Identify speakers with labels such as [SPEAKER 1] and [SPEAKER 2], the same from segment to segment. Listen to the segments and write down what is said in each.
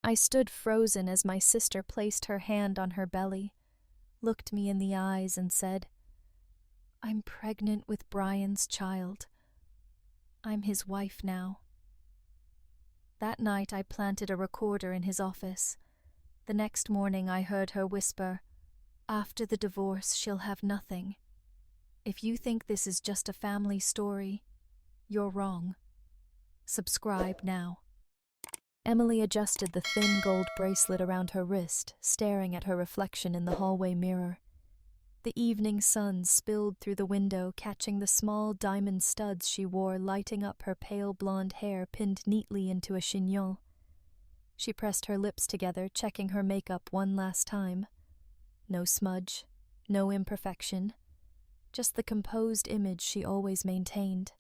[SPEAKER 1] I stood frozen as my sister placed her hand on her belly, looked me in the eyes, and said, "I'm pregnant with Brian's child. I'm his wife now." That night I planted a recorder in his office. The next morning I heard her whisper, "After the divorce, she'll have nothing. If you think this is just a family story, you're wrong. Subscribe now." Emily adjusted the thin gold bracelet around her wrist, staring at her reflection in the hallway mirror. The evening sun spilled through the window, catching the small diamond studs she wore, lighting up her pale blonde hair pinned neatly into a chignon. She pressed her lips together, checking her makeup one last time. No smudge, no imperfection, just the composed image she always maintained.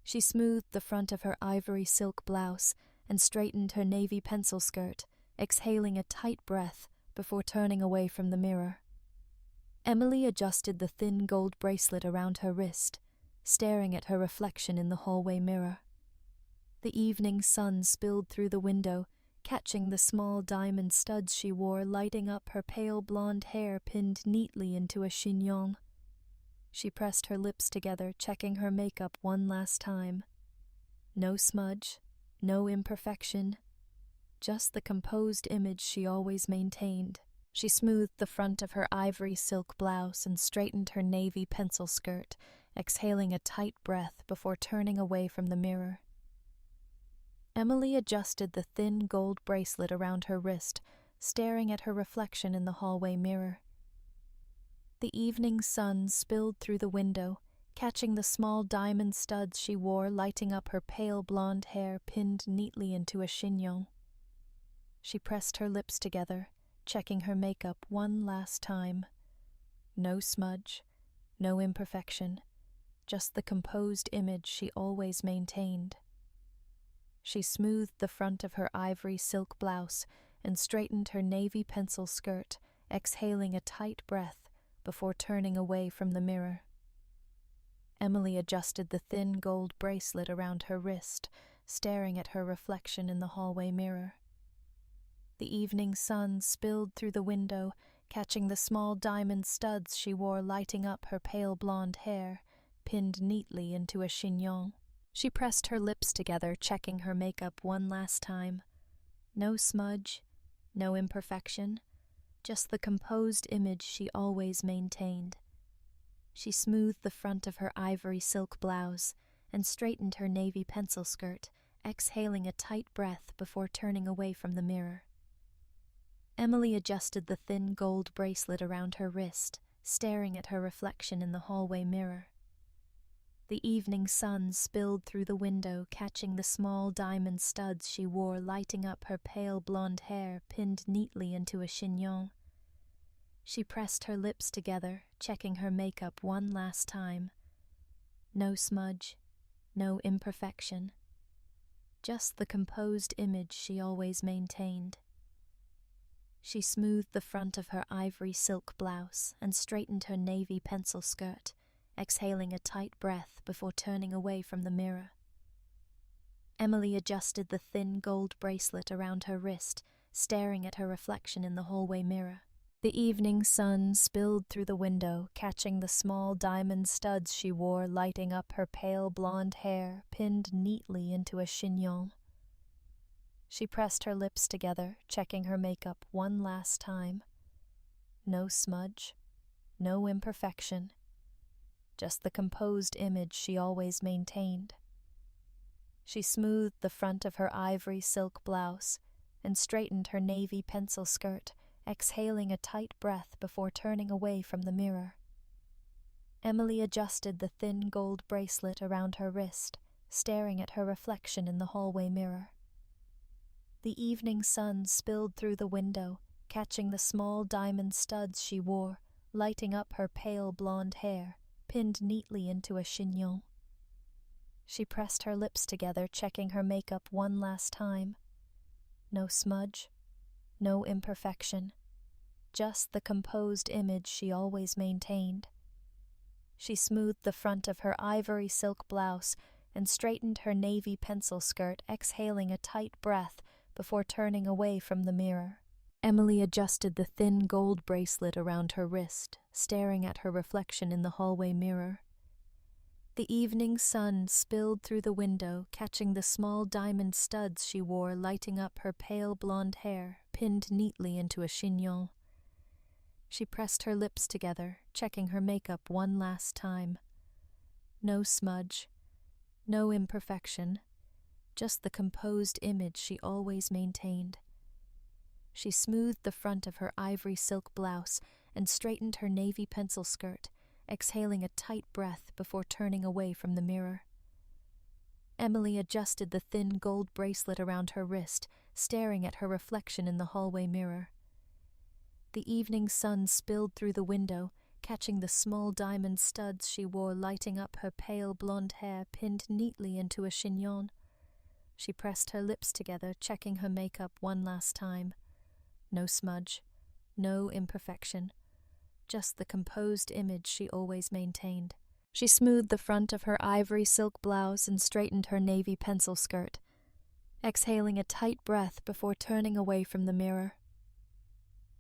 [SPEAKER 1] She smoothed the front of her ivory silk blouse and straightened her navy pencil skirt, exhaling a tight breath before turning away from the mirror. Emily adjusted the thin gold bracelet around her wrist, staring at her reflection in the hallway mirror. The evening sun spilled through the window, catching the small diamond studs she wore, lighting up her pale blonde hair pinned neatly into a chignon. She pressed her lips together, checking her makeup one last time. No smudge, no imperfection, just the composed image she always maintained. She smoothed the front of her ivory silk blouse and straightened her navy pencil skirt, exhaling a tight breath before turning away from the mirror. Emily adjusted the thin gold bracelet around her wrist, staring at her reflection in the hallway mirror. The evening sun spilled through the window, catching the small diamond studs she wore, lighting up her pale blonde hair pinned neatly into a chignon. She pressed her lips together, checking her makeup one last time. No smudge, no imperfection, just the composed image she always maintained. She smoothed the front of her ivory silk blouse and straightened her navy pencil skirt, exhaling a tight breath before turning away from the mirror. Emily adjusted the thin gold bracelet around her wrist, staring at her reflection in the hallway mirror. The evening sun spilled through the window, catching the small diamond studs she wore, lighting up her pale blonde hair, pinned neatly into a chignon. She pressed her lips together, checking her makeup one last time. No smudge, no imperfection, just the composed image she always maintained. She smoothed the front of her ivory silk blouse and straightened her navy pencil skirt, exhaling a tight breath before turning away from the mirror. Emily adjusted the thin gold bracelet around her wrist, staring at her reflection in the hallway mirror. The evening sun spilled through the window, catching the small diamond studs she wore, lighting up her pale blonde hair pinned neatly into a chignon. She pressed her lips together, checking her makeup one last time. No smudge, no imperfection, just the composed image she always maintained. She smoothed the front of her ivory silk blouse and straightened her navy pencil skirt, exhaling a tight breath before turning away from the mirror. Emily adjusted the thin gold bracelet around her wrist, staring at her reflection in the hallway mirror. The evening sun spilled through the window, catching the small diamond studs she wore, lighting up her pale blonde hair, pinned neatly into a chignon. She pressed her lips together, checking her makeup one last time. No smudge, no imperfection, just the composed image she always maintained. She smoothed the front of her ivory silk blouse and straightened her navy pencil skirt, exhaling a tight breath before turning away from the mirror. Emily adjusted the thin gold bracelet around her wrist, staring at her reflection in the hallway mirror. The evening sun spilled through the window, catching the small diamond studs she wore, lighting up her pale blonde hair, pinned neatly into a chignon. She pressed her lips together, checking her makeup one last time. No smudge, no imperfection, just the composed image she always maintained. She smoothed the front of her ivory silk blouse and straightened her navy pencil skirt, exhaling a tight breath before turning away from the mirror. Emily adjusted the thin gold bracelet around her wrist, staring at her reflection in the hallway mirror. The evening sun spilled through the window, catching the small diamond studs she wore, lighting up her pale blonde hair, pinned neatly into a chignon. She pressed her lips together, checking her makeup one last time. No smudge, no imperfection, just the composed image she always maintained. She smoothed the front of her ivory silk blouse and straightened her navy pencil skirt, exhaling a tight breath before turning away from the mirror. Emily adjusted the thin gold bracelet around her wrist, staring at her reflection in the hallway mirror. The evening sun spilled through the window, catching the small diamond studs she wore, lighting up her pale blonde hair pinned neatly into a chignon. She pressed her lips together, checking her makeup one last time. No smudge, no imperfection, just the composed image she always maintained. She smoothed the front of her ivory silk blouse and straightened her navy pencil skirt, exhaling a tight breath before turning away from the mirror.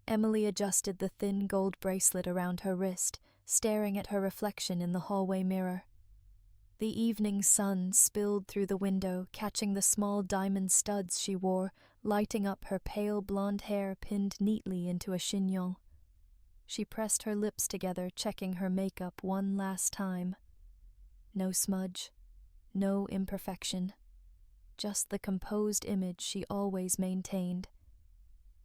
[SPEAKER 1] Emily adjusted the thin gold bracelet around her wrist, staring at her reflection in the hallway mirror. The evening sun spilled through the window, catching the small diamond studs she wore, lighting up her pale blonde hair pinned neatly into a chignon. She pressed her lips together, checking her makeup one last time. No smudge, no imperfection, just the composed image she always maintained.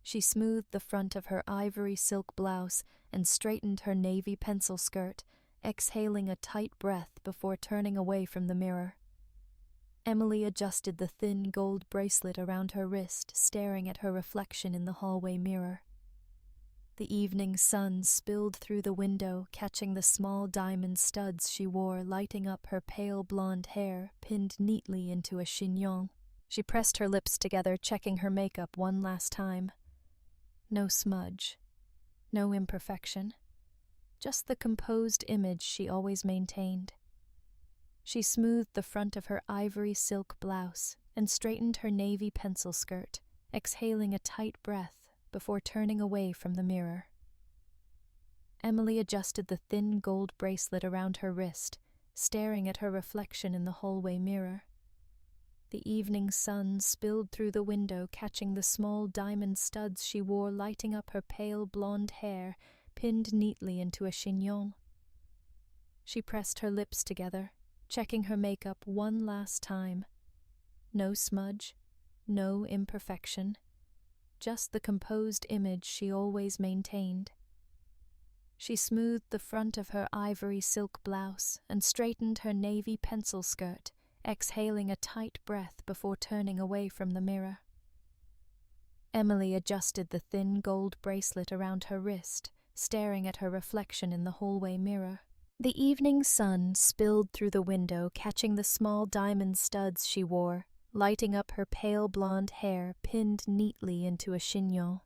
[SPEAKER 1] She smoothed the front of her ivory silk blouse and straightened her navy pencil skirt, exhaling a tight breath before turning away from the mirror. Emily adjusted the thin gold bracelet around her wrist, staring at her reflection in the hallway mirror. The evening sun spilled through the window, catching the small diamond studs she wore, lighting up her pale blonde hair, pinned neatly into a chignon. She pressed her lips together, checking her makeup one last time. No smudge, no imperfection, just the composed image she always maintained. She smoothed the front of her ivory silk blouse and straightened her navy pencil skirt, exhaling a tight breath before turning away from the mirror. Emily adjusted the thin gold bracelet around her wrist, staring at her reflection in the hallway mirror. The evening sun spilled through the window, catching the small diamond studs she wore, lighting up her pale blonde hair, pinned neatly into a chignon. She pressed her lips together, checking her makeup one last time. No smudge, no imperfection, just the composed image she always maintained. She smoothed the front of her ivory silk blouse and straightened her navy pencil skirt, exhaling a tight breath before turning away from the mirror. Emily adjusted the thin gold bracelet around her wrist, staring at her reflection in the hallway mirror. The evening sun spilled through the window, catching the small diamond studs she wore, lighting up her pale blonde hair pinned neatly into a chignon.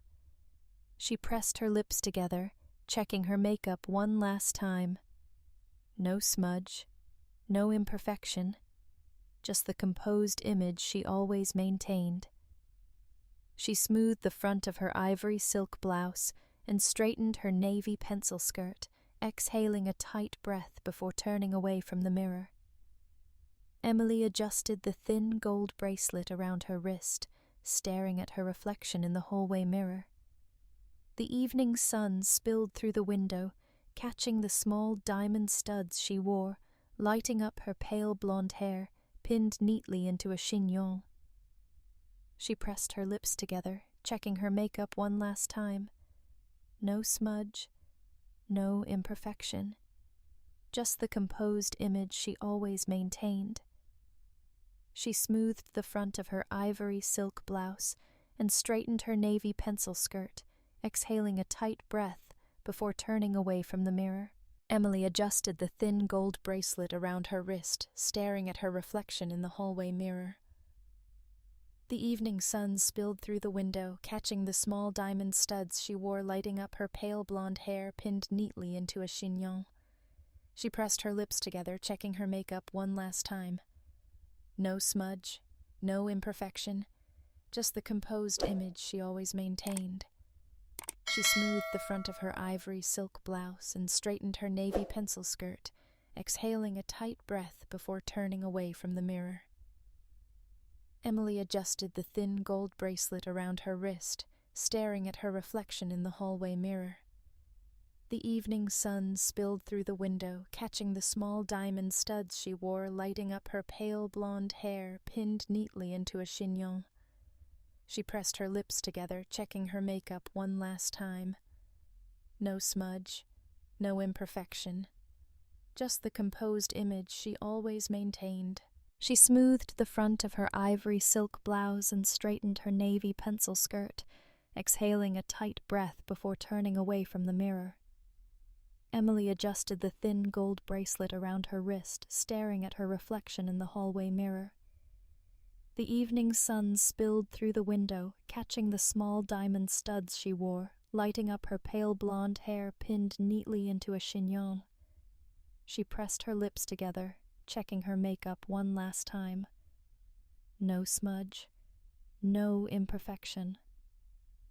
[SPEAKER 1] She pressed her lips together, checking her makeup one last time. No smudge, no imperfection, just the composed image she always maintained. She smoothed the front of her ivory silk blouse and straightened her navy pencil skirt, exhaling a tight breath before turning away from the mirror. Emily adjusted the thin gold bracelet around her wrist, staring at her reflection in the hallway mirror. The evening sun spilled through the window, catching the small diamond studs she wore, lighting up her pale blonde hair, pinned neatly into a chignon. She pressed her lips together, checking her makeup one last time. No smudge, no imperfection, just the composed image she always maintained. She smoothed the front of her ivory silk blouse and straightened her navy pencil skirt, exhaling a tight breath before turning away from the mirror. Emily adjusted the thin gold bracelet around her wrist, staring at her reflection in the hallway mirror. The evening sun spilled through the window, catching the small diamond studs she wore, lighting up her pale blonde hair pinned neatly into a chignon. She pressed her lips together, checking her makeup one last time. No smudge, no imperfection, just the composed image she always maintained. She smoothed the front of her ivory silk blouse and straightened her navy pencil skirt, exhaling a tight breath before turning away from the mirror. Emily adjusted the thin gold bracelet around her wrist, staring at her reflection in the hallway mirror. The evening sun spilled through the window, catching the small diamond studs she wore, lighting up her pale blonde hair pinned neatly into a chignon. She pressed her lips together, checking her makeup one last time. No smudge, no imperfection, just the composed image she always maintained. She smoothed the front of her ivory silk blouse and straightened her navy pencil skirt, exhaling a tight breath before turning away from the mirror. Emily adjusted the thin gold bracelet around her wrist, staring at her reflection in the hallway mirror. The evening sun spilled through the window, catching the small diamond studs she wore, lighting up her pale blonde hair pinned neatly into a chignon. She pressed her lips together, checking her makeup one last time. No smudge, no imperfection,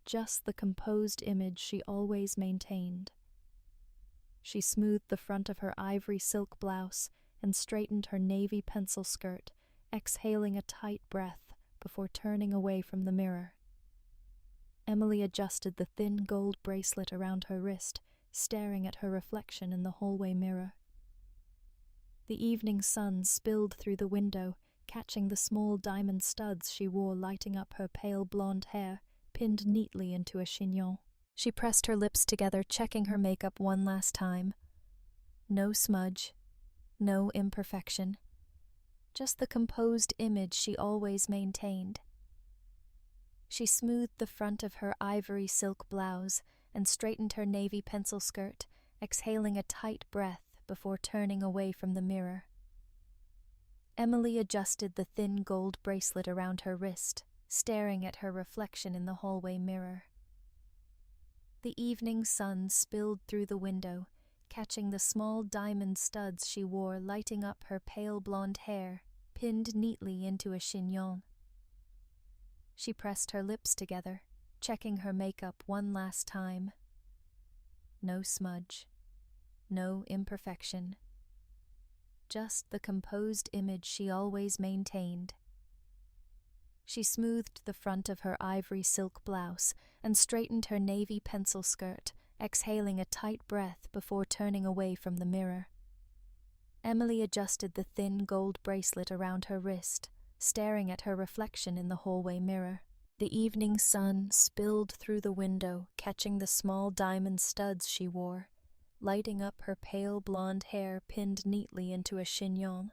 [SPEAKER 1] just the composed image she always maintained. She smoothed the front of her ivory silk blouse and straightened her navy pencil skirt, exhaling a tight breath before turning away from the mirror. Emily adjusted the thin gold bracelet around her wrist, staring at her reflection in the hallway mirror. The evening sun spilled through the window, catching the small diamond studs she wore, lighting up her pale blonde hair, pinned neatly into a chignon. She pressed her lips together, checking her makeup one last time. No smudge, no imperfection, just the composed image she always maintained. She smoothed the front of her ivory silk blouse and straightened her navy pencil skirt, exhaling a tight breath before turning away from the mirror. Emily adjusted the thin gold bracelet around her wrist, staring at her reflection in the hallway mirror. The evening sun spilled through the window, catching the small diamond studs she wore, lighting up her pale blonde hair, pinned neatly into a chignon. She pressed her lips together, checking her makeup one last time. No smudge, no imperfection, just the composed image she always maintained. She smoothed the front of her ivory silk blouse and straightened her navy pencil skirt, exhaling a tight breath before turning away from the mirror. Emily adjusted the thin gold bracelet around her wrist, staring at her reflection in the hallway mirror. The evening sun spilled through the window, catching the small diamond studs she wore, lighting up her pale blonde hair pinned neatly into a chignon.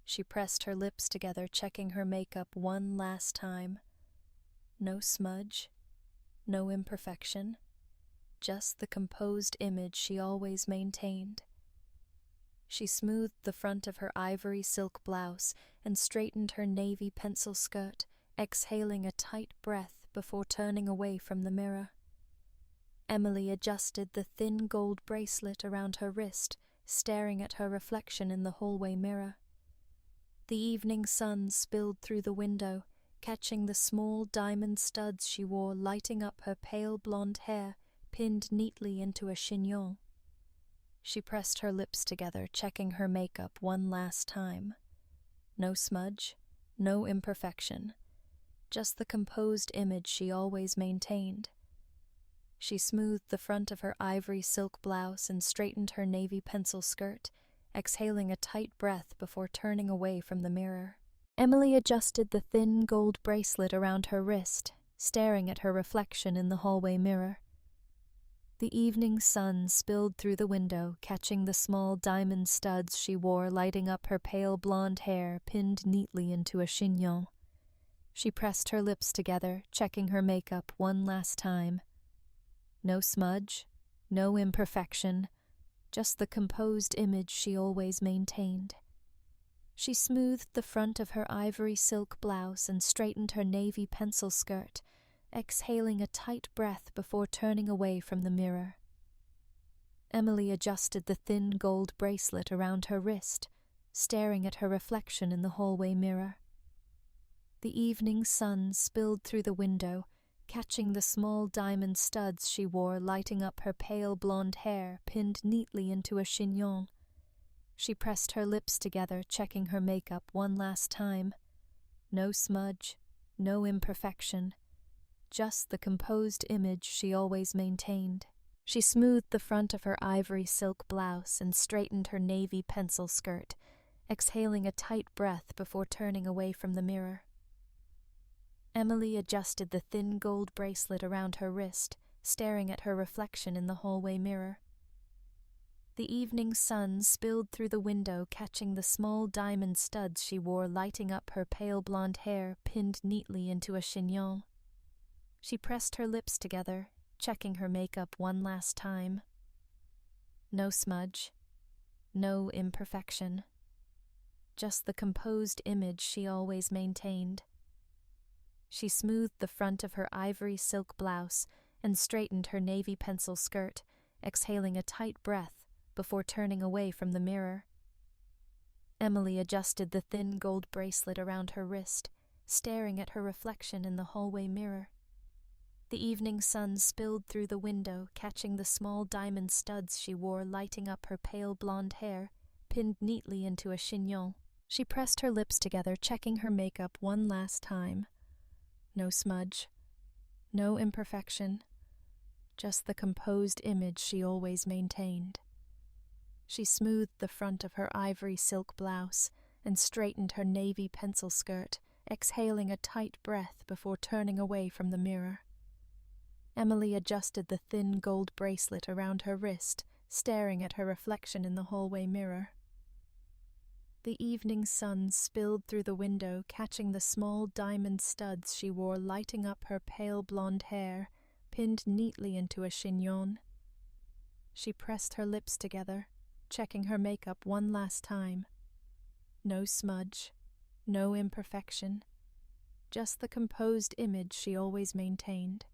[SPEAKER 1] She pressed her lips together, checking her makeup one last time. No smudge, no imperfection, just the composed image she always maintained. She smoothed the front of her ivory silk blouse and straightened her navy pencil skirt, exhaling a tight breath before turning away from the mirror. Emily adjusted the thin gold bracelet around her wrist, staring at her reflection in the hallway mirror. The evening sun spilled through the window, catching the small diamond studs she wore, lighting up her pale blonde hair, pinned neatly into a chignon. She pressed her lips together, checking her makeup one last time. No smudge, no imperfection, just the composed image she always maintained. She smoothed the front of her ivory silk blouse and straightened her navy pencil skirt, exhaling a tight breath before turning away from the mirror. Emily adjusted the thin gold bracelet around her wrist, staring at her reflection in the hallway mirror. The evening sun spilled through the window, catching the small diamond studs she wore, lighting up her pale blonde hair pinned neatly into a chignon. She pressed her lips together, checking her makeup one last time. No smudge, no imperfection, just the composed image she always maintained. She smoothed the front of her ivory silk blouse and straightened her navy pencil skirt, exhaling a tight breath before turning away from the mirror. Emily adjusted the thin gold bracelet around her wrist, staring at her reflection in the hallway mirror. The evening sun spilled through the window, catching the small diamond studs she wore, lighting up her pale blonde hair pinned neatly into a chignon. She pressed her lips together, checking her makeup one last time. No smudge, no imperfection, just the composed image she always maintained. She smoothed the front of her ivory silk blouse and straightened her navy pencil skirt, exhaling a tight breath before turning away from the mirror. Emily adjusted the thin gold bracelet around her wrist, staring at her reflection in the hallway mirror. The evening sun spilled through the window, catching the small diamond studs she wore, lighting up her pale blonde hair pinned neatly into a chignon. She pressed her lips together, checking her makeup one last time. No smudge, no imperfection, just the composed image she always maintained. She smoothed the front of her ivory silk blouse and straightened her navy pencil skirt, exhaling a tight breath before turning away from the mirror. Emily adjusted the thin gold bracelet around her wrist, staring at her reflection in the hallway mirror. The evening sun spilled through the window, catching the small diamond studs she wore, lighting up her pale blonde hair, pinned neatly into a chignon. She pressed her lips together, checking her makeup one last time. No smudge, no imperfection, just the composed image she always maintained. She smoothed the front of her ivory silk blouse and straightened her navy pencil skirt, exhaling a tight breath before turning away from the mirror. Emily adjusted the thin gold bracelet around her wrist, staring at her reflection in the hallway mirror. The evening sun spilled through the window, catching the small diamond studs she wore, lighting up her pale blonde hair, pinned neatly into a chignon. She pressed her lips together, checking her makeup one last time. No smudge, no imperfection, just the composed image she always maintained.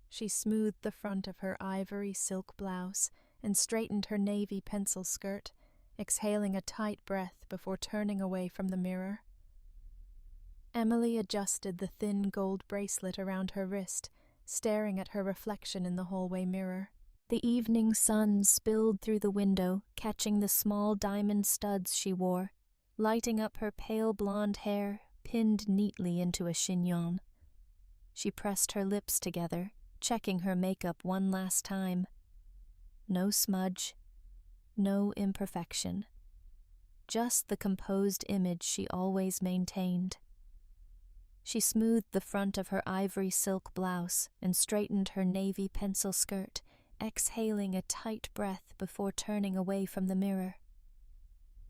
[SPEAKER 1] She smoothed the front of her ivory silk blouse and straightened her navy pencil skirt, exhaling a tight breath before turning away from the mirror. Emily adjusted the thin gold bracelet around her wrist, staring at her reflection in the hallway mirror. The evening sun spilled through the window, catching the small diamond studs she wore, lighting up her pale blonde hair, pinned neatly into a chignon. She pressed her lips together, checking her makeup one last time. No smudge, no imperfection, just the composed image she always maintained. She smoothed the front of her ivory silk blouse and straightened her navy pencil skirt, exhaling a tight breath before turning away from the mirror.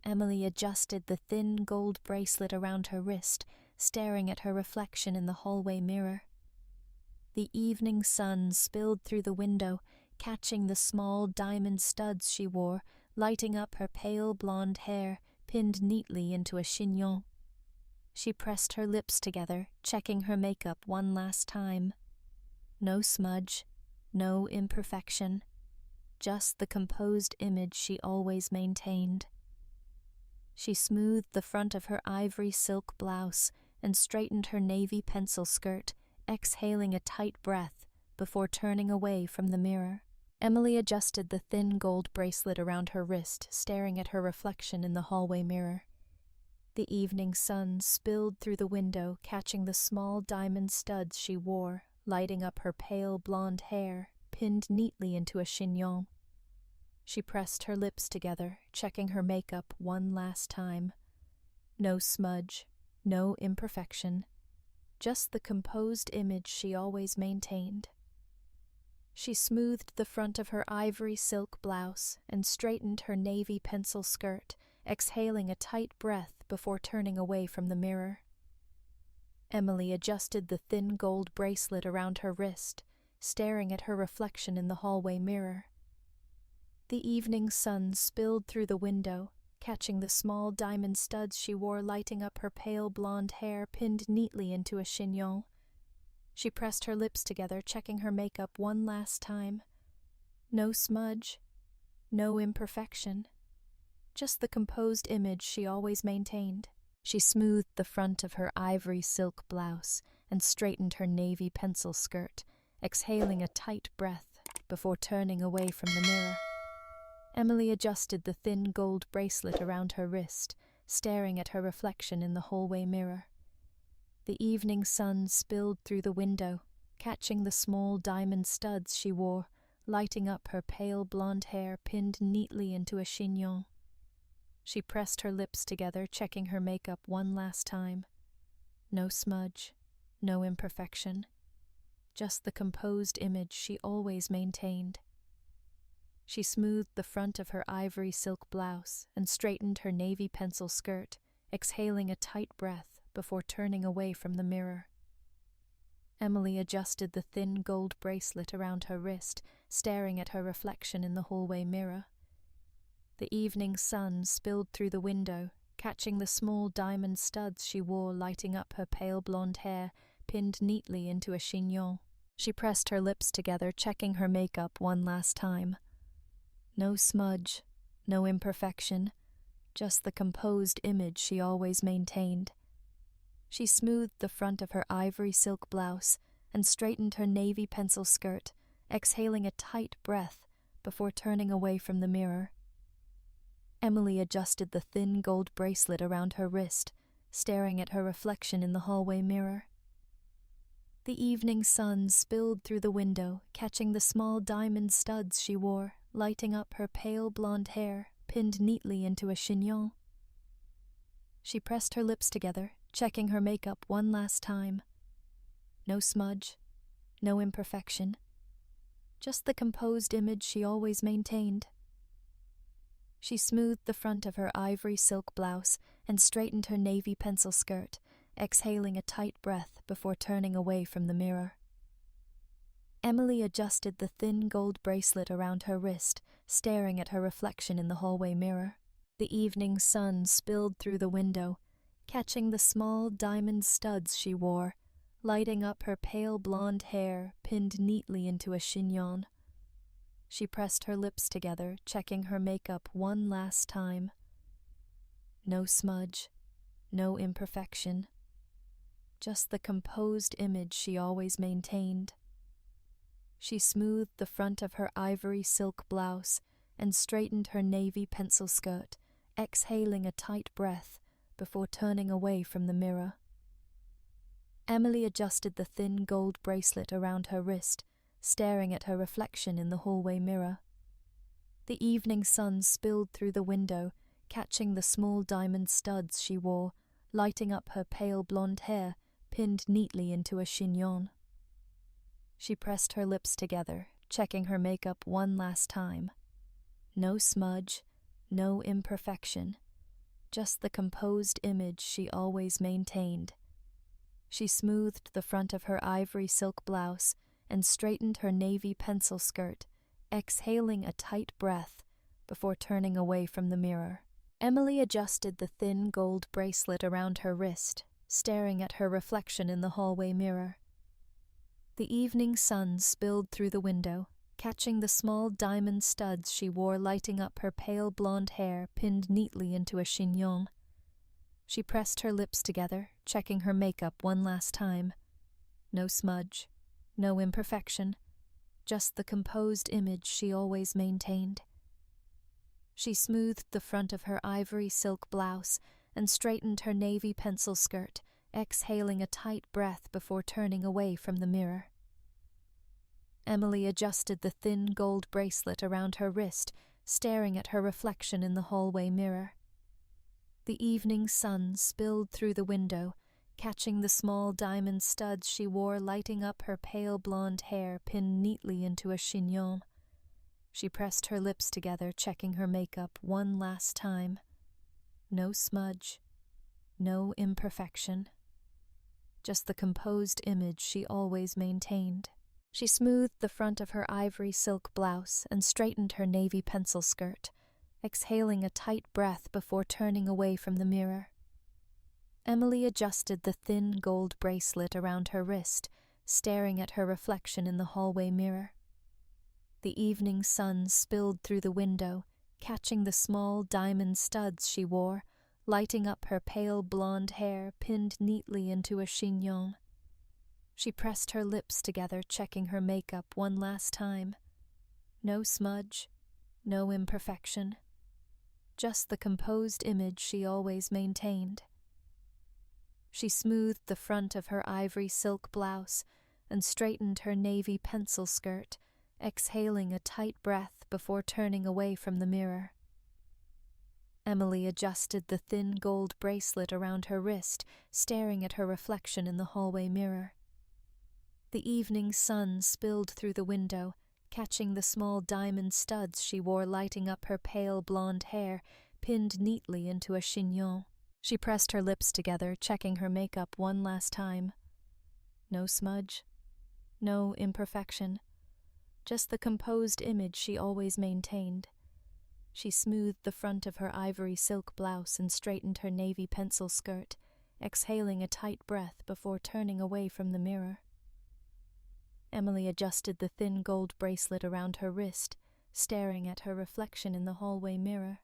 [SPEAKER 1] Emily adjusted the thin gold bracelet around her wrist, staring at her reflection in the hallway mirror. The evening sun spilled through the window, catching the small diamond studs she wore, lighting up her pale blonde hair, pinned neatly into a chignon. She pressed her lips together, checking her makeup one last time. No smudge, no imperfection, just the composed image she always maintained. She smoothed the front of her ivory silk blouse and straightened her navy pencil skirt, exhaling a tight breath before turning away from the mirror. Emily adjusted the thin gold bracelet around her wrist, staring at her reflection in the hallway mirror. The evening sun spilled through the window, catching the small diamond studs she wore, lighting up her pale blonde hair, pinned neatly into a chignon. She pressed her lips together, checking her makeup one last time. No smudge, no imperfection, just the composed image she always maintained. She smoothed the front of her ivory silk blouse and straightened her navy pencil skirt, exhaling a tight breath before turning away from the mirror. Emily adjusted the thin gold bracelet around her wrist, staring at her reflection in the hallway mirror. The evening sun spilled through the window, catching the small diamond studs she wore, lighting up her pale blonde hair, pinned neatly into a chignon. She pressed her lips together, checking her makeup one last time. No smudge, no imperfection, just the composed image she always maintained. She smoothed the front of her ivory silk blouse and straightened her navy pencil skirt, exhaling a tight breath before turning away from the mirror. Emily adjusted the thin gold bracelet around her wrist, staring at her reflection in the hallway mirror. The evening sun spilled through the window, catching the small diamond studs she wore, lighting up her pale blonde hair pinned neatly into a chignon. She pressed her lips together, checking her makeup one last time. No smudge, no imperfection, just the composed image she always maintained. She smoothed the front of her ivory silk blouse and straightened her navy pencil skirt, exhaling a tight breath before turning away from the mirror. Emily adjusted the thin gold bracelet around her wrist, staring at her reflection in the hallway mirror. The evening sun spilled through the window, catching the small diamond studs she wore, lighting up her pale blonde hair pinned neatly into a chignon. She pressed her lips together, checking her makeup one last time. No smudge, no imperfection, just the composed image she always maintained. She smoothed the front of her ivory silk blouse and straightened her navy pencil skirt, exhaling a tight breath before turning away from the mirror. Emily adjusted the thin gold bracelet around her wrist, staring at her reflection in the hallway mirror. The evening sun spilled through the window, catching the small diamond studs she wore, lighting up her pale blonde hair pinned neatly into a chignon. She pressed her lips together, checking her makeup one last time. No smudge, no imperfection, just the composed image she always maintained. She smoothed the front of her ivory silk blouse and straightened her navy pencil skirt, exhaling a tight breath before turning away from the mirror. Emily adjusted the thin gold bracelet around her wrist, staring at her reflection in the hallway mirror. The evening sun spilled through the window, catching the small diamond studs she wore, lighting up her pale blonde hair pinned neatly into a chignon. She pressed her lips together, checking her makeup one last time. No smudge, no imperfection, just the composed image she always maintained. She smoothed the front of her ivory silk blouse and straightened her navy pencil skirt, exhaling a tight breath before turning away from the mirror. Emily adjusted the thin gold bracelet around her wrist, staring at her reflection in the hallway mirror. The evening sun spilled through the window, catching the small diamond studs she wore, lighting up her pale blonde hair pinned neatly into a chignon. She pressed her lips together, checking her makeup one last time. No smudge, no imperfection, just the composed image she always maintained. She smoothed the front of her ivory silk blouse and straightened her navy pencil skirt, exhaling a tight breath before turning away from the mirror. Emily adjusted the thin gold bracelet around her wrist, staring at her reflection in the hallway mirror. The evening sun spilled through the window, catching the small diamond studs she wore, lighting up her pale blonde hair pinned neatly into a chignon. She pressed her lips together, checking her makeup one last time. No smudge, no imperfection, just the composed image she always maintained. She smoothed the front of her ivory silk blouse and straightened her navy pencil skirt, exhaling a tight breath before turning away from the mirror. Emily adjusted the thin gold bracelet around her wrist, staring at her reflection in the hallway mirror. The evening sun spilled through the window, catching the small diamond studs she wore, lighting up her pale blonde hair pinned neatly into a chignon. She pressed her lips together, checking her makeup one last time. No smudge, no imperfection, just the composed image she always maintained. She smoothed the front of her ivory silk blouse and straightened her navy pencil skirt, exhaling a tight breath before turning away from the mirror. Emily adjusted the thin gold bracelet around her wrist, staring at her reflection in the hallway mirror. The evening sun spilled through the window, catching the small diamond studs she wore, lighting up her pale blonde hair pinned neatly into a chignon. She pressed her lips together, checking her makeup one last time. No smudge, no imperfection. Just the composed image she always maintained. She smoothed the front of her ivory silk blouse and straightened her navy pencil skirt, exhaling a tight breath before turning away from the mirror. Emily adjusted the thin gold bracelet around her wrist, staring at her reflection in the hallway mirror. The evening sun spilled through the window, catching the small diamond studs she wore lighting up her pale blonde hair, pinned neatly into a chignon. She pressed her lips together, checking her makeup one last time. No smudge, no imperfection, just the composed image she always maintained. She smoothed the front of her ivory silk blouse and straightened her navy pencil skirt, exhaling a tight breath before turning away from the mirror. Emily adjusted the thin gold bracelet around her wrist, staring at her reflection in the hallway mirror.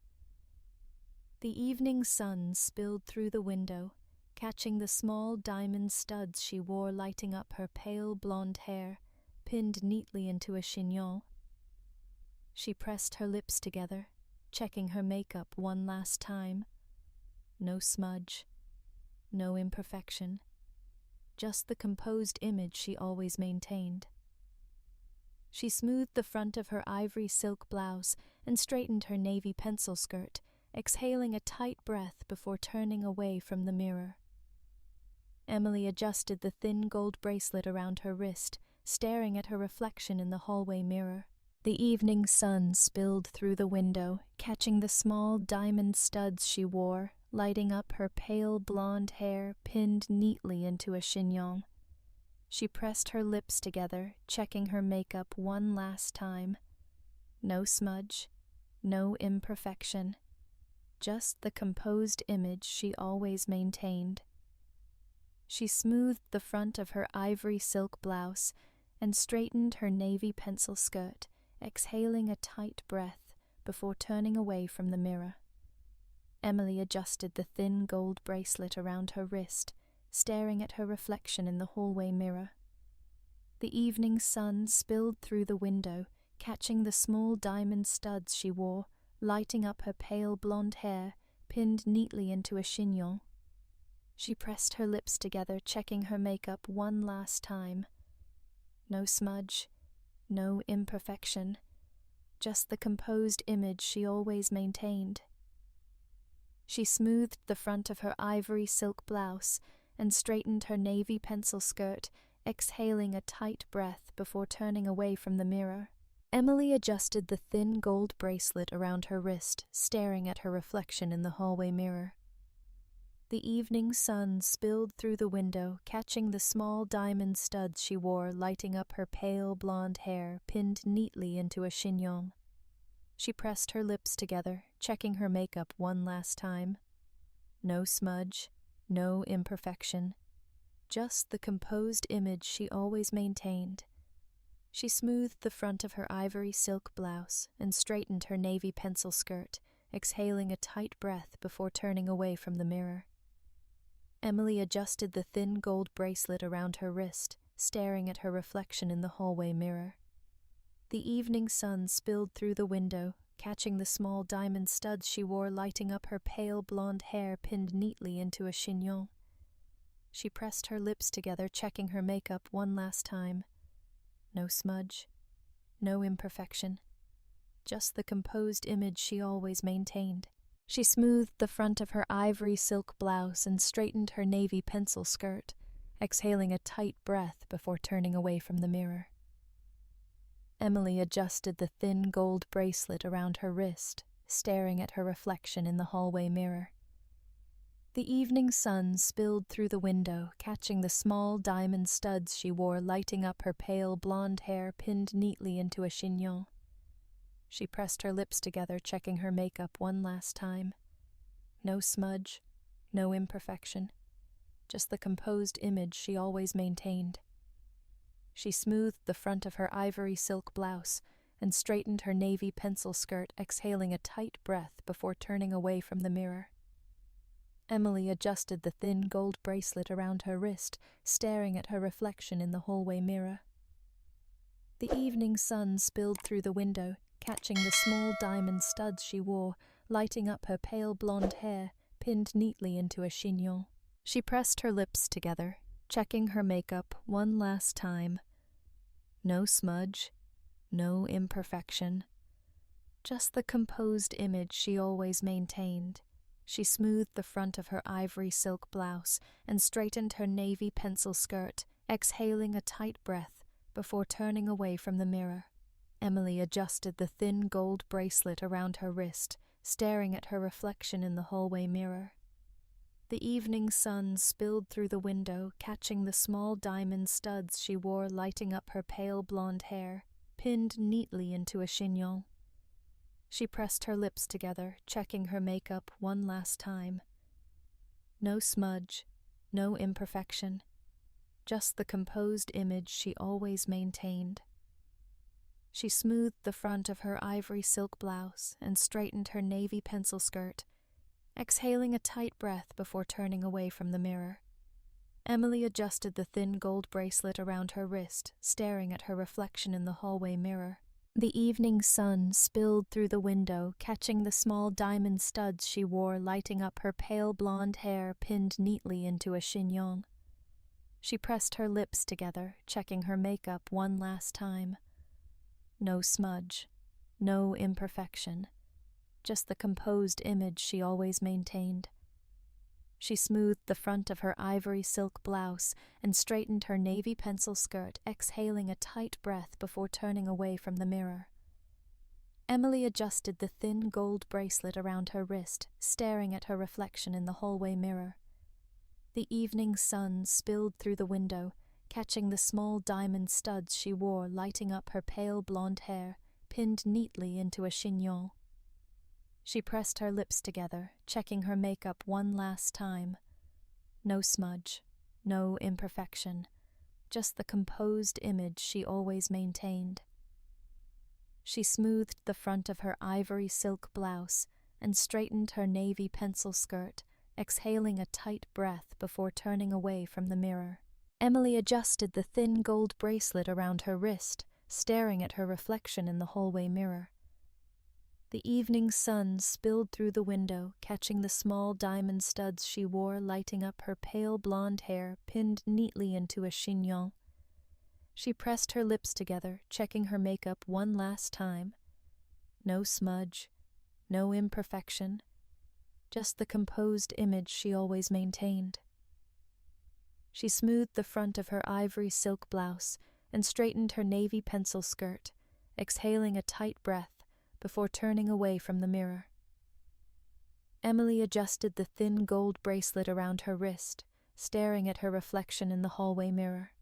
[SPEAKER 1] The evening sun spilled through the window, catching the small diamond studs she wore lighting up her pale blonde hair, pinned neatly into a chignon. She pressed her lips together, checking her makeup one last time. No smudge, no imperfection, just the composed image she always maintained. She smoothed the front of her ivory silk blouse and straightened her navy pencil skirt, exhaling a tight breath before turning away from the mirror. Emily adjusted the thin gold bracelet around her wrist, staring at her reflection in the hallway mirror. The evening sun spilled through the window, catching the small diamond studs she wore, lighting up her pale blonde hair pinned neatly into a chignon. She pressed her lips together, checking her makeup one last time. No smudge, no imperfection, just the composed image she always maintained. She smoothed the front of her ivory silk blouse and straightened her navy pencil skirt, exhaling a tight breath before turning away from the mirror. Emily adjusted the thin gold bracelet around her wrist, staring at her reflection in the hallway mirror. The evening sun spilled through the window, catching the small diamond studs she wore, lighting up her pale blonde hair, pinned neatly into a chignon. She pressed her lips together, checking her makeup one last time. No smudge, no imperfection, just the composed image she always maintained. She smoothed the front of her ivory silk blouse and straightened her navy pencil skirt, exhaling a tight breath before turning away from the mirror. Emily adjusted the thin gold bracelet around her wrist, staring at her reflection in the hallway mirror. The evening sun spilled through the window, catching the small diamond studs she wore, lighting up her pale blonde hair, pinned neatly into a chignon. She pressed her lips together, checking her makeup one last time. No smudge, no imperfection, just the composed image she always maintained. She smoothed the front of her ivory silk blouse and straightened her navy pencil skirt, exhaling a tight breath before turning away from the mirror. Emily adjusted the thin gold bracelet around her wrist, staring at her reflection in the hallway mirror. The evening sun spilled through the window, catching the small diamond studs she wore, lighting up her pale blonde hair pinned neatly into a chignon. She pressed her lips together, checking her makeup one last time. No smudge, no imperfection, just the composed image she always maintained. She smoothed the front of her ivory silk blouse and straightened her navy pencil skirt, exhaling a tight breath before turning away from the mirror. Emily adjusted the thin gold bracelet around her wrist, staring at her reflection in the hallway mirror. The evening sun spilled through the window, catching the small diamond studs she wore, lighting up her pale blonde hair pinned neatly into a chignon. She pressed her lips together, checking her makeup one last time. No smudge, no imperfection, just the composed image she always maintained. She smoothed the front of her ivory silk blouse and straightened her navy pencil skirt, exhaling a tight breath before turning away from the mirror. Emily adjusted the thin gold bracelet around her wrist, staring at her reflection in the hallway mirror. The evening sun spilled through the window, catching the small diamond studs she wore, lighting up her pale blonde hair, pinned neatly into a chignon. She pressed her lips together, checking her makeup one last time. No smudge, no imperfection. Just the composed image she always maintained. She smoothed the front of her ivory silk blouse and straightened her navy pencil skirt, exhaling a tight breath before turning away from the mirror. Emily adjusted the thin gold bracelet around her wrist, staring at her reflection in the hallway mirror. The evening sun spilled through the window, catching the small diamond studs she wore, lighting up her pale blonde hair, pinned neatly into a chignon. She pressed her lips together, checking her makeup one last time. No smudge, no imperfection. Just the composed image she always maintained. She smoothed the front of her ivory silk blouse and straightened her navy pencil skirt, exhaling a tight breath before turning away from the mirror. Emily adjusted the thin gold bracelet around her wrist, staring at her reflection in the hallway mirror. The evening sun spilled through the window, catching the small diamond studs she wore, lighting up her pale blonde hair pinned neatly into a chignon. She pressed her lips together, checking her makeup one last time. No smudge, no imperfection. Just the composed image she always maintained. She smoothed the front of her ivory silk blouse and straightened her navy pencil skirt, exhaling a tight breath before turning away from the mirror. Emily adjusted the thin gold bracelet around her wrist, staring at her reflection in the hallway mirror. The evening sun spilled through the window, catching the small diamond studs she wore, lighting up her pale blonde hair, pinned neatly into a chignon. She pressed her lips together, checking her makeup one last time. No smudge, no imperfection, just the composed image she always maintained. She smoothed the front of her ivory silk blouse and straightened her navy pencil skirt, exhaling a tight breath before turning away from the mirror. Emily adjusted the thin gold bracelet around her wrist, staring at her reflection in the hallway mirror. The evening sun spilled through the window, catching the small diamond studs she wore, lighting up her pale blonde hair pinned neatly into a chignon. She pressed her lips together, checking her makeup one last time. No smudge, no imperfection, just the composed image she always maintained. She smoothed the front of her ivory silk blouse and straightened her navy pencil skirt, exhaling a tight breath before turning away from the mirror. Emily adjusted the thin gold bracelet around her wrist, staring at her reflection in the hallway mirror.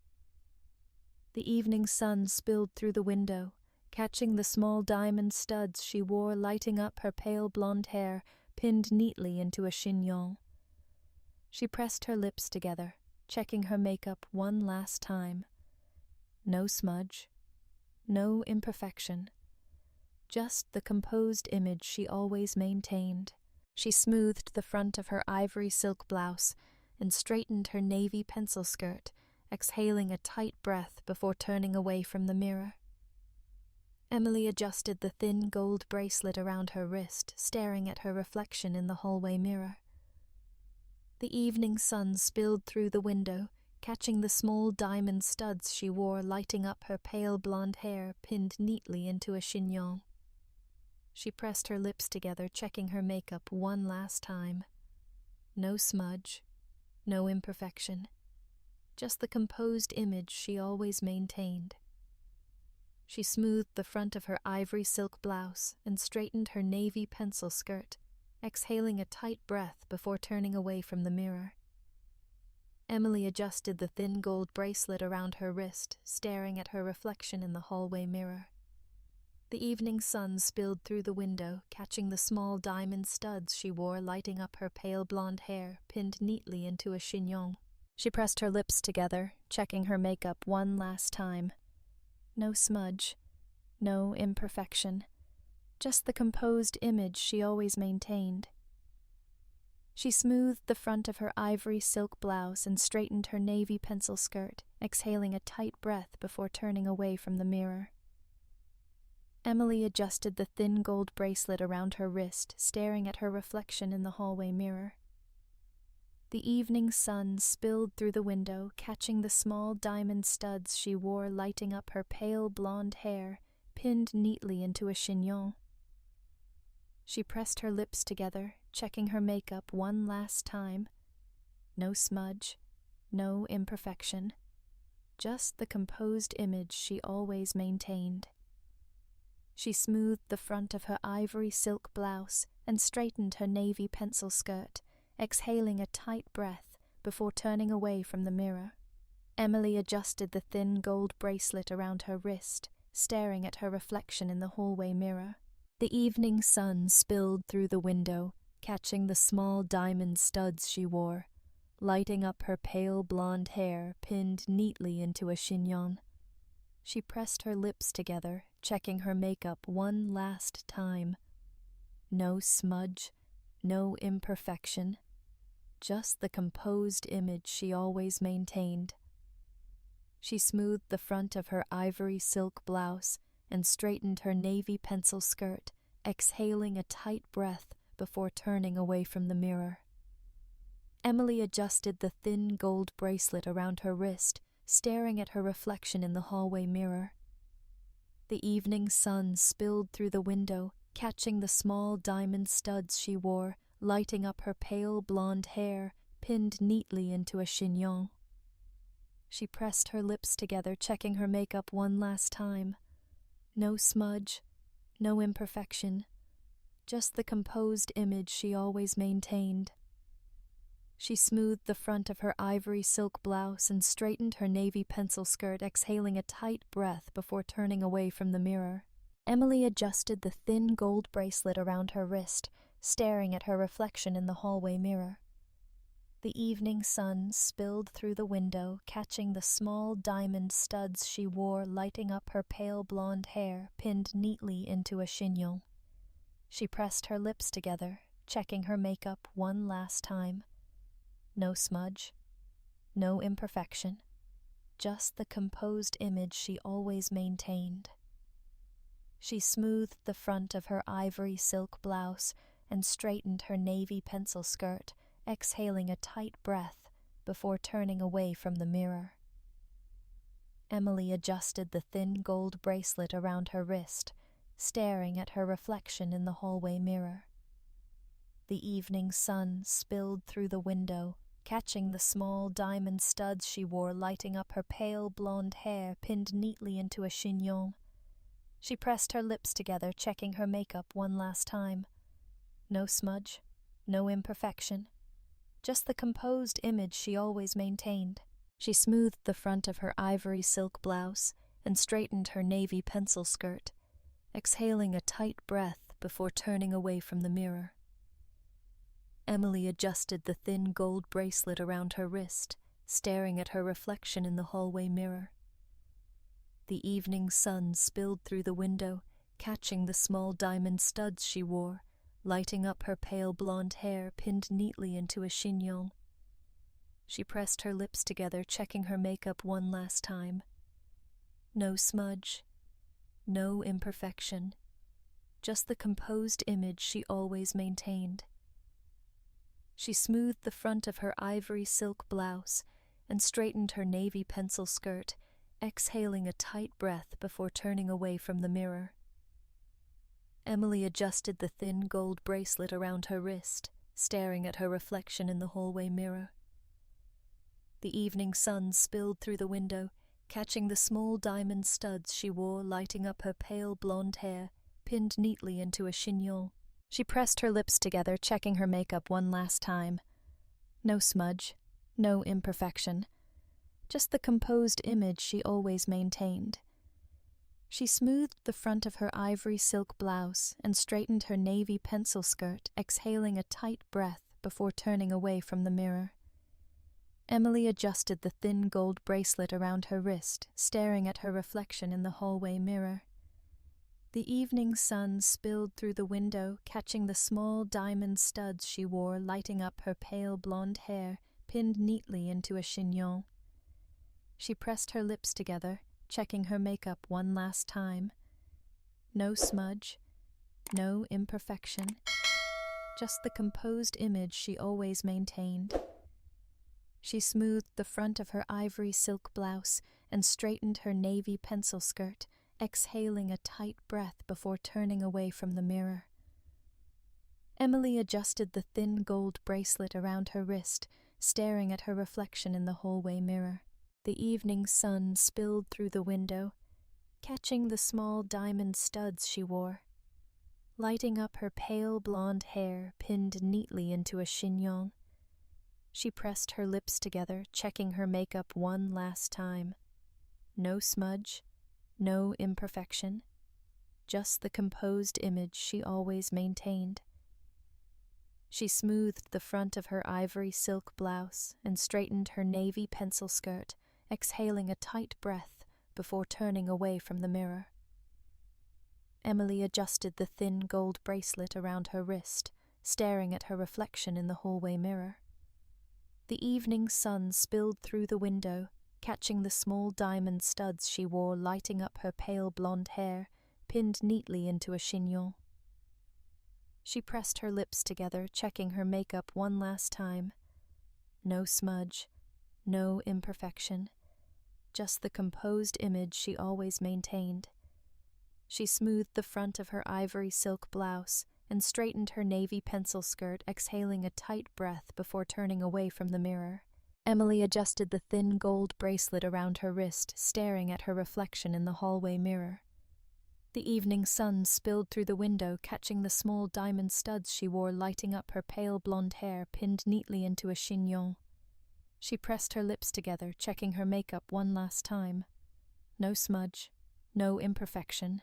[SPEAKER 1] The evening sun spilled through the window, catching the small diamond studs she wore, lighting up her pale blonde hair pinned neatly into a chignon. She pressed her lips together, checking her makeup one last time. No smudge, no imperfection. Just the composed image she always maintained. She smoothed the front of her ivory silk blouse and straightened her navy pencil skirt, exhaling a tight breath before turning away from the mirror. Emily adjusted the thin gold bracelet around her wrist, staring at her reflection in the hallway mirror. The evening sun spilled through the window, catching the small diamond studs she wore, lighting up her pale blonde hair pinned neatly into a chignon. She pressed her lips together, checking her makeup one last time. No smudge, no imperfection, just the composed image she always maintained. She smoothed the front of her ivory silk blouse and straightened her navy pencil skirt, exhaling a tight breath before turning away from the mirror. Emily adjusted the thin gold bracelet around her wrist, staring at her reflection in the hallway mirror. The evening sun spilled through the window, catching the small diamond studs she wore, lighting up her pale blonde hair pinned neatly into a chignon. She pressed her lips together, checking her makeup one last time. No smudge, no imperfection, just the composed image she always maintained. She smoothed the front of her ivory silk blouse and straightened her navy pencil skirt, exhaling a tight breath before turning away from the mirror. Emily adjusted the thin gold bracelet around her wrist, staring at her reflection in the hallway mirror. The evening sun spilled through the window, catching the small diamond studs she wore, lighting up her pale blonde hair, pinned neatly into a chignon. She pressed her lips together, checking her makeup one last time. No smudge, no imperfection, just the composed image she always maintained. She smoothed the front of her ivory silk blouse and straightened her navy pencil skirt, exhaling a tight breath before turning away from the mirror. Emily adjusted the thin gold bracelet around her wrist, staring at her reflection in the hallway mirror. The evening sun spilled through the window, catching the small diamond studs she wore, lighting up her pale blonde hair pinned neatly into a chignon. She pressed her lips together, checking her makeup one last time. No smudge, no imperfection, just the composed image she always maintained. She smoothed the front of her ivory silk blouse and straightened her navy pencil skirt, exhaling a tight breath before turning away from the mirror. Emily adjusted the thin gold bracelet around her wrist, staring at her reflection in the hallway mirror. The evening sun spilled through the window, catching the small diamond studs she wore, lighting up her pale blonde hair, pinned neatly into a chignon. She pressed her lips together, checking her makeup one last time. No smudge, no imperfection, just the composed image she always maintained. She smoothed the front of her ivory silk blouse and straightened her navy pencil skirt, exhaling a tight breath before turning away from the mirror. Emily adjusted the thin gold bracelet around her wrist, staring at her reflection in the hallway mirror. The evening sun spilled through the window, catching the small diamond studs she wore, lighting up her pale blonde hair pinned neatly into a chignon. She pressed her lips together, checking her makeup one last time. No smudge, no imperfection, just the composed image she always maintained. She smoothed the front of her ivory silk blouse and straightened her navy pencil skirt, exhaling a tight breath before turning away from the mirror. Emily adjusted the thin gold bracelet around her wrist, staring at her reflection in the hallway mirror. The evening sun spilled through the window, catching the small diamond studs she wore, lighting up her pale blonde hair pinned neatly into a chignon. She pressed her lips together, checking her makeup one last time. No smudge, no imperfection, just the composed image she always maintained. She smoothed the front of her ivory silk blouse and straightened her navy pencil skirt, exhaling a tight breath before turning away from the mirror. Emily adjusted the thin gold bracelet around her wrist, staring at her reflection in the hallway mirror. The evening sun spilled through the window, catching the small diamond studs she wore, lighting up her pale blonde hair pinned neatly into a chignon. She pressed her lips together, checking her makeup one last time. No smudge, no imperfection, just the composed image she always maintained. She smoothed the front of her ivory silk blouse and straightened her navy pencil skirt, exhaling a tight breath before turning away from the mirror. Emily adjusted the thin gold bracelet around her wrist, staring at her reflection in the hallway mirror. The evening sun spilled through the window, catching the small diamond studs she wore, lighting up her pale blonde hair, pinned neatly into a chignon. She pressed her lips together, checking her makeup one last time. No smudge, no imperfection, just the composed image she always maintained. She smoothed the front of her ivory silk blouse and straightened her navy pencil skirt, exhaling a tight breath before turning away from the mirror. Emily adjusted the thin gold bracelet around her wrist, staring at her reflection in the hallway mirror. The evening sun spilled through the window, catching the small diamond studs she wore, lighting up her pale blonde hair, pinned neatly into a chignon. She pressed her lips together, checking her makeup one last time. No smudge, no imperfection, just the composed image she always maintained. She smoothed the front of her ivory silk blouse and straightened her navy pencil skirt, exhaling a tight breath before turning away from the mirror. Emily adjusted the thin gold bracelet around her wrist, staring at her reflection in the hallway mirror. The evening sun spilled through the window, catching the small diamond studs she wore, lighting up her pale blonde hair pinned neatly into a chignon. She pressed her lips together, checking her makeup one last time. No smudge, no imperfection, just the composed image she always maintained. She smoothed the front of her ivory silk blouse and straightened her navy pencil skirt, exhaling a tight breath before turning away from the mirror. Emily adjusted the thin gold bracelet around her wrist, staring at her reflection in the hallway mirror. The evening sun spilled through the window, catching the small diamond studs she wore, lighting up her pale blonde hair, pinned neatly into a chignon. She pressed her lips together, checking her makeup one last time. No smudge, no imperfection, just the composed image she always maintained. She smoothed the front of her ivory silk blouse and straightened her navy pencil skirt, exhaling a tight breath before turning away from the mirror. Emily adjusted the thin gold bracelet around her wrist, staring at her reflection in the hallway mirror. The evening sun spilled through the window, catching the small diamond studs she wore, lighting up her pale blonde hair pinned neatly into a chignon. She pressed her lips together, checking her makeup one last time. No smudge, no imperfection,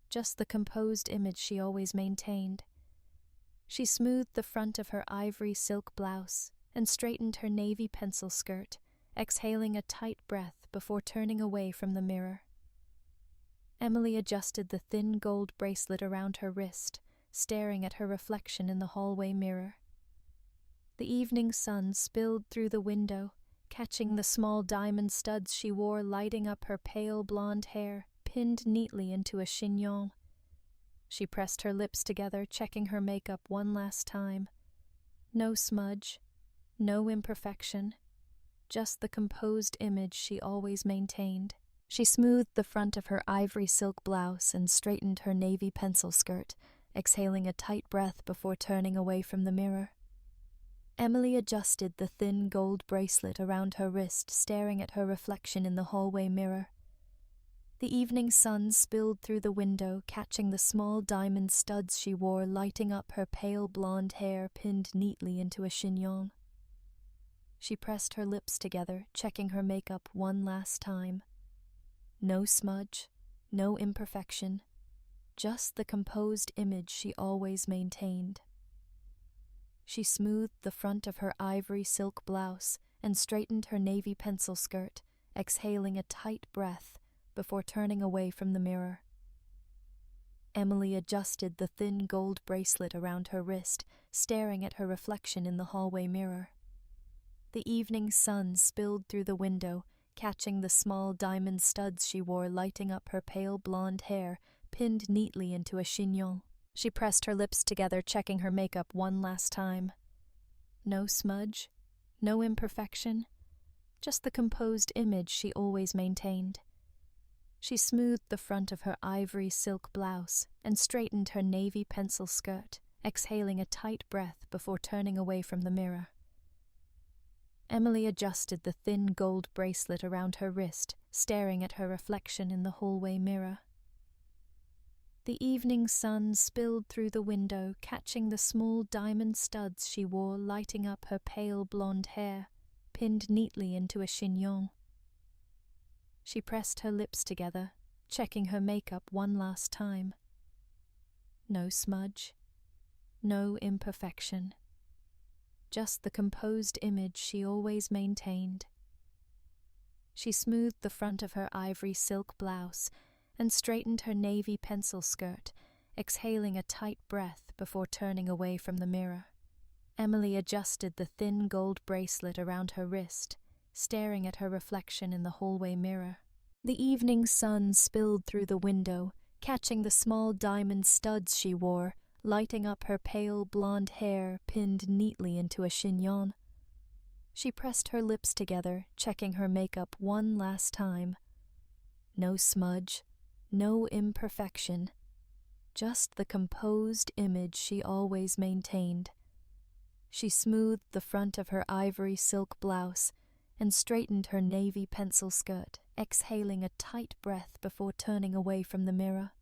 [SPEAKER 1] just the composed image she always maintained. She smoothed the front of her ivory silk blouse and straightened her navy pencil skirt, exhaling a tight breath before turning away from the mirror. Emily adjusted the thin gold bracelet around her wrist, staring at her reflection in the hallway mirror. The evening sun spilled through the window, catching the small diamond studs she wore, lighting up her pale blonde hair, pinned neatly into a chignon. She pressed her lips together, checking her makeup one last time. No smudge, no imperfection, just the composed image she always maintained. She smoothed the front of her ivory silk blouse and straightened her navy pencil skirt, exhaling a tight breath before turning away from the mirror. Emily adjusted the thin gold bracelet around her wrist, staring at her reflection in the hallway mirror. The evening sun spilled through the window, catching the small diamond studs she wore, lighting up her pale blonde hair pinned neatly into a chignon. She pressed her lips together, checking her makeup one last time. No smudge, no imperfection, just the composed image she always maintained. She smoothed the front of her ivory silk blouse and straightened her navy pencil skirt, exhaling a tight breath before turning away from the mirror. Emily adjusted the thin gold bracelet around her wrist, staring at her reflection in the hallway mirror. The evening sun spilled through the window, catching the small diamond studs she wore, lighting up her pale blonde hair, pinned neatly into a chignon. She pressed her lips together, checking her makeup one last time. No smudge, no imperfection, just the composed image she always maintained. She smoothed the front of her ivory silk blouse and straightened her navy pencil skirt, exhaling a tight breath before turning away from the mirror. Emily adjusted the thin gold bracelet around her wrist, staring at her reflection in the hallway mirror. The evening sun spilled through the window, catching the small diamond studs she wore, lighting up her pale blonde hair, pinned neatly into a chignon. She pressed her lips together, checking her makeup one last time. No smudge, no imperfection, just the composed image she always maintained. She smoothed the front of her ivory silk blouse and straightened her navy pencil skirt, exhaling a tight breath before turning away from the mirror. Emily adjusted the thin gold bracelet around her wrist, staring at her reflection in the hallway mirror. The evening sun spilled through the window, catching the small diamond studs she wore, lighting up her pale blonde hair pinned neatly into a chignon. She pressed her lips together, checking her makeup one last time. No smudge, no imperfection, just the composed image she always maintained. She smoothed the front of her ivory silk blouse and straightened her navy pencil skirt, exhaling a tight breath before turning away from the mirror.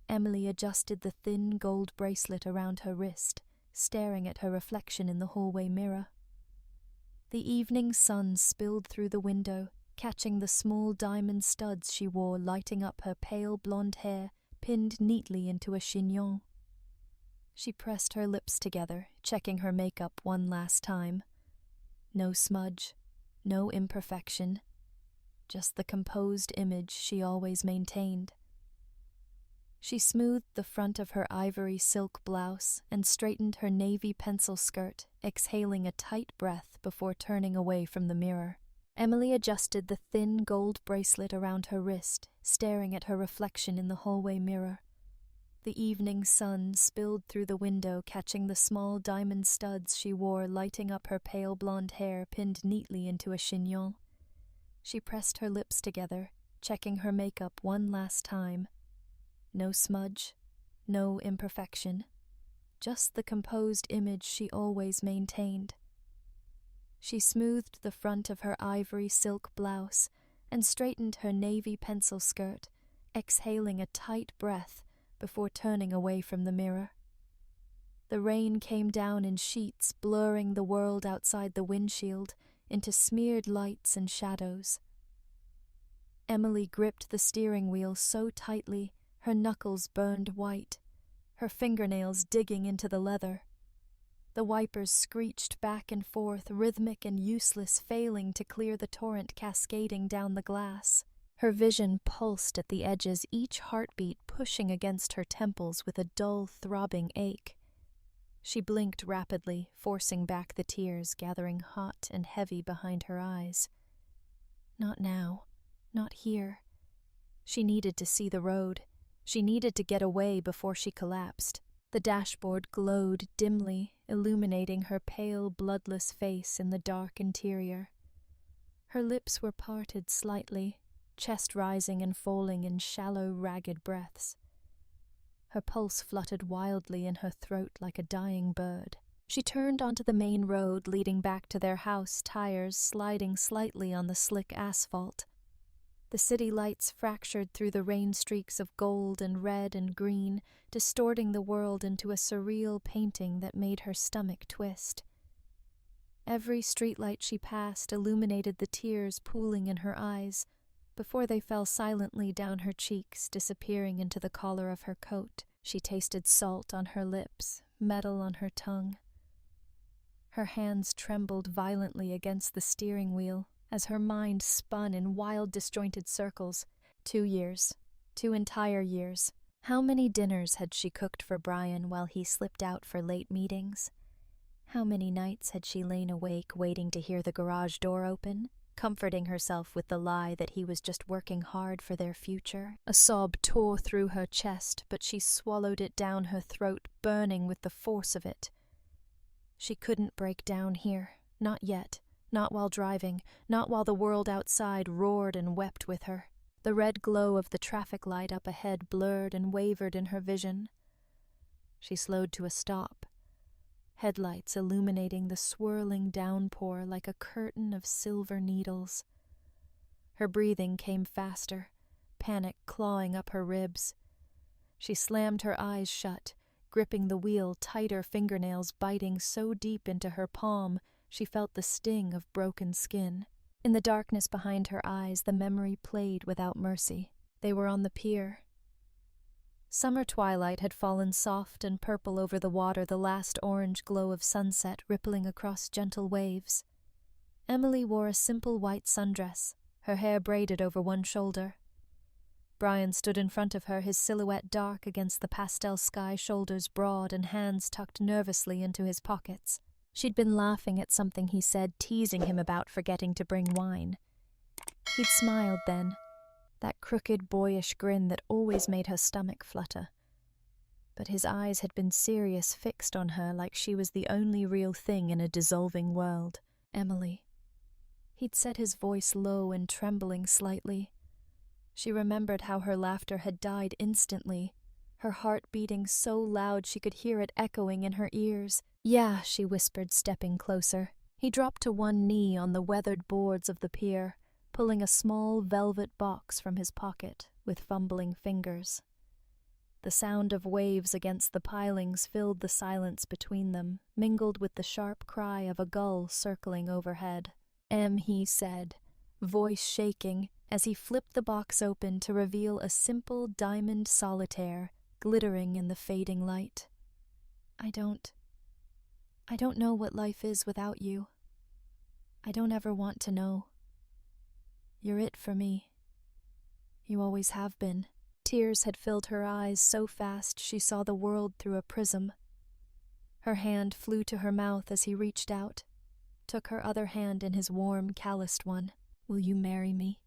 [SPEAKER 1] Emily adjusted the thin gold bracelet around her wrist, staring at her reflection in the hallway mirror. The evening sun spilled through the window, catching the small diamond studs she wore, lighting up her pale blonde hair pinned neatly into a chignon. She pressed her lips together, checking her makeup one last time. No smudge, no imperfection, just the composed image she always maintained. She smoothed the front of her ivory silk blouse and straightened her navy pencil skirt, exhaling a tight breath before turning away from the mirror. Emily adjusted the thin gold bracelet around her wrist, staring at her reflection in the hallway mirror. The evening sun spilled through the window, catching the small diamond studs she wore, lighting up her pale blonde hair pinned neatly into a chignon. She pressed her lips together, checking her makeup one last time. No smudge, no imperfection, just the composed image she always maintained. She smoothed the front of her ivory silk blouse and straightened her navy pencil skirt, exhaling a tight breath before turning away from the mirror. The rain came down in sheets, blurring the world outside the windshield into smeared lights and shadows. Emily gripped the steering wheel so tightly her knuckles burned white, her fingernails digging into the leather. The wipers screeched back and forth, rhythmic and useless, failing to clear the torrent cascading down the glass. Her vision pulsed at the edges, each heartbeat pushing against her temples with a dull, throbbing ache. She blinked rapidly, forcing back the tears gathering hot and heavy behind her eyes. Not now. Not here. She needed to see the road. She needed to get away before she collapsed. The dashboard glowed dimly, illuminating her pale, bloodless face in the dark interior. Her lips were parted slightly, chest rising and falling in shallow, ragged breaths. Her pulse fluttered wildly in her throat like a dying bird. She turned onto the main road leading back to their house, tires sliding slightly on the slick asphalt. The city lights fractured through the rain streaks of gold and red and green, distorting the world into a surreal painting that made her stomach twist. Every streetlight she passed illuminated the tears pooling in her eyes, before they fell silently down her cheeks, disappearing into the collar of her coat. She tasted salt on her lips, metal on her tongue. Her hands trembled violently against the steering wheel as her mind spun in wild, disjointed circles. 2 years. 2 entire years. How many dinners had she cooked for Brian while he slipped out for late meetings? How many nights had she lain awake waiting to hear the garage door open, comforting herself with the lie that he was just working hard for their future? A sob tore through her chest, but she swallowed it down her throat, burning with the force of it. She couldn't break down here, not yet, not while driving, not while the world outside roared and wept with her. The red glow of the traffic light up ahead blurred and wavered in her vision. She slowed to a stop, headlights illuminating the swirling downpour like a curtain of silver needles. Her breathing came faster, panic clawing up her ribs. She slammed her eyes shut, gripping the wheel tighter, fingernails biting so deep into her palm she felt the sting of broken skin. In the darkness behind her eyes, the memory played without mercy. They were on the pier. Summer twilight had fallen soft and purple over the water, the last orange glow of sunset rippling across gentle waves. Emily wore a simple white sundress, her hair braided over one shoulder. Brian stood in front of her, his silhouette dark against the pastel sky, shoulders broad and hands tucked nervously into his pockets. She'd been laughing at something he said, teasing him about forgetting to bring wine. He'd smiled then, that crooked, boyish grin that always made her stomach flutter. But his eyes had been serious, fixed on her like she was the only real thing in a dissolving world. Emily. He'd said, his voice low and trembling slightly. She remembered how her laughter had died instantly, her heart beating so loud she could hear it echoing in her ears. "Yeah," she whispered, stepping closer. He dropped to one knee on the weathered boards of the pier, pulling a small velvet box from his pocket with fumbling fingers. The sound of waves against the pilings filled the silence between them, mingled with the sharp cry of a gull circling overhead. He said, voice shaking, as he flipped the box open to reveal a simple diamond solitaire glittering in the fading light. I don't know what life is without you. I don't ever want to know. You're it for me. You always have been." Tears had filled her eyes so fast she saw the world through a prism. Her hand flew to her mouth as he reached out, took her other hand in his warm, calloused one. "Will you marry me?"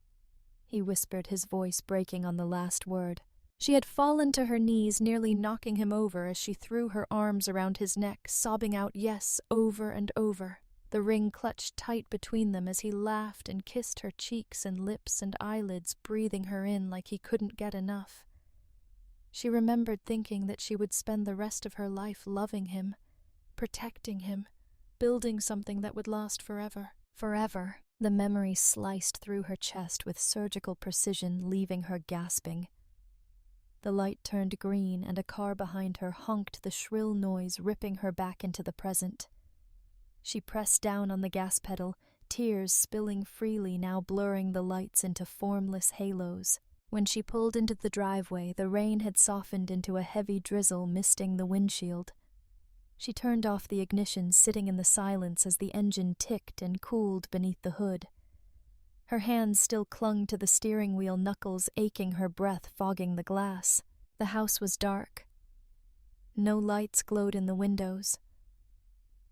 [SPEAKER 1] he whispered, his voice breaking on the last word. She had fallen to her knees, nearly knocking him over as she threw her arms around his neck, sobbing out yes over and over. The ring clutched tight between them as he laughed and kissed her cheeks and lips and eyelids, breathing her in like he couldn't get enough. She remembered thinking that she would spend the rest of her life loving him, protecting him, building something that would last forever. Forever. The memory sliced through her chest with surgical precision, leaving her gasping. The light turned green, and a car behind her honked, the shrill noise ripping her back into the present. She pressed down on the gas pedal, tears spilling freely, now blurring the lights into formless halos. When she pulled into the driveway, the rain had softened into a heavy drizzle, misting the windshield. She turned off the ignition, sitting in the silence as the engine ticked and cooled beneath the hood. Her hands still clung to the steering wheel, knuckles aching, her breath fogging the glass. The house was dark. No lights glowed in the windows.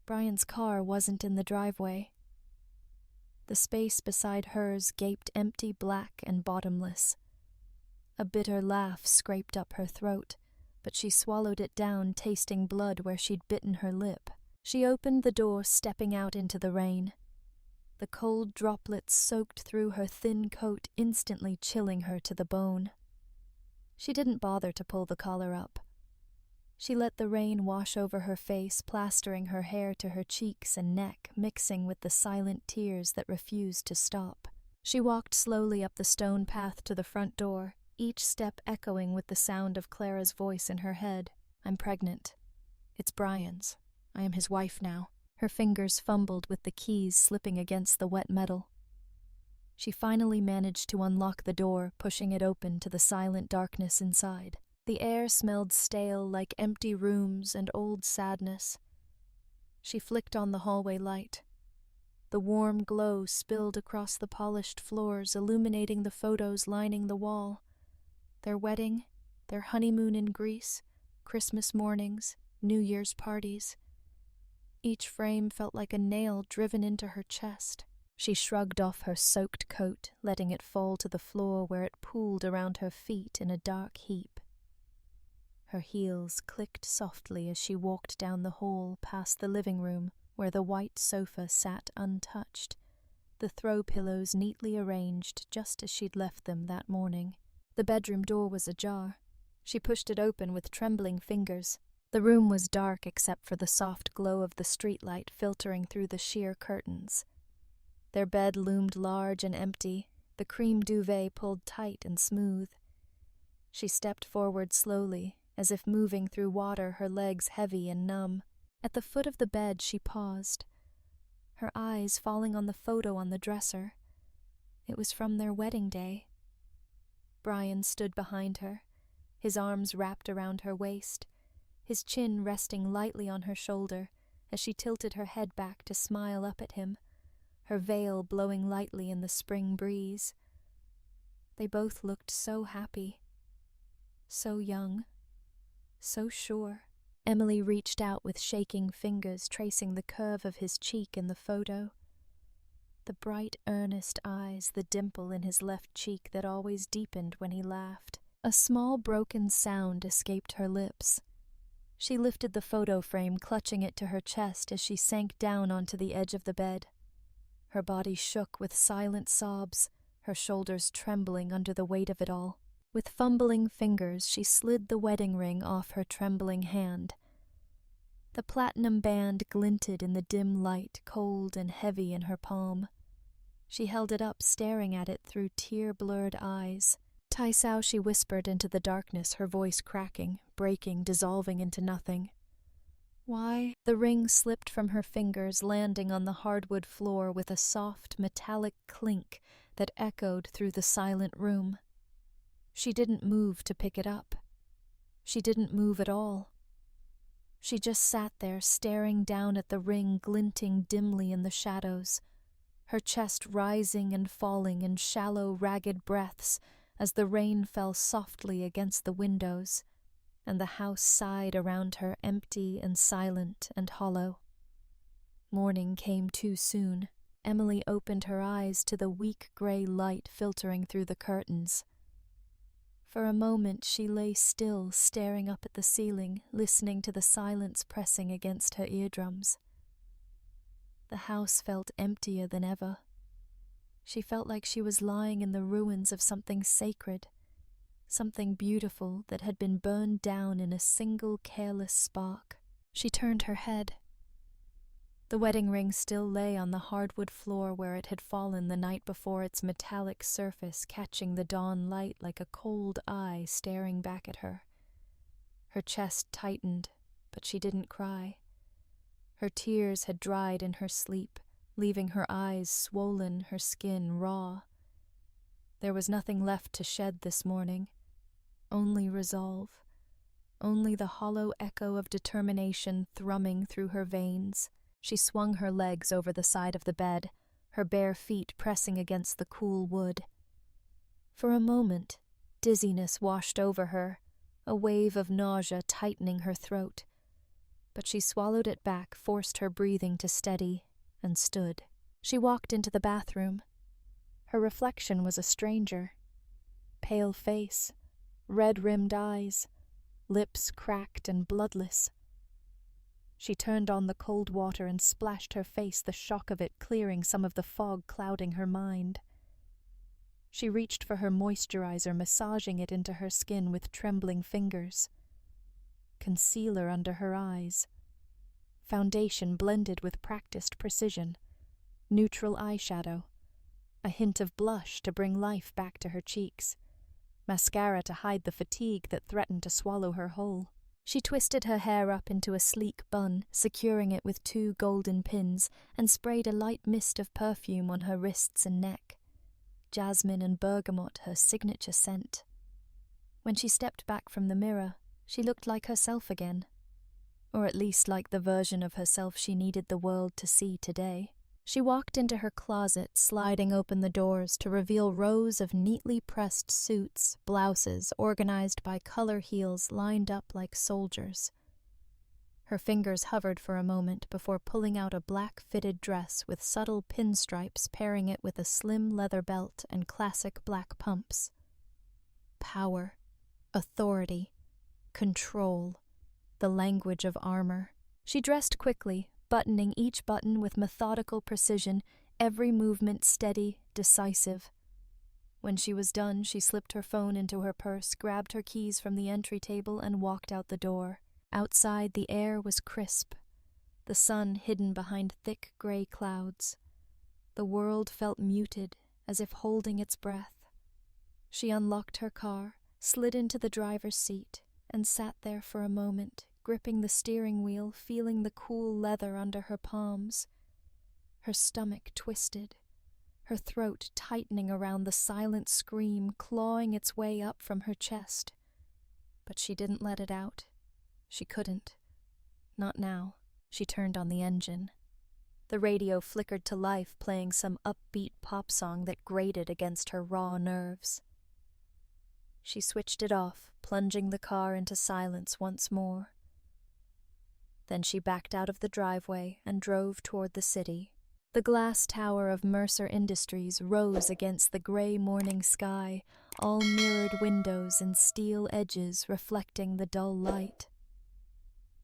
[SPEAKER 1] Brian's car wasn't in the driveway. The space beside hers gaped empty, black, and bottomless. A bitter laugh scraped up her throat, but she swallowed it down, tasting blood where she'd bitten her lip. She opened the door, stepping out into the rain. The cold droplets soaked through her thin coat, instantly chilling her to the bone. She didn't bother to pull the collar up. She let the rain wash over her face, plastering her hair to her cheeks and neck, mixing with the silent tears that refused to stop. She walked slowly up the stone path to the front door, each step echoing with the sound of Clara's voice in her head. "I'm pregnant. It's Brian's. I am his wife now." Her fingers fumbled with the keys slipping against the wet metal. She finally managed to unlock the door, pushing it open to the silent darkness inside. The air smelled stale, like empty rooms and old sadness. She flicked on the hallway light. The warm glow spilled across the polished floors, illuminating the photos lining the wall. Their wedding, their honeymoon in Greece, Christmas mornings, New Year's parties. Each frame felt like a nail driven into her chest. She shrugged off her soaked coat, letting it fall to the floor where it pooled around her feet in a dark heap. Her heels clicked softly as she walked down the hall past the living room where the white sofa sat untouched, the throw pillows neatly arranged just as she'd left them that morning. The bedroom door was ajar. She pushed it open with trembling fingers. The room was dark except for the soft glow of the streetlight filtering through the sheer curtains. Their bed loomed large and empty, the cream duvet pulled tight and smooth. She stepped forward slowly, as if moving through water, her legs heavy and numb. At the foot of the bed she paused, her eyes falling on the photo on the dresser. It was from their wedding day. Brian stood behind her, his arms wrapped around her waist, his chin resting lightly on her shoulder as she tilted her head back to smile up at him, her veil blowing lightly in the spring breeze. They both looked so happy, so young, so sure. Emily reached out with shaking fingers, tracing the curve of his cheek in the photo. The bright, earnest eyes, the dimple in his left cheek that always deepened when he laughed. A small broken sound escaped her lips. She lifted the photo frame, clutching it to her chest as she sank down onto the edge of the bed. Her body shook with silent sobs, her shoulders trembling under the weight of it all. With fumbling fingers, she slid the wedding ring off her trembling hand. The platinum band glinted in the dim light, cold and heavy in her palm. She held it up, staring at it through tear-blurred eyes. "Taisao," she whispered into the darkness, her voice cracking, breaking, dissolving into nothing. "Why?" The ring slipped from her fingers, landing on the hardwood floor with a soft, metallic clink that echoed through the silent room. She didn't move to pick it up. She didn't move at all. She just sat there, staring down at the ring glinting dimly in the shadows, her chest rising and falling in shallow, ragged breaths as the rain fell softly against the windows, and the house sighed around her, empty and silent and hollow. Morning came too soon. Emily opened her eyes to the weak gray light filtering through the curtains. For a moment she lay still, staring up at the ceiling, listening to the silence pressing against her eardrums. The house felt emptier than ever. She felt like she was lying in the ruins of something sacred, something beautiful that had been burned down in a single careless spark. She turned her head. The wedding ring still lay on the hardwood floor where it had fallen the night before, its metallic surface catching the dawn light like a cold eye staring back at her. Her chest tightened, but she didn't cry. Her tears had dried in her sleep, leaving her eyes swollen, her skin raw. There was nothing left to shed this morning. Only resolve. Only the hollow echo of determination thrumming through her veins. She swung her legs over the side of the bed, her bare feet pressing against the cool wood. For a moment, dizziness washed over her, a wave of nausea tightening her throat. But she swallowed it back, forced her breathing to steady, and stood. She walked into the bathroom. Her reflection was a stranger. Pale face, red-rimmed eyes, lips cracked and bloodless. She turned on the cold water and splashed her face, the shock of it clearing some of the fog clouding her mind. She reached for her moisturizer, massaging it into her skin with trembling fingers. Concealer under her eyes. Foundation blended with practiced precision. Neutral eyeshadow. A hint of blush to bring life back to her cheeks. Mascara to hide the fatigue that threatened to swallow her whole. She twisted her hair up into a sleek bun, securing it with 2 golden pins, and sprayed a light mist of perfume on her wrists and neck. Jasmine and bergamot, her signature scent. When she stepped back from the mirror, she looked like herself again. Or at least like the version of herself she needed the world to see today. She walked into her closet, sliding open the doors to reveal rows of neatly pressed suits, blouses organized by color heels lined up like soldiers. Her fingers hovered for a moment before pulling out a black fitted dress with subtle pinstripes, pairing it with a slim leather belt and classic black pumps. Power, authority, control, the language of armor. She dressed quickly, buttoning each button with methodical precision, every movement steady, decisive. When she was done, she slipped her phone into her purse, grabbed her keys from the entry table, and walked out the door. Outside, the air was crisp, the sun hidden behind thick gray clouds. The world felt muted, as if holding its breath. She unlocked her car, slid into the driver's seat, and sat there for a moment, gripping the steering wheel, feeling the cool leather under her palms. Her stomach twisted, her throat tightening around the silent scream clawing its way up from her chest. But she didn't let it out. She couldn't. Not now. She turned on the engine. The radio flickered to life, playing some upbeat pop song that grated against her raw nerves. She switched it off, plunging the car into silence once more. Then she backed out of the driveway and drove toward the city. The glass tower of Mercer Industries rose against the gray morning sky, all mirrored windows and steel edges reflecting the dull light.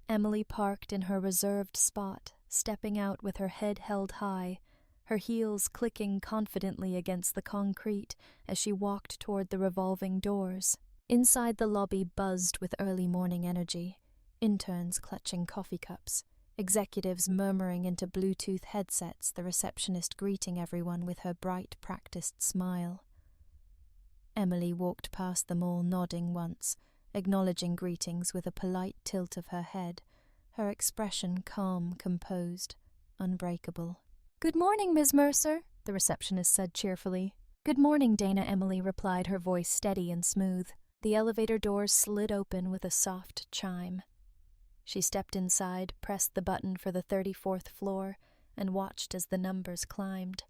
[SPEAKER 1] Emily parked in her reserved spot, stepping out with her head held high, her heels clicking confidently against the concrete as she walked toward the revolving doors. Inside the lobby buzzed with early morning energy, interns clutching coffee cups, executives murmuring into Bluetooth headsets, the receptionist greeting everyone with her bright, practiced smile. Emily walked past them all nodding once, acknowledging greetings with a polite tilt of her head, her expression calm, composed, unbreakable. "Good morning, Ms. Mercer," the receptionist said cheerfully. "Good morning, Dana," Emily replied, her voice steady and smooth. The elevator doors slid open with a soft chime. She stepped inside, pressed the button for the 34th floor, and watched as the numbers climbed,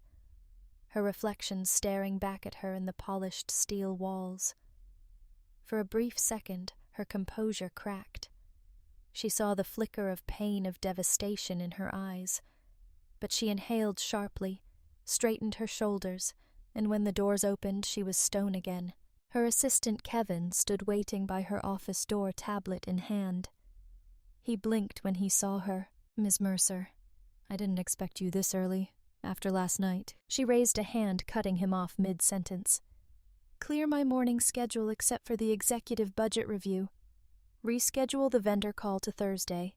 [SPEAKER 1] her reflection staring back at her in the polished steel walls. For a brief second, her composure cracked. She saw the flicker of pain, of devastation in her eyes. But she inhaled sharply, straightened her shoulders, and when the doors opened, she was stone again. Her assistant Kevin stood waiting by her office door, tablet in hand. He blinked when he saw her. "Ms. Mercer, I didn't expect you this early, after last night." She raised a hand, cutting him off mid-sentence. "Clear my morning schedule except for the executive budget review. Reschedule the vendor call to Thursday.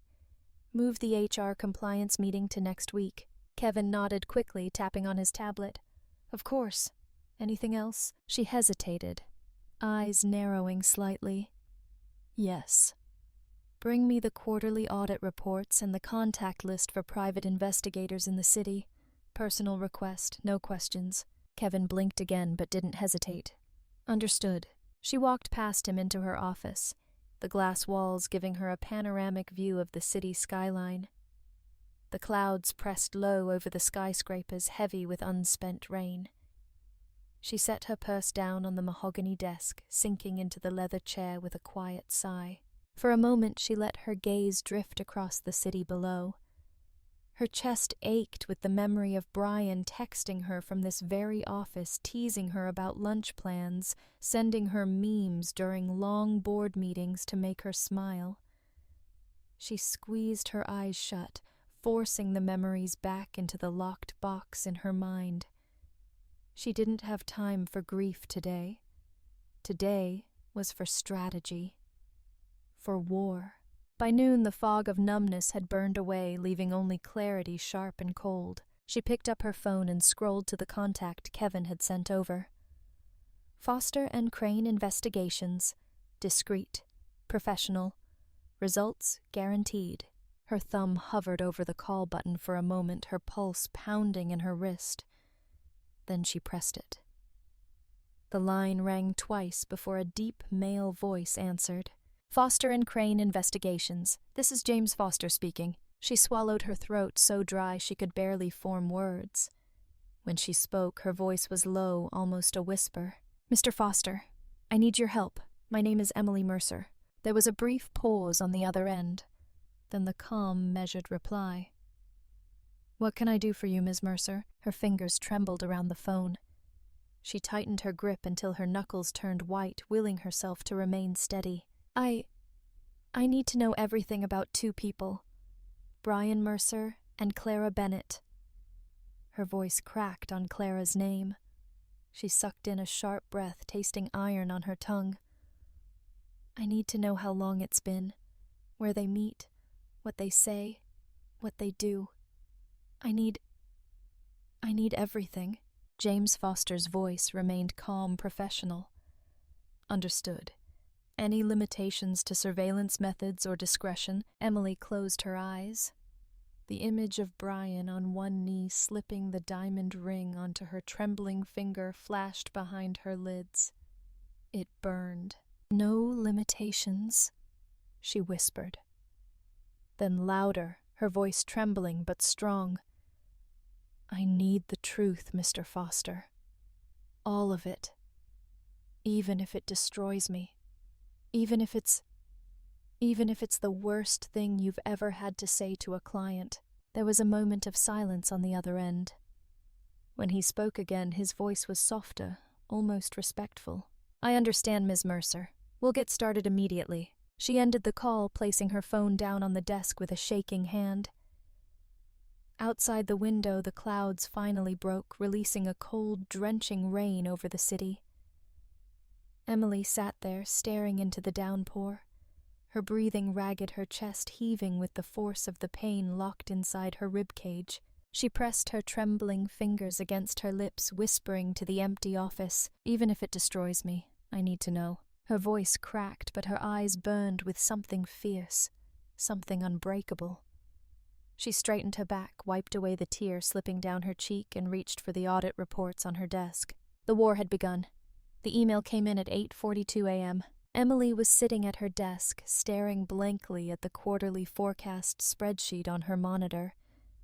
[SPEAKER 1] Move the HR compliance meeting to next week." Kevin nodded quickly, tapping on his tablet. "Of course. Anything else?" She hesitated, eyes narrowing slightly. "Yes. Bring me the quarterly audit reports and the contact list for private investigators in the city. Personal request, no questions." Kevin blinked again but didn't hesitate. "Understood." She walked past him into her office, the glass walls giving her a panoramic view of the city skyline. The clouds pressed low over the skyscrapers, heavy with unspent rain. She set her purse down on the mahogany desk, sinking into the leather chair with a quiet sigh. For a moment she let her gaze drift across the city below. Her chest ached with the memory of Brian texting her from this very office, teasing her about lunch plans, sending her memes during long board meetings to make her smile. She squeezed her eyes shut, forcing the memories back into the locked box in her mind. She didn't have time for grief today. Today was for strategy. For war. By noon, the fog of numbness had burned away, leaving only clarity, sharp and cold. She picked up her phone and scrolled to the contact Kevin had sent over. Foster and Crane Investigations. Discreet. Professional. Results guaranteed. Her thumb hovered over the call button for a moment, her pulse pounding in her wrist. Then she pressed it. The line rang twice before a deep male voice answered. "Foster and Crane Investigations. This is James Foster speaking." She swallowed her throat so dry she could barely form words. When she spoke, her voice was low, almost a whisper. "Mr. Foster, I need your help. My name is Emily Mercer." There was a brief pause on the other end, then the calm, measured reply. "What can I do for you, Ms. Mercer?" Her fingers trembled around the phone. She tightened her grip until her knuckles turned white, willing herself to remain steady. I need to know everything about two people. Brian Mercer and Clara Bennett." Her voice cracked on Clara's name. She sucked in a sharp breath, tasting iron on her tongue. "I need to know how long it's been, where they meet, what they say, what they do. I need everything." James Foster's voice remained calm, professional. "Understood. Any limitations to surveillance methods or discretion?" Emily closed her eyes. The image of Brian on one knee slipping the diamond ring onto her trembling finger flashed behind her lids. It burned. "No limitations," she whispered. Then louder, her voice trembling but strong. "I need the truth, Mr. Foster. All of it. even if it destroys me. Even if it's the worst thing you've ever had to say to a client." There was a moment of silence on the other end. When he spoke again, his voice was softer, almost respectful. "I understand, Ms. Mercer. We'll get started immediately." She ended the call, placing her phone down on the desk with a shaking hand. Outside the window, the clouds finally broke, releasing a cold, drenching rain over the city. Emily sat there, staring into the downpour, her breathing ragged, her chest heaving with the force of the pain locked inside her ribcage. She pressed her trembling fingers against her lips, whispering to the empty office, "Even if it destroys me, I need to know." Her voice cracked, but her eyes burned with something fierce, something unbreakable. She straightened her back, wiped away the tear slipping down her cheek, and reached for the audit reports on her desk. The war had begun. The email came in at 8:42 a.m. Emily was sitting at her desk, staring blankly at the quarterly forecast spreadsheet on her monitor,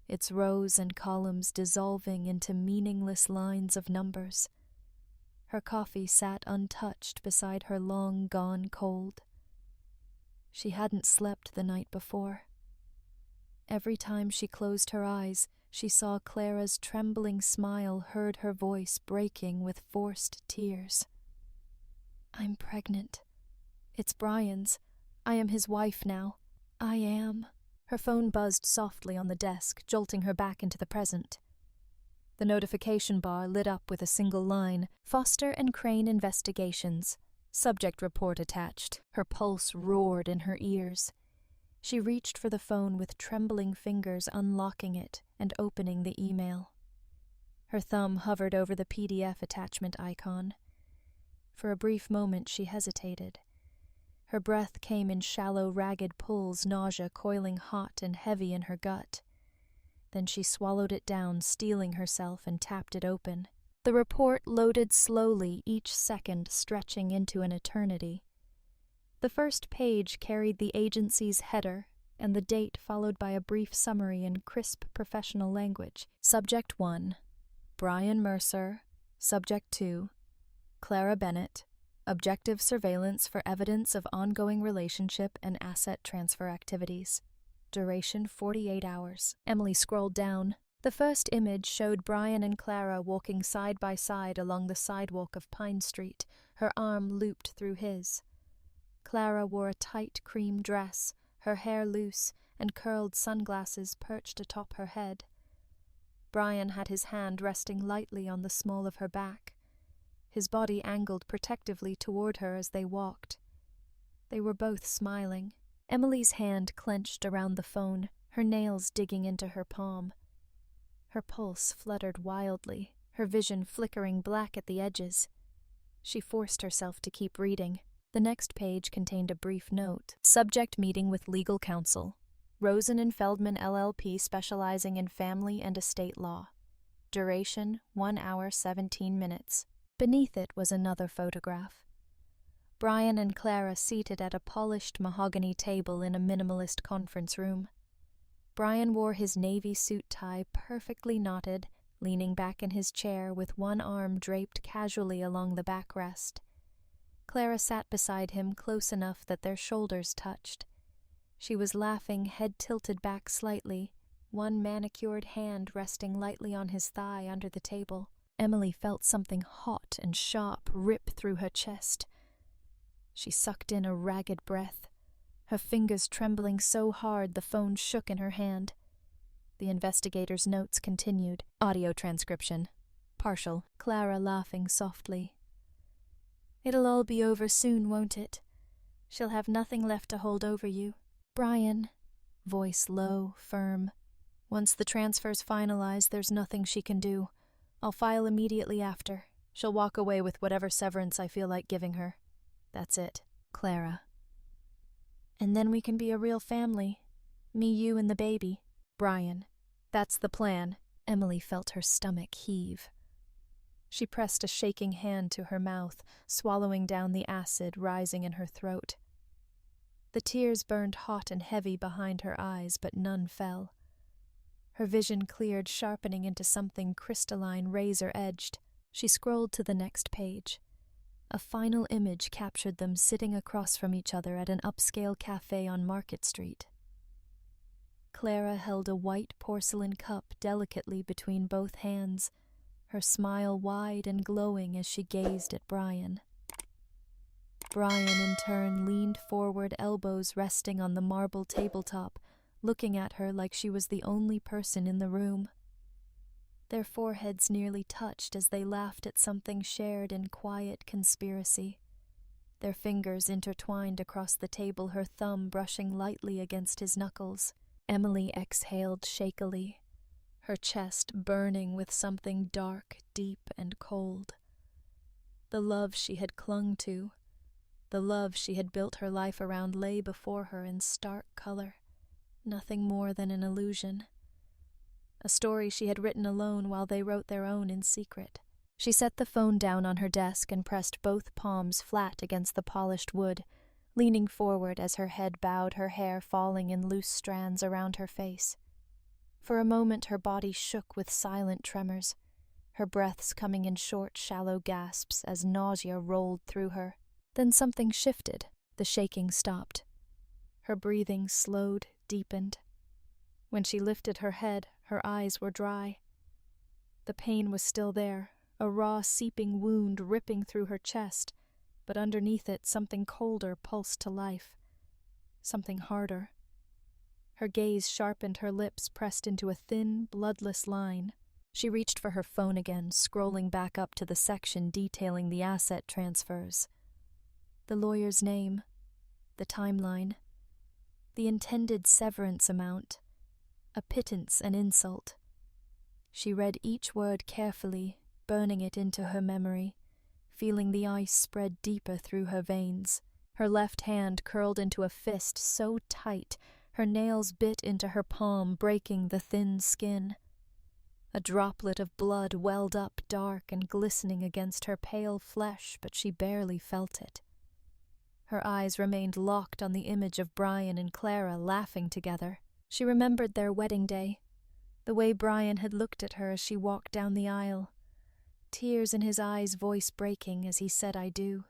[SPEAKER 1] its rows and columns dissolving into meaningless lines of numbers. Her coffee sat untouched beside her long-gone cold. She hadn't slept the night before. Every time she closed her eyes, she saw Clara's trembling smile, heard her voice breaking with forced tears. "I'm pregnant. It's Brian's. I am his wife now. I am." Her phone buzzed softly on the desk, jolting her back into the present. The notification bar lit up with a single line, "Foster and Crane Investigations. Subject report attached." Her pulse roared in her ears. She reached for the phone with trembling fingers, unlocking it and opening the email. Her thumb hovered over the PDF attachment icon. For a brief moment she hesitated. Her breath came in shallow, ragged pulls, nausea coiling hot and heavy in her gut. Then she swallowed it down, steeling herself, and tapped it open. The report loaded slowly, each second stretching into an eternity. The first page carried the agency's header and the date, followed by a brief summary in crisp professional language. Subject 1, Brian Mercer. Subject 2, Clara Bennett. Objective surveillance for evidence of ongoing relationship and asset transfer activities. Duration 48 hours. Emily scrolled down. The first image showed Brian and Clara walking side by side along the sidewalk of Pine Street, her arm looped through his. Clara wore a tight cream dress, her hair loose, and curled sunglasses perched atop her head. Brian had his hand resting lightly on the small of her back, his body angled protectively toward her as they walked. They were both smiling. Emily's hand clenched around the phone, her nails digging into her palm. Her pulse fluttered wildly, her vision flickering black at the edges. She forced herself to keep reading. The next page contained a brief note. Subject meeting with legal counsel. Rosen and Feldman LLP, specializing in family and estate law. Duration 1 hour 17 minutes. Beneath it was another photograph. Brian and Clara seated at a polished mahogany table in a minimalist conference room. Brian wore his navy suit tie perfectly knotted, leaning back in his chair with one arm draped casually along the backrest. Clara sat beside him, close enough that their shoulders touched. She was laughing, head tilted back slightly, one manicured hand resting lightly on his thigh under the table. Emily felt something hot and sharp rip through her chest. She sucked in a ragged breath, her fingers trembling so hard the phone shook in her hand. The investigator's notes continued. Audio transcription. Partial. Clara laughing softly. "It'll all be over soon, won't it? She'll have nothing left to hold over you." Brian, voice low, firm. "Once the transfer's finalized, there's nothing she can do. I'll file immediately after. She'll walk away with whatever severance I feel like giving her. That's it." Clara. "And then we can be a real family. Me, you, and the baby." Brian. "That's the plan." Emily felt her stomach heave. She pressed a shaking hand to her mouth, swallowing down the acid rising in her throat. The tears burned hot and heavy behind her eyes, but none fell. Her vision cleared, sharpening into something crystalline, razor-edged. She scrolled to the next page. A final image captured them sitting across from each other at an upscale cafe on Market Street. Clara held a white porcelain cup delicately between both hands, her smile wide and glowing as she gazed at Brian. Brian, in turn, leaned forward, elbows resting on the marble tabletop, looking at her like she was the only person in the room. Their foreheads nearly touched as they laughed at something shared in quiet conspiracy. Their fingers intertwined across the table, her thumb brushing lightly against his knuckles. Emily exhaled shakily, her chest burning with something dark, deep, and cold. The love she had clung to, the love she had built her life around, lay before her in stark color, nothing more than an illusion. A story she had written alone while they wrote their own in secret. She set the phone down on her desk and pressed both palms flat against the polished wood, leaning forward as her head bowed, her hair falling in loose strands around her face. For a moment her body shook with silent tremors, her breaths coming in short, shallow gasps as nausea rolled through her. Then something shifted. The shaking stopped. Her breathing slowed, deepened. When she lifted her head, her eyes were dry. The pain was still there, a raw, seeping wound ripping through her chest, but underneath it something colder pulsed to life. Something harder. Her gaze sharpened, her lips pressed into a thin, bloodless line. She reached for her phone again, scrolling back up to the section detailing the asset transfers. The lawyer's name, the timeline, the intended severance amount, a pittance and insult. She read each word carefully, burning it into her memory, feeling the ice spread deeper through her veins. Her left hand curled into a fist so tight, her nails bit into her palm, breaking the thin skin. A droplet of blood welled up, dark and glistening against her pale flesh, but she barely felt it. Her eyes remained locked on the image of Brian and Clara laughing together. She remembered their wedding day, the way Brian had looked at her as she walked down the aisle, tears in his eyes, voice breaking as he said, "I do."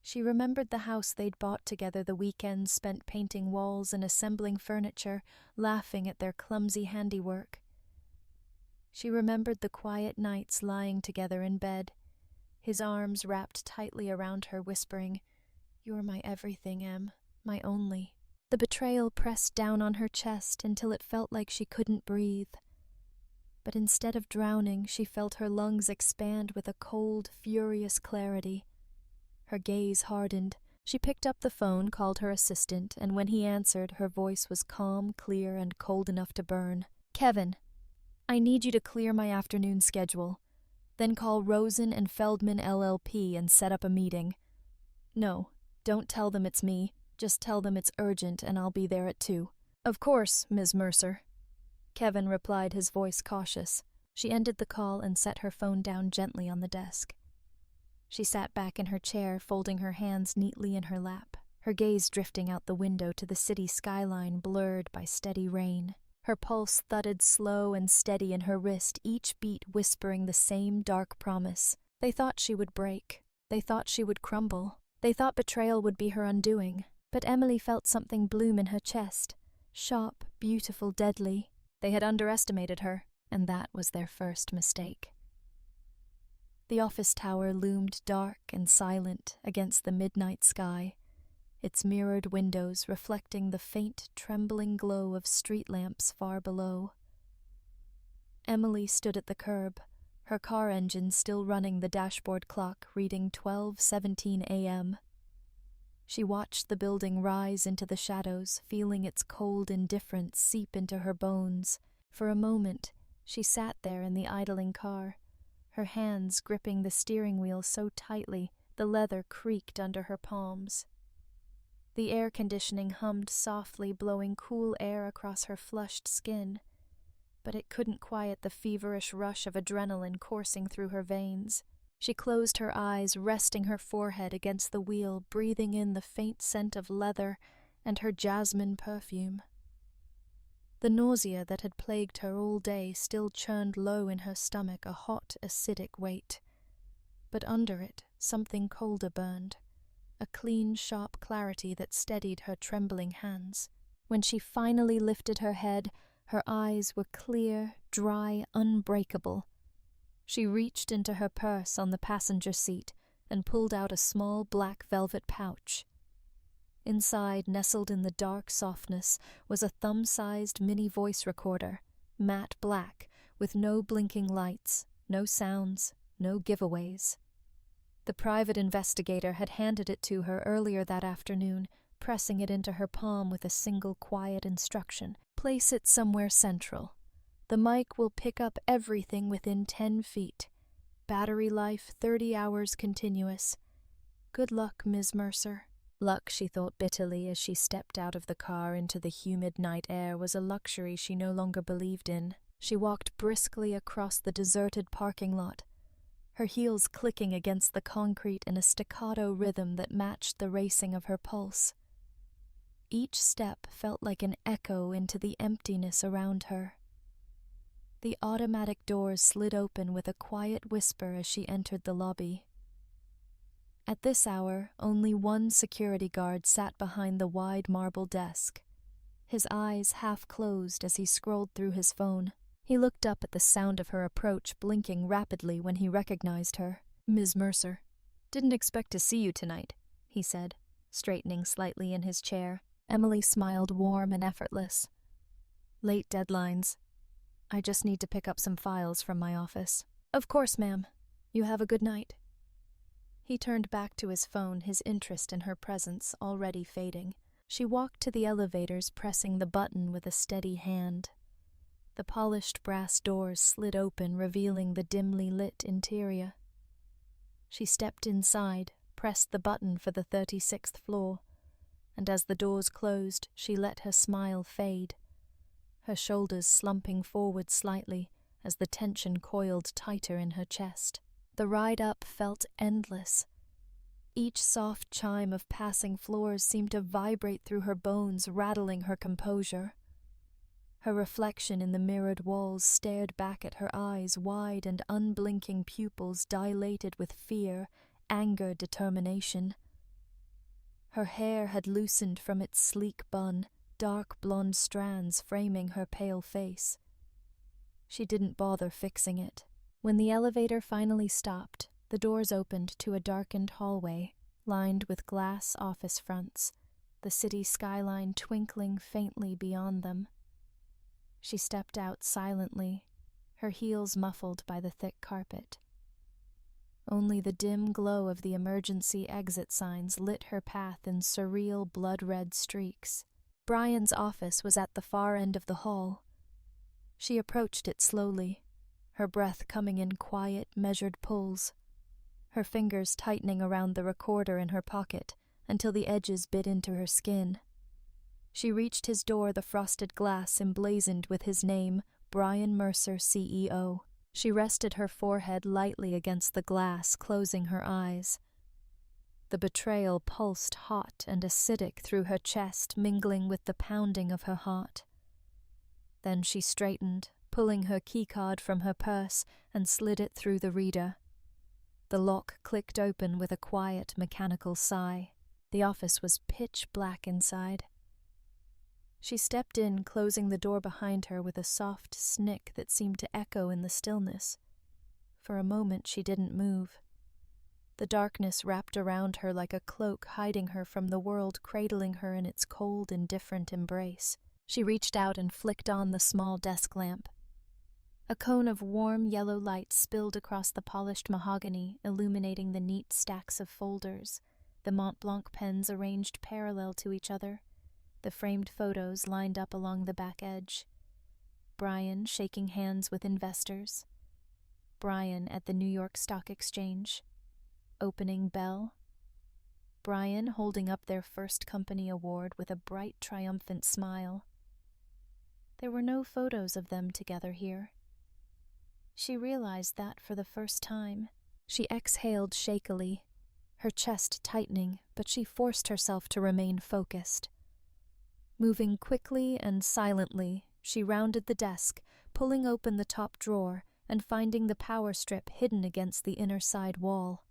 [SPEAKER 1] She remembered the house they'd bought together, the weekends spent painting walls and assembling furniture, laughing at their clumsy handiwork. She remembered the quiet nights lying together in bed, his arms wrapped tightly around her, whispering, "You're my everything, Em, my only." The betrayal pressed down on her chest until it felt like she couldn't breathe. But instead of drowning, she felt her lungs expand with a cold, furious clarity. Her gaze hardened. She picked up the phone, called her assistant, and when he answered, her voice was calm, clear, and cold enough to burn. "Kevin, I need you to clear my afternoon schedule. Then call Rosen and Feldman LLP and set up a meeting. No, don't tell them it's me. Just tell them it's urgent and I'll be there at 2. "Of course, Ms. Mercer." Kevin replied, his voice cautious. She ended the call and set her phone down gently on the desk. She sat back in her chair, folding her hands neatly in her lap, her gaze drifting out the window to the city skyline blurred by steady rain. Her pulse thudded slow and steady in her wrist, each beat whispering the same dark promise. They thought she would break. They thought she would crumble. They thought betrayal would be her undoing. But Emily felt something bloom in her chest. Sharp, beautiful, deadly. They had underestimated her, and that was their first mistake. The office tower loomed dark and silent against the midnight sky, its mirrored windows reflecting the faint, trembling glow of street lamps far below. Emily stood at the curb, her car engine still running, the dashboard clock reading 12:17 a.m. She watched the building rise into the shadows, feeling its cold indifference seep into her bones. For a moment, she sat there in the idling car, her hands gripping the steering wheel so tightly the leather creaked under her palms. The air conditioning hummed softly, blowing cool air across her flushed skin, but it couldn't quiet the feverish rush of adrenaline coursing through her veins. She closed her eyes, resting her forehead against the wheel, breathing in the faint scent of leather and her jasmine perfume. The nausea that had plagued her all day still churned low in her stomach, a hot, acidic weight. but under it something colder burned, a clean, sharp clarity that steadied her trembling hands. When she finally lifted her head, her eyes were clear, dry, unbreakable. She reached into her purse on the passenger seat and pulled out a small black velvet pouch. Inside, nestled in the dark softness, was a thumb-sized mini voice recorder, matte black, with no blinking lights, no sounds, no giveaways. The private investigator had handed it to her earlier that afternoon, pressing it into her palm with a single quiet instruction. Place it somewhere central. The mic will pick up everything within 10 feet. Battery life 30 hours continuous. Good luck, Ms. Mercer. Luck, she thought bitterly as she stepped out of the car into the humid night air, was a luxury she no longer believed in. She walked briskly across the deserted parking lot, her heels clicking against the concrete in a staccato rhythm that matched the racing of her pulse. Each step felt like an echo into the emptiness around her. The automatic doors slid open with a quiet whisper as she entered the lobby. At this hour, only one security guard sat behind the wide marble desk, his eyes half closed as he scrolled through his phone. He looked up at the sound of her approach, blinking rapidly when he recognized her. "Ms. Mercer, didn't expect to see you tonight," he said, straightening slightly in his chair. Emily smiled, warm and effortless. "Late deadlines. I just need to pick up some files from my office." "Of course, ma'am. You have a good night." He turned back to his phone, his interest in her presence already fading. She walked to the elevators, pressing the button with a steady hand. The polished brass doors slid open, revealing the dimly lit interior. She stepped inside, pressed the button for the 36th floor, and as the doors closed, she let her smile fade, her shoulders slumping forward slightly as the tension coiled tighter in her chest. The ride up felt endless. Each soft chime of passing floors seemed to vibrate through her bones, rattling her composure. Her reflection in the mirrored walls stared back at her eyes, wide and unblinking pupils dilated with fear, anger, determination. Her hair had loosened from its sleek bun, dark blonde strands framing her pale face. She didn't bother fixing it. When the elevator finally stopped, the doors opened to a darkened hallway, lined with glass office fronts, the city skyline twinkling faintly beyond them. She stepped out silently, her heels muffled by the thick carpet. Only the dim glow of the emergency exit signs lit her path in surreal blood-red streaks. Brian's office was at the far end of the hall. She approached it slowly, her breath coming in quiet, measured pulls, her fingers tightening around the recorder in her pocket until the edges bit into her skin. She reached his door, the frosted glass emblazoned with his name, Brian Mercer, CEO. She rested her forehead lightly against the glass, closing her eyes. The betrayal pulsed hot and acidic through her chest, mingling with the pounding of her heart. Then she straightened, pulling her keycard from her purse, and slid it through the reader. The lock clicked open with a quiet, mechanical sigh. The office was pitch black inside. She stepped in, closing the door behind her with a soft snick that seemed to echo in the stillness. For a moment she didn't move. The darkness wrapped around her like a cloak, hiding her from the world, cradling her in its cold, indifferent embrace. She reached out and flicked on the small desk lamp. A cone of warm yellow light spilled across the polished mahogany, illuminating the neat stacks of folders, the Mont Blanc pens arranged parallel to each other, the framed photos lined up along the back edge. Brian shaking hands with investors. Brian at the New York Stock Exchange. Opening bell. Brian holding up their first company award with a bright, triumphant smile. There were no photos of them together here. She realized that for the first time. She exhaled shakily, her chest tightening, but she forced herself to remain focused. Moving quickly and silently, she rounded the desk, pulling open the top drawer and finding the power strip hidden against the inner side wall.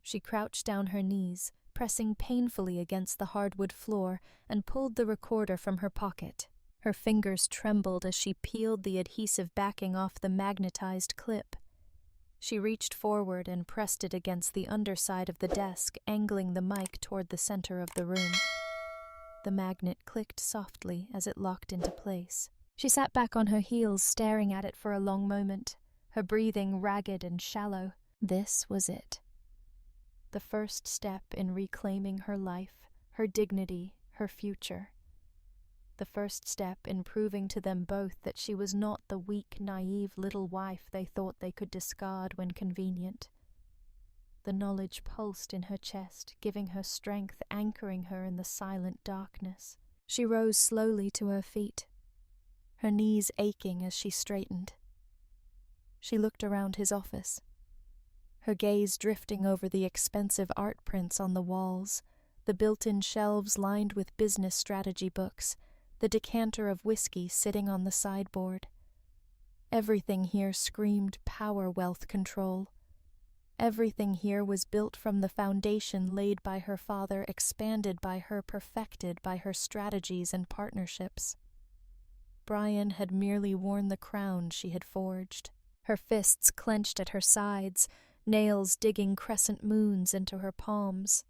[SPEAKER 1] She crouched down her knees, pressing painfully against the hardwood floor, and pulled the recorder from her pocket. Her fingers trembled as she peeled the adhesive backing off the magnetized clip. She reached forward and pressed it against the underside of the desk, angling the mic toward the center of the room. The magnet clicked softly as it locked into place. She sat back on her heels, staring at it for a long moment, her breathing ragged and shallow. This was it. The first step in reclaiming her life, her dignity, her future. The first step in proving to them both that she was not the weak, naive little wife they thought they could discard when convenient. The knowledge pulsed in her chest, giving her strength, anchoring her in the silent darkness. She rose slowly to her feet, her knees aching as she straightened. She looked around his office, her gaze drifting over the expensive art prints on the walls, the built-in shelves lined with business strategy books, the decanter of whiskey sitting on the sideboard. Everything here screamed power, wealth, control. Everything here was built from the foundation laid by her father, expanded by her, perfected by her strategies and partnerships. Brian had merely worn the crown she had forged. Her fists clenched at her sides, nails digging crescent moons into her palms.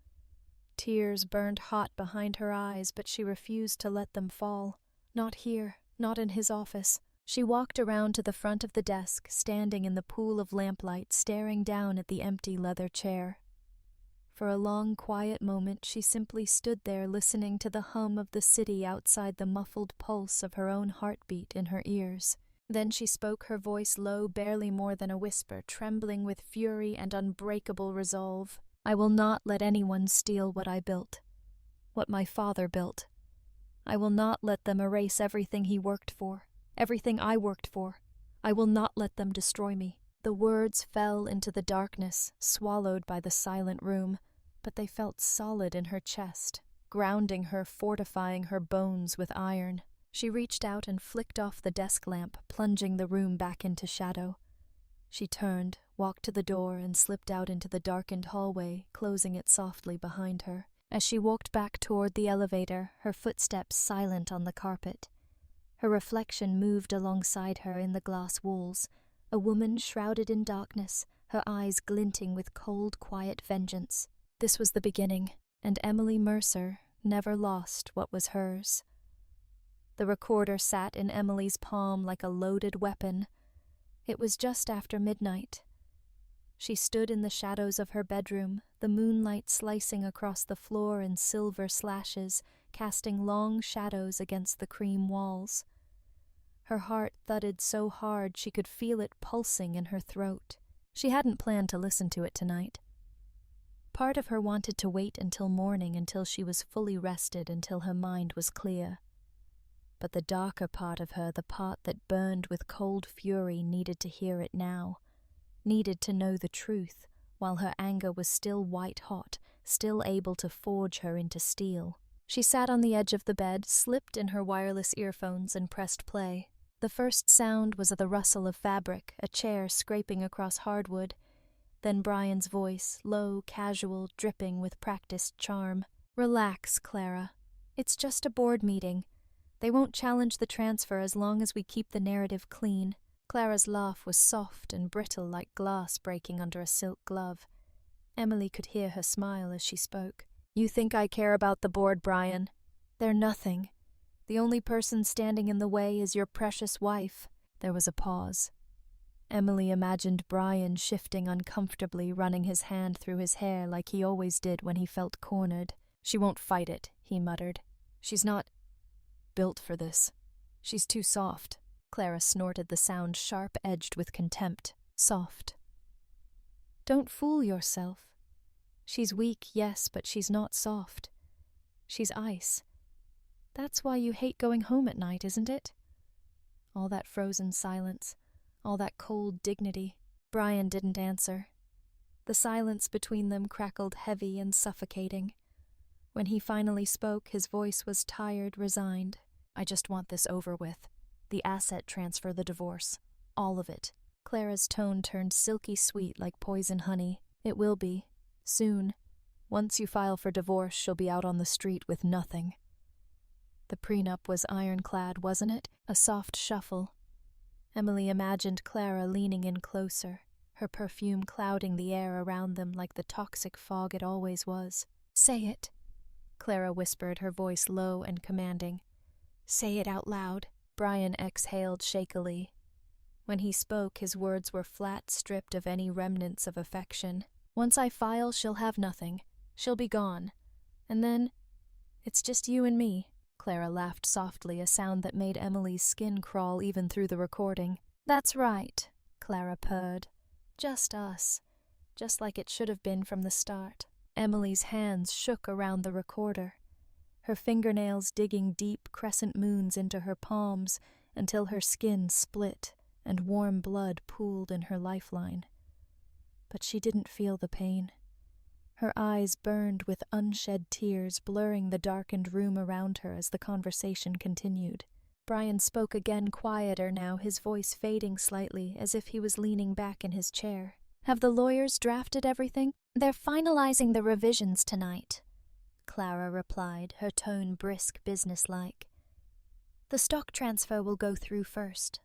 [SPEAKER 1] Tears burned hot behind her eyes, but she refused to let them fall. Not here, not in his office. She walked around to the front of the desk, standing in the pool of lamplight, staring down at the empty leather chair. For a long, quiet moment, she simply stood there listening to the hum of the city outside, the muffled pulse of her own heartbeat in her ears. Then she spoke, her voice low, barely more than a whisper, trembling with fury and unbreakable resolve. I will not let anyone steal what I built, what my father built. I will not let them erase everything he worked for, everything I worked for. I will not let them destroy me. The words fell into the darkness, swallowed by the silent room, but they felt solid in her chest, grounding her, fortifying her bones with iron. She reached out and flicked off the desk lamp, plunging the room back into shadow. She turned, walked to the door, and slipped out into the darkened hallway, closing it softly behind her. As she walked back toward the elevator, her footsteps silent on the carpet. Her reflection moved alongside her in the glass walls, a woman shrouded in darkness, her eyes glinting with cold, quiet vengeance. This was the beginning, and Emily Mercer never lost what was hers. The recorder sat in Emily's palm like a loaded weapon. It was just after midnight. She stood in the shadows of her bedroom, the moonlight slicing across the floor in silver slashes, casting long shadows against the cream walls. Her heart thudded so hard she could feel it pulsing in her throat. She hadn't planned to listen to it tonight. Part of her wanted to wait until morning, until she was fully rested, until her mind was clear. But the darker part of her, the part that burned with cold fury, needed to hear it now, needed to know the truth, while her anger was still white-hot, still able to forge her into steel. She sat on the edge of the bed, slipped in her wireless earphones, and pressed play. The first sound was the rustle of fabric, a chair scraping across hardwood. Then Brian's voice, low, casual, dripping with practiced charm. Relax, Clara. It's just a board meeting. They won't challenge the transfer as long as we keep the narrative clean. Clara's laugh was soft and brittle like glass breaking under a silk glove. Emily could hear her smile as she spoke. You think I care about the board, Brian? They're nothing. The only person standing in the way is your precious wife. There was a pause. Emily imagined Brian shifting uncomfortably, running his hand through his hair like he always did when he felt cornered. She won't fight it, he muttered. She's not built for this. She's too soft. Clara snorted, the sound sharp-edged with contempt. Soft. Don't fool yourself. She's weak, yes, but she's not soft. She's ice. That's why you hate going home at night, isn't it? All that frozen silence, all that cold dignity. Brian didn't answer. The silence between them crackled heavy and suffocating. When he finally spoke, his voice was tired, resigned. I just want this over with. The asset transfer, the divorce. All of it. Clara's tone turned silky sweet like poison honey. It will be. Soon. Once you file for divorce, she'll be out on the street with nothing. The prenup was ironclad, wasn't it? A soft shuffle. Emily imagined Clara leaning in closer, her perfume clouding the air around them like the toxic fog it always was. Say it, Clara whispered, her voice low and commanding. Say it out loud. Brian exhaled shakily. When he spoke, his words were flat, stripped of any remnants of affection. Once I file, she'll have nothing. She'll be gone. And then, it's just you and me. Clara laughed softly, a sound that made Emily's skin crawl even through the recording. That's right, Clara purred. Just us. Just like it should have been from the start. Emily's hands shook around the recorder, her fingernails digging deep crescent moons into her palms until her skin split and warm blood pooled in her lifeline. But she didn't feel the pain. Her eyes burned with unshed tears, blurring the darkened room around her as the conversation continued. Brian spoke again, quieter now, his voice fading slightly, as if he was leaning back in his chair. Have the lawyers drafted everything? They're finalizing the revisions tonight, Clara replied, her tone brisk, businesslike. The stock transfer will go through first.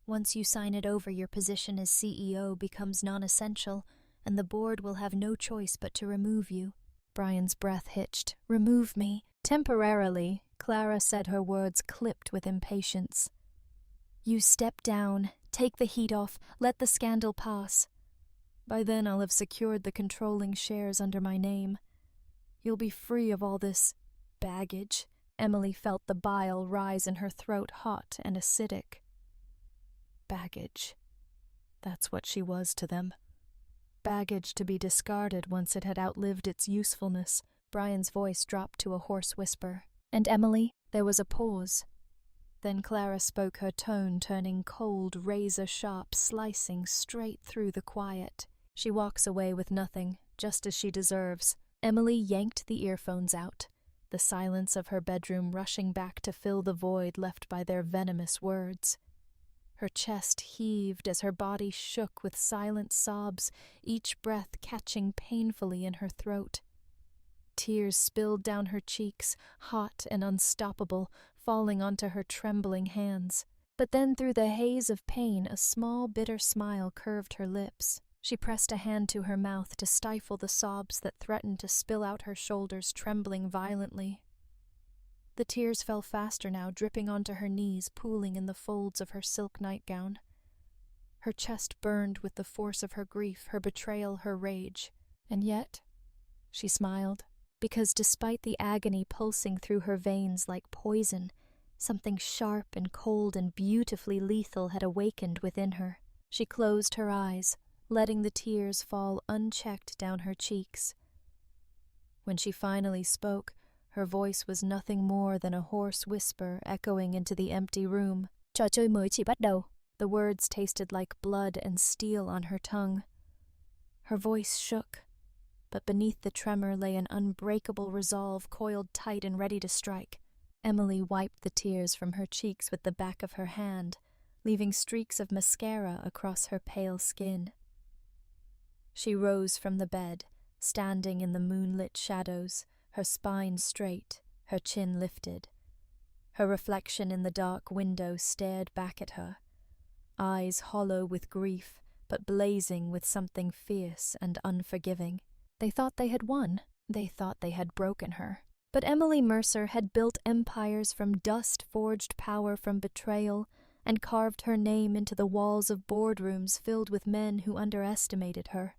[SPEAKER 1] Once you sign it over, your position as CEO becomes non-essential, and the board will have no choice but to remove you. Brian's breath hitched. Remove me. Temporarily, Clara said, her words clipped with impatience. You step down, take the heat off, let the scandal pass. By then I'll have secured the controlling shares under my name. You'll be free of all this baggage. Emily felt the bile rise in her throat, hot and acidic. Baggage. That's what she was to them. Baggage to be discarded once it had outlived its usefulness. Brian's voice dropped to a hoarse whisper. And Emily? There was a pause. Then Clara spoke, her tone turning cold, razor-sharp, slicing straight through the quiet. She walks away with nothing, just as she deserves. Emily yanked the earphones out, the silence of her bedroom rushing back to fill the void left by their venomous words. Her chest heaved as her body shook with silent sobs, each breath catching painfully in her throat. Tears spilled down her cheeks, hot and unstoppable, falling onto her trembling hands. But then through the haze of pain, a small, bitter smile curved her lips. She pressed a hand to her mouth to stifle the sobs that threatened to spill out her shoulders, trembling violently. The tears fell faster now, dripping onto her knees, pooling in the folds of her silk nightgown. Her chest burned with the force of her grief, her betrayal, her rage. And yet, she smiled, because despite the agony pulsing through her veins like poison, something sharp and cold and beautifully lethal had awakened within her. She closed her eyes, letting the tears fall unchecked down her cheeks. When she finally spoke, her voice was nothing more than a hoarse whisper echoing into the empty room. Trò chơi mới chỉ bắt đầu. The words tasted like blood and steel on her tongue. Her voice shook, but beneath the tremor lay an unbreakable resolve coiled tight and ready to strike. Emily wiped the tears from her cheeks with the back of her hand, leaving streaks of mascara across her pale skin. She rose from the bed, standing in the moonlit shadows, her spine straight, her chin lifted. Her reflection in the dark window stared back at her, eyes hollow with grief, but blazing with something fierce and unforgiving. They thought they had won. They thought they had broken her. But Emily Mercer had built empires from dust, forged power from betrayal, and carved her name into the walls of boardrooms filled with men who underestimated her.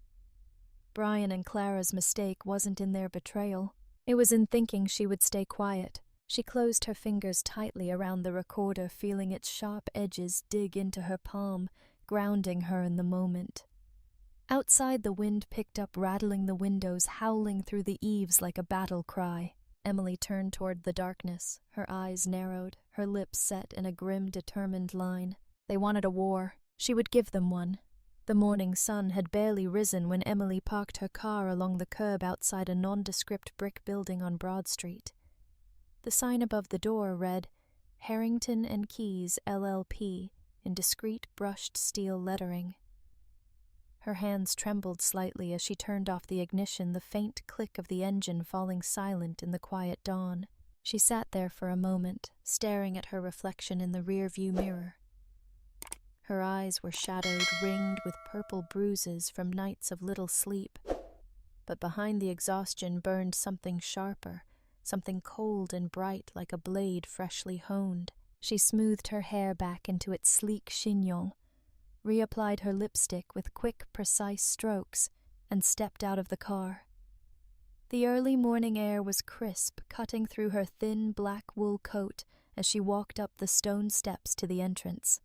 [SPEAKER 1] Brian and Clara's mistake wasn't in their betrayal. It was in thinking she would stay quiet. She closed her fingers tightly around the recorder, feeling its sharp edges dig into her palm, grounding her in the moment. Outside, the wind picked up, rattling the windows, howling through the eaves like a battle cry. Emily turned toward the darkness, her eyes narrowed, her lips set in a grim, determined line. They wanted a war. She would give them one. The morning sun had barely risen when Emily parked her car along the curb outside a nondescript brick building on Broad Street. The sign above the door read, Harrington and Keyes, LLP, in discreet brushed steel lettering. Her hands trembled slightly as she turned off the ignition, the faint click of the engine falling silent in the quiet dawn. She sat there for a moment, staring at her reflection in the rear-view mirror. Her eyes were shadowed, ringed with purple bruises from nights of little sleep, but behind the exhaustion burned something sharper, something cold and bright like a blade freshly honed. She smoothed her hair back into its sleek chignon, reapplied her lipstick with quick, precise strokes, and stepped out of the car. The early morning air was crisp, cutting through her thin black wool coat as she walked up the stone steps to the entrance.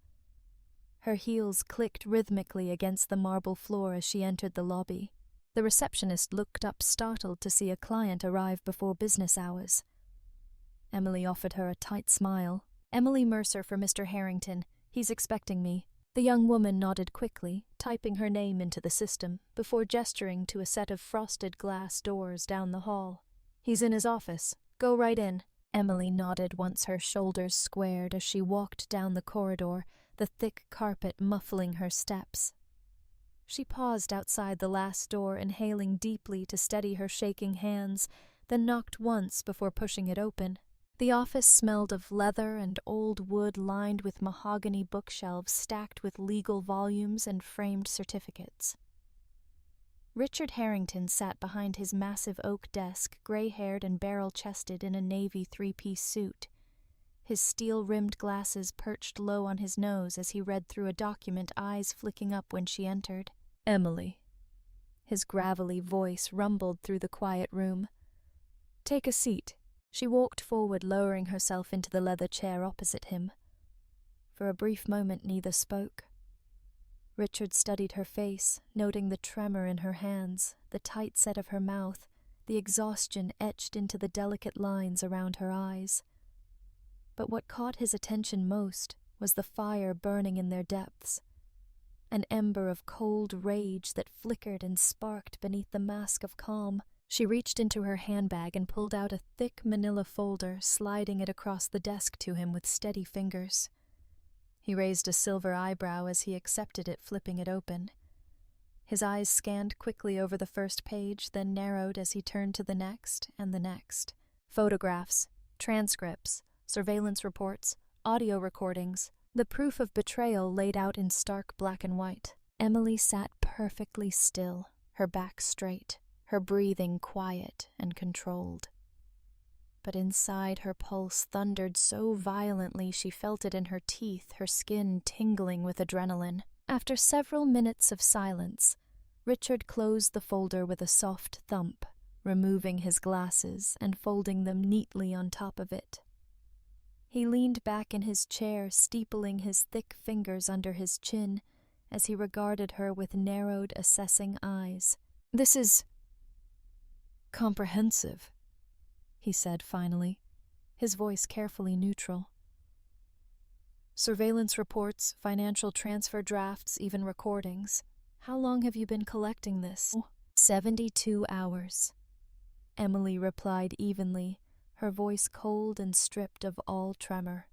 [SPEAKER 1] Her heels clicked rhythmically against the marble floor as she entered the lobby. The receptionist looked up startled to see a client arrive before business hours. Emily offered her a tight smile. "Emily Mercer for Mr. Harrington. He's expecting me." The young woman nodded quickly, typing her name into the system, before gesturing to a set of frosted glass doors down the hall. "He's in his office. Go right in." Emily nodded once her shoulders squared as she walked down the corridor, the thick carpet muffling her steps. She paused outside the last door, inhaling deeply to steady her shaking hands, then knocked once before pushing it open. The office smelled of leather and old wood lined with mahogany bookshelves stacked with legal volumes and framed certificates. Richard Harrington sat behind his massive oak desk, gray-haired and barrel-chested in a navy three-piece suit. His steel-rimmed glasses perched low on his nose as he read through a document, eyes flicking up when she entered. "Emily." His gravelly voice rumbled through the quiet room. "Take a seat." She walked forward, lowering herself into the leather chair opposite him. For a brief moment neither spoke. Richard studied her face, noting the tremor in her hands, the tight set of her mouth, the exhaustion etched into the delicate lines around her eyes. But what caught his attention most was the fire burning in their depths, an ember of cold rage that flickered and sparked beneath the mask of calm. She reached into her handbag and pulled out a thick manila folder, sliding it across the desk to him with steady fingers. He raised a silver eyebrow as he accepted it, flipping it open. His eyes scanned quickly over the first page, then narrowed as he turned to the next and the next. Photographs, transcripts, surveillance reports, audio recordings, the proof of betrayal laid out in stark black and white. Emily sat perfectly still, her back straight, her breathing quiet and controlled. But inside her pulse thundered so violently she felt it in her teeth, her skin tingling with adrenaline. After several minutes of silence, Richard closed the folder with a soft thump, removing his glasses and folding them neatly on top of it. He leaned back in his chair, steepling his thick fingers under his chin as he regarded her with narrowed, assessing eyes. "This is comprehensive," he said finally, his voice carefully neutral. "Surveillance reports, financial transfer drafts, even recordings. How long have you been collecting this?" 72 hours, Emily replied evenly, her voice cold and stripped of all tremor.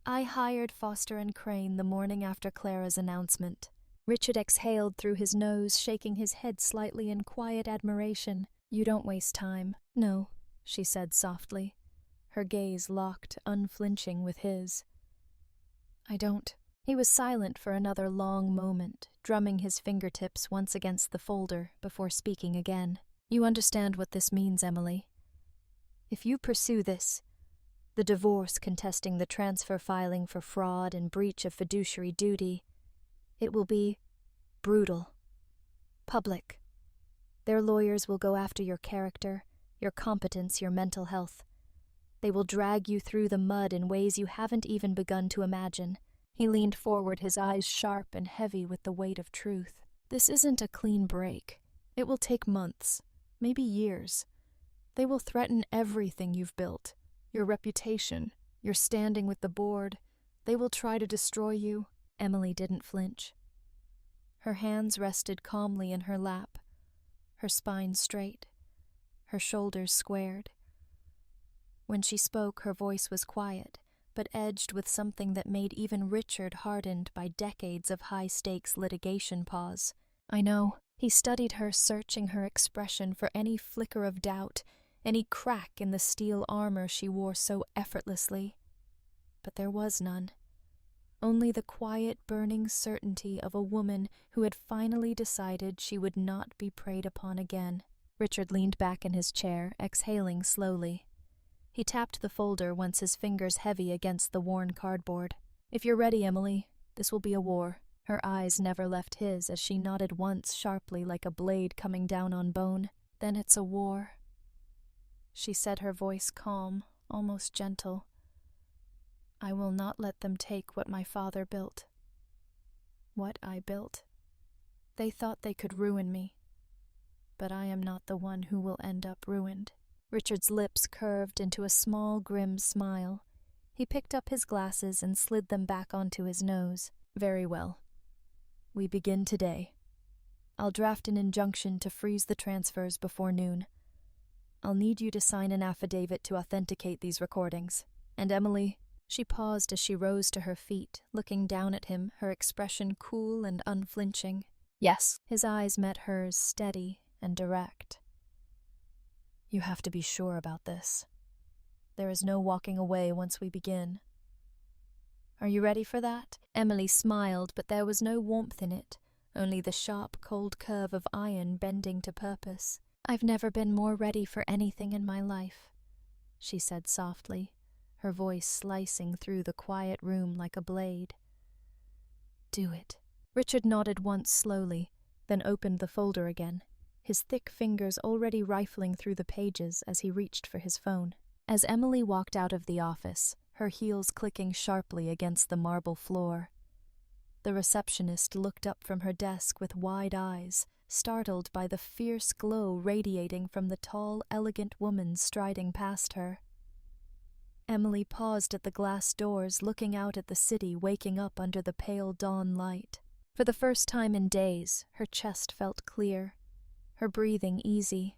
[SPEAKER 1] "I hired Foster and Crane the morning after Clara's announcement." Richard exhaled through his nose, shaking his head slightly in quiet admiration. "You don't waste time." "No," she said softly, her gaze locked, unflinching with his. "I don't." He was silent for another long moment, drumming his fingertips once against the folder before speaking again. "You understand what this means, Emily. If you pursue this, the divorce contesting the transfer filing for fraud and breach of fiduciary duty, it will be brutal, public. Their lawyers will go after your character, your competence, your mental health. They will drag you through the mud in ways you haven't even begun to imagine." He leaned forward, his eyes sharp and heavy with the weight of truth. "This isn't a clean break. It will take months, maybe years. They will threaten everything you've built, your reputation, your standing with the board. They will try to destroy you." Emily didn't flinch. Her hands rested calmly in her lap, her spine straight, her shoulders squared. When she spoke, her voice was quiet, but edged with something that made even Richard hardened by decades of high-stakes litigation pause. I know. He studied her, searching her expression for any flicker of doubt, any crack in the steel armor she wore so effortlessly. But there was none. Only the quiet, burning certainty of a woman who had finally decided she would not be preyed upon again. Richard leaned back in his chair, exhaling slowly. He tapped the folder, once his fingers heavy against the worn cardboard. "If you're ready, Emily, this will be a war." Her eyes never left his as she nodded once sharply like a blade coming down on bone. "Then it's a war," she said, her voice calm, almost gentle. "I will not let them take what my father built. What I built. They thought they could ruin me. But I am not the one who will end up ruined." Richard's lips curved into a small, grim smile. He picked up his glasses and slid them back onto his nose. "Very well. We begin today. I'll draft an injunction to freeze the transfers before noon. I'll need you to sign an affidavit to authenticate these recordings. And Emily..." She paused as she rose to her feet, looking down at him, her expression cool and unflinching. "Yes." His eyes met hers, steady and direct. "You have to be sure about this. There is no walking away once we begin. Are you ready for that?" Emily smiled, but there was no warmth in it, only the sharp, cold curve of iron bending to purpose. "I've never been more ready for anything in my life," she said softly, her voice slicing through the quiet room like a blade. "Do it." Richard nodded once slowly, then opened the folder again, his thick fingers already rifling through the pages as he reached for his phone. As Emily walked out of the office, her heels clicking sharply against the marble floor, the receptionist looked up from her desk with wide eyes, startled by the fierce glow radiating from the tall, elegant woman striding past her. Emily paused at the glass doors, looking out at the city waking up under the pale dawn light. For the first time in days, her chest felt clear, her breathing easy.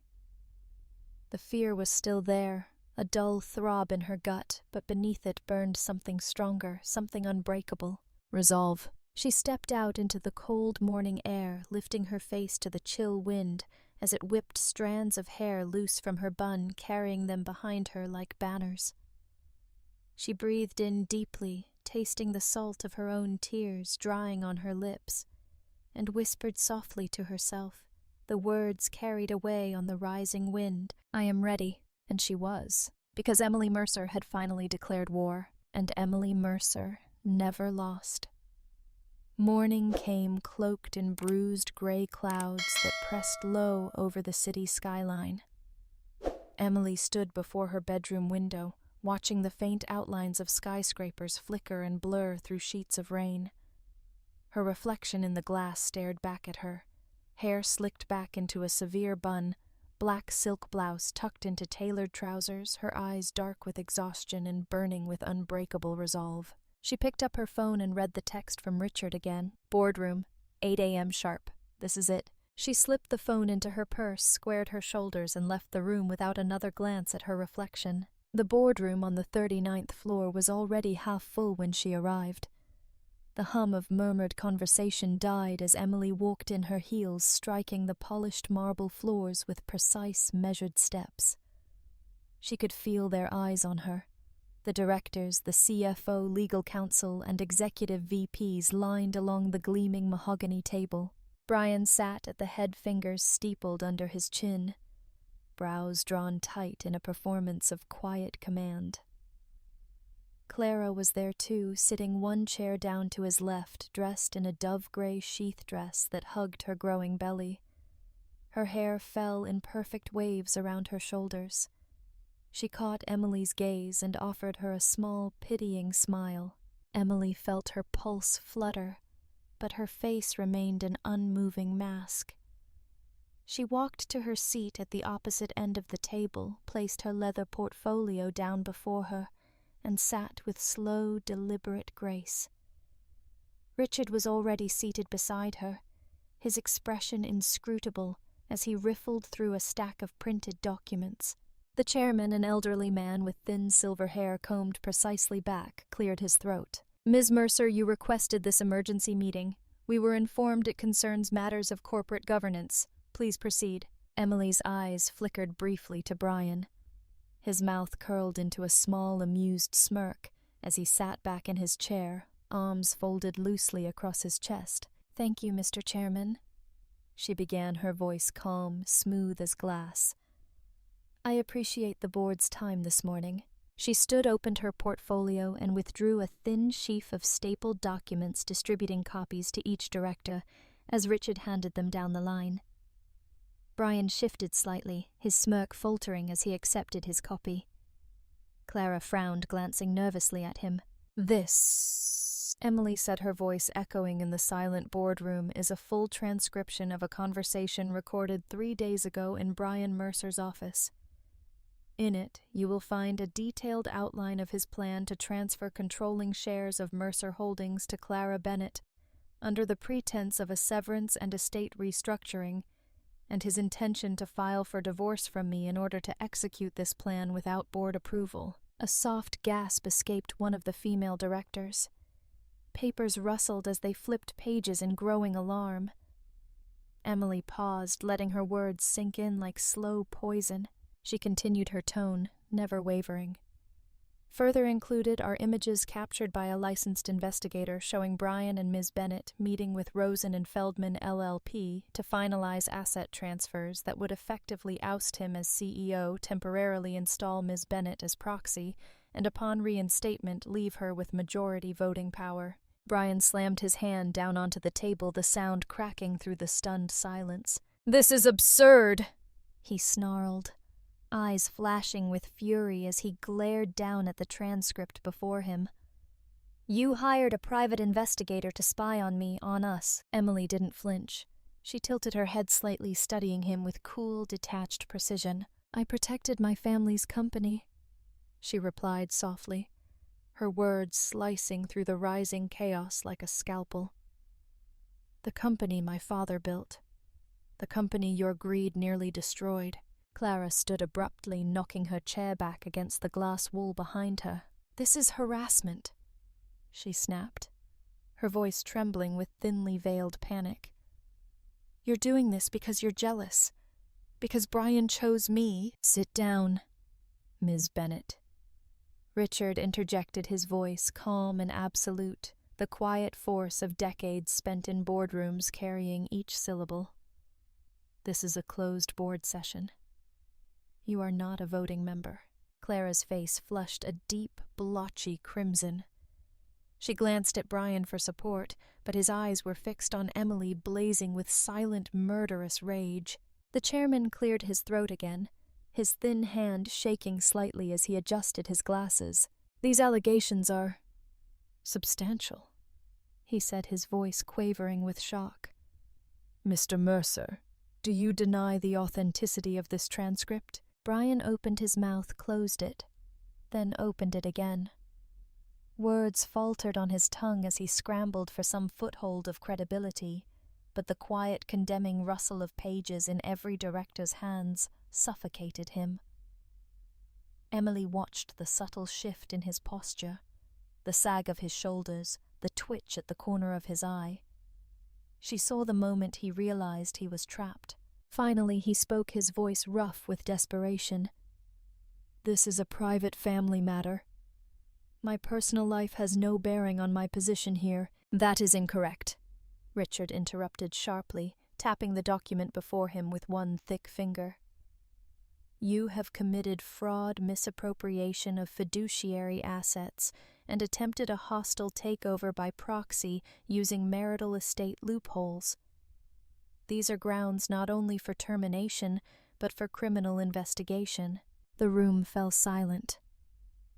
[SPEAKER 1] The fear was still there, a dull throb in her gut, but beneath it burned something stronger, something unbreakable. Resolve. She stepped out into the cold morning air, lifting her face to the chill wind as it whipped strands of hair loose from her bun, carrying them behind her like banners. She breathed in deeply, tasting the salt of her own tears drying on her lips, and whispered softly to herself, the words carried away on the rising wind. "I am ready." And she was, because Emily Mercer had finally declared war, and Emily Mercer never lost. Morning came cloaked in bruised gray clouds that pressed low over the city skyline. Emily stood before her bedroom window, watching the faint outlines of skyscrapers flicker and blur through sheets of rain. Her reflection in the glass stared back at her, hair slicked back into a severe bun, black silk blouse tucked into tailored trousers, her eyes dark with exhaustion and burning with unbreakable resolve. She picked up her phone and read the text from Richard again. "Boardroom, 8 a.m. sharp. This is it." She slipped the phone into her purse, squared her shoulders, and left the room without another glance at her reflection. The boardroom on the 39th floor was already half full when she arrived. The hum of murmured conversation died as Emily walked in, her heels striking the polished marble floors with precise, measured steps. She could feel their eyes on her. The directors, the CFO, legal counsel, and executive VPs lined along the gleaming mahogany table. Brian sat at the head fingers steepled under his chin, brows drawn tight in a performance of quiet command. Clara was there too, sitting one chair down to his left, dressed in a dove-gray sheath dress that hugged her growing belly. Her hair fell in perfect waves around her shoulders. She caught Emily's gaze and offered her a small, pitying smile. Emily felt her pulse flutter, but her face remained an unmoving mask. She walked to her seat at the opposite end of the table, placed her leather portfolio down before her, and sat with slow, deliberate grace. Richard was already seated beside her, his expression inscrutable as he riffled through a stack of printed documents. The chairman, an elderly man with thin silver hair combed precisely back, cleared his throat. Ms. Mercer, you requested this emergency meeting. We were informed it concerns matters of corporate governance. Please proceed. Emily's eyes flickered briefly to Brian. His mouth curled into a small, amused smirk as he sat back in his chair, arms folded loosely across his chest. Thank you, Mr. Chairman. She began, her voice calm, smooth as glass. I appreciate the board's time this morning. She opened her portfolio and withdrew a thin sheaf of stapled documents, distributing copies to each director as Richard handed them down the line. Brian shifted slightly, his smirk faltering as he accepted his copy. Clara frowned, glancing nervously at him. This, Emily said, her voice echoing in the silent boardroom, is a full transcription of a conversation recorded 3 days ago in Brian Mercer's office. In it, you will find a detailed outline of his plan to transfer controlling shares of Mercer Holdings to Clara Bennett, under the pretense of a severance and estate restructuring, and his intention to file for divorce from me in order to execute this plan without board approval. A soft gasp escaped one of the female directors. Papers rustled as they flipped pages in growing alarm. Emily paused, letting her words sink in like slow poison. She continued, her tone never wavering. Further included are images captured by a licensed investigator showing Brian and Ms. Bennett meeting with Rosen and Feldman LLP to finalize asset transfers that would effectively oust him as CEO, temporarily install Ms. Bennett as proxy, and upon reinstatement leave her with majority voting power. Brian slammed his hand down onto the table, the sound cracking through the stunned silence. This is absurd, he snarled, eyes flashing with fury as he glared down at the transcript before him. You hired a private investigator to spy on me, on us. Emily didn't flinch. She tilted her head slightly, studying him with cool, detached precision. I protected my family's company, she replied softly, her words slicing through the rising chaos like a scalpel. The company my father built. The company your greed nearly destroyed. Clara stood abruptly, knocking her chair back against the glass wall behind her. This is harassment, she snapped, her voice trembling with thinly veiled panic. You're doing this because you're jealous. Because Brian chose me. Sit down, Ms. Bennett. Richard interjected, his voice calm and absolute, the quiet force of decades spent in boardrooms carrying each syllable. This is a closed board session. You are not a voting member. Clara's face flushed a deep, blotchy crimson. She glanced at Brian for support, but his eyes were fixed on Emily, blazing with silent, murderous rage. The chairman cleared his throat again, his thin hand shaking slightly as he adjusted his glasses. These allegations are substantial, he said, his voice quavering with shock. Mr. Mercer, do you deny the authenticity of this transcript? Brian opened his mouth, closed it, then opened it again. Words faltered on his tongue as he scrambled for some foothold of credibility, but the quiet, condemning rustle of pages in every director's hands suffocated him. Emily watched the subtle shift in his posture, the sag of his shoulders, the twitch at the corner of his eye. She saw the moment he realized he was trapped. Finally, he spoke, his voice rough with desperation. This is a private family matter. My personal life has no bearing on my position here. That is incorrect, Richard interrupted sharply, tapping the document before him with one thick finger. You have committed fraud, misappropriation of fiduciary assets, and attempted a hostile takeover by proxy using marital estate loopholes. These are grounds not only for termination, but for criminal investigation. The room fell silent.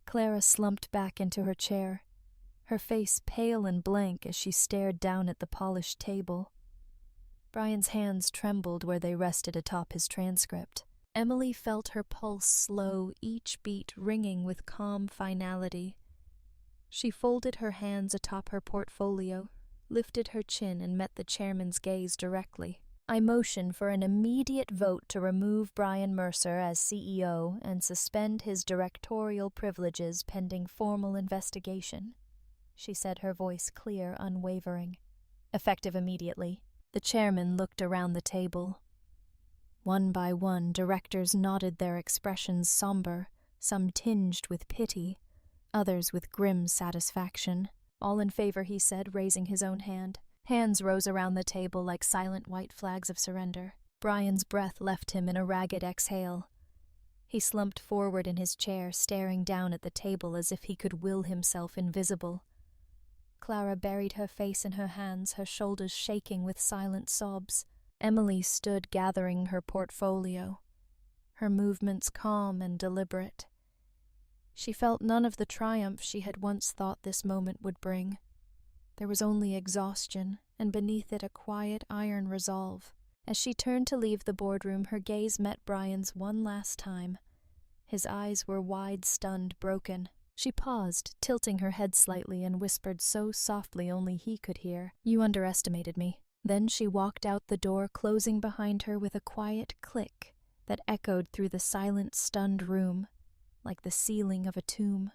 [SPEAKER 1] Clara slumped back into her chair, her face pale and blank as she stared down at the polished table. Brian's hands trembled where they rested atop his transcript. Emily felt her pulse slow, each beat ringing with calm finality. She folded her hands atop her portfolio, lifted her chin, and met the chairman's gaze directly. I motion for an immediate vote to remove Brian Mercer as CEO and suspend his directorial privileges pending formal investigation, she said, her voice clear, unwavering. Effective immediately. The chairman looked around the table. One by one, directors nodded, their expressions somber, some tinged with pity, others with grim satisfaction. All in favor, he said, raising his own hand. Hands rose around the table like silent white flags of surrender. Brian's breath left him in a ragged exhale. He slumped forward in his chair, staring down at the table as if he could will himself invisible. Clara buried her face in her hands, her shoulders shaking with silent sobs. Emily stood gathering her portfolio, her movements calm and deliberate. She felt none of the triumph she had once thought this moment would bring. There was only exhaustion, and beneath it a quiet iron resolve. As she turned to leave the boardroom, her gaze met Brian's one last time. His eyes were wide, stunned, broken. She paused, tilting her head slightly, and whispered so softly only he could hear, "You underestimated me." Then she walked out the door, closing behind her with a quiet click that echoed through the silent, stunned room, like the ceiling of a tomb.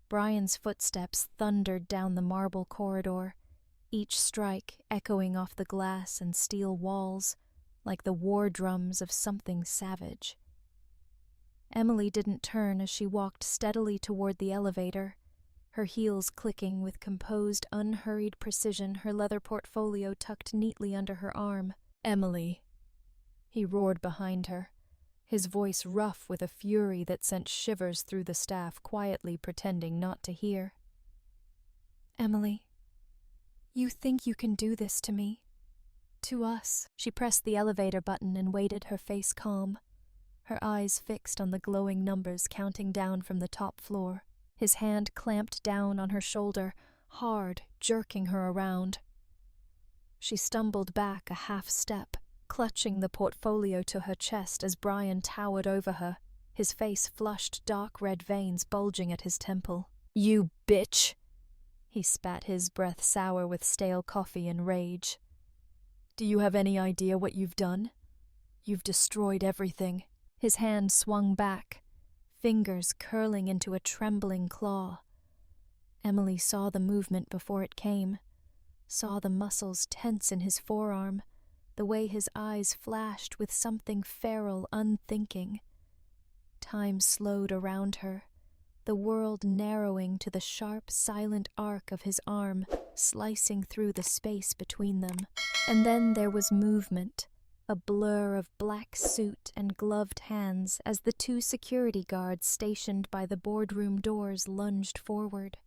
[SPEAKER 1] Brian's footsteps thundered down the marble corridor, each strike echoing off the glass and steel walls like the war drums of something savage. Emily didn't turn as she walked steadily toward the elevator, her heels clicking with composed, unhurried precision, her leather portfolio tucked neatly under her arm. "Emily," he roared behind her, his voice rough with a fury that sent shivers through the staff, quietly pretending not to hear. "Emily, you think you can do this to me? To us?" She pressed the elevator button and waited, her face calm, her eyes fixed on the glowing numbers counting down from the top floor. His hand clamped down on her shoulder, hard, jerking her around. She stumbled back a half step, clutching the portfolio to her chest as Brian towered over her, his face flushed, dark red veins bulging at his temple. "You bitch!" He spat, his breath sour with stale coffee and rage. "Do you have any idea what you've done? You've destroyed everything." His hand swung back, fingers curling into a trembling claw. Emily saw the movement before it came, saw the muscles tense in his forearm, the way his eyes flashed with something feral, unthinking. Time slowed around her, the world narrowing to the sharp, silent arc of his arm, slicing through the space between them. And then there was movement, a blur of black suit and gloved hands as the two security guards stationed by the boardroom doors lunged forward.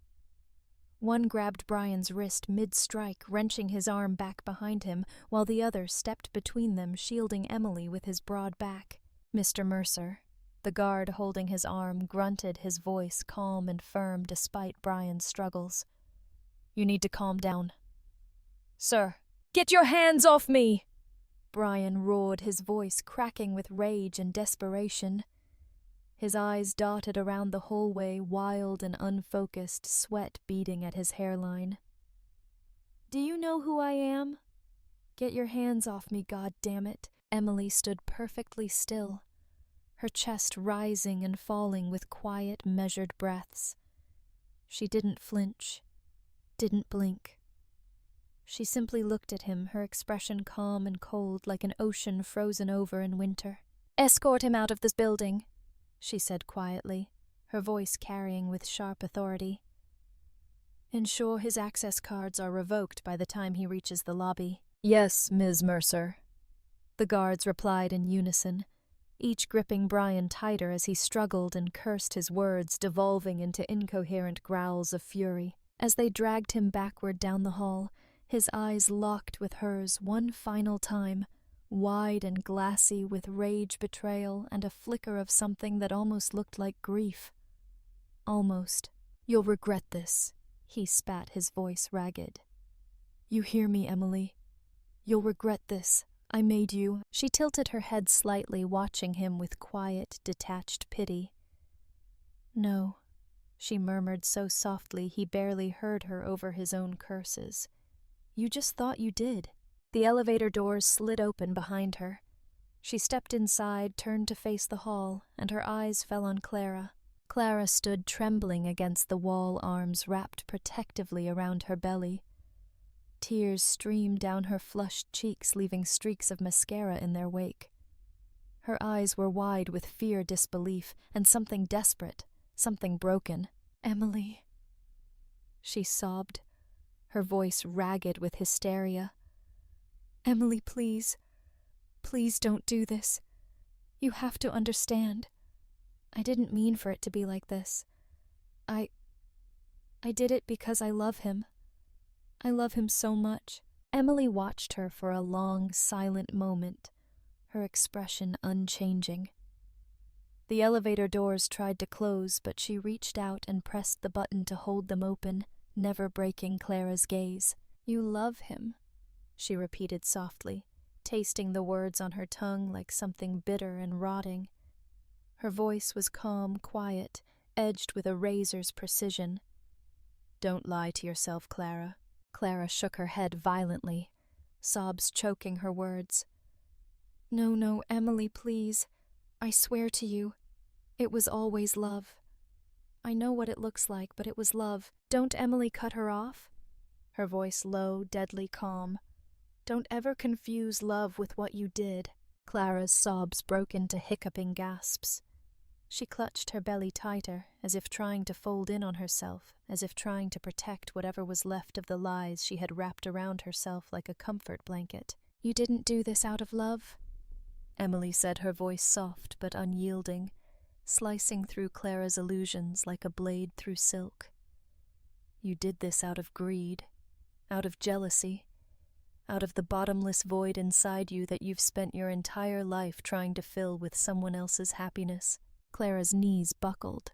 [SPEAKER 1] One grabbed Brian's wrist mid-strike, wrenching his arm back behind him, while the other stepped between them, shielding Emily with his broad back. "Mr. Mercer," the guard holding his arm grunted, his voice calm and firm despite Brian's struggles. "You need to calm down." "Sir, get your hands off me!" Brian roared, his voice cracking with rage and desperation. His eyes darted around the hallway, wild and unfocused, sweat beading at his hairline. "Do you know who I am? Get your hands off me, goddammit." Emily stood perfectly still, her chest rising and falling with quiet, measured breaths. She didn't flinch, didn't blink. She simply looked at him, her expression calm and cold like an ocean frozen over in winter. "Escort him out of this building," she said quietly, her voice carrying with sharp authority. "Ensure his access cards are revoked by the time he reaches the lobby." "Yes, Ms. Mercer," the guards replied in unison, each gripping Brian tighter as he struggled and cursed, his words devolving into incoherent growls of fury. As they dragged him backward down the hall, his eyes locked with hers one final time, wide and glassy with rage, betrayal, and a flicker of something that almost looked like grief. Almost. "You'll regret this," he spat, his voice ragged. "You hear me, Emily? You'll regret this. I made you." She tilted her head slightly, watching him with quiet, detached pity. "No," she murmured so softly he barely heard her over his own curses. "You just thought you did." The elevator doors slid open behind her. She stepped inside, turned to face the hall, and her eyes fell on Clara. Clara stood trembling against the wall, arms wrapped protectively around her belly. Tears streamed down her flushed cheeks, leaving streaks of mascara in their wake. Her eyes were wide with fear, disbelief, and something desperate, something broken. "Emily," she sobbed, her voice ragged with hysteria. "Emily, please. Please don't do this. You have to understand. I didn't mean for it to be like this. I did it because I love him. I love him so much." Emily watched her for a long, silent moment, her expression unchanging. The elevator doors tried to close, but she reached out and pressed the button to hold them open, never breaking Clara's gaze. "You love him," she repeated softly, tasting the words on her tongue like something bitter and rotting. Her voice was calm, quiet, edged with a razor's precision. "Don't lie to yourself, Clara." Clara shook her head violently, sobs choking her words. No, Emily, please. I swear to you, it was always love. I know what it looks like, but it was love. Don't, Emily, cut her off." Her voice low, deadly calm. "Don't ever confuse love with what you did." Clara's sobs broke into hiccuping gasps. She clutched her belly tighter, as if trying to fold in on herself, as if trying to protect whatever was left of the lies she had wrapped around herself like a comfort blanket. "You didn't do this out of love?" Emily said, her voice soft but unyielding, slicing through Clara's illusions like a blade through silk. "You did this out of greed, out of jealousy, out of the bottomless void inside you that you've spent your entire life trying to fill with someone else's happiness." Clara's knees buckled.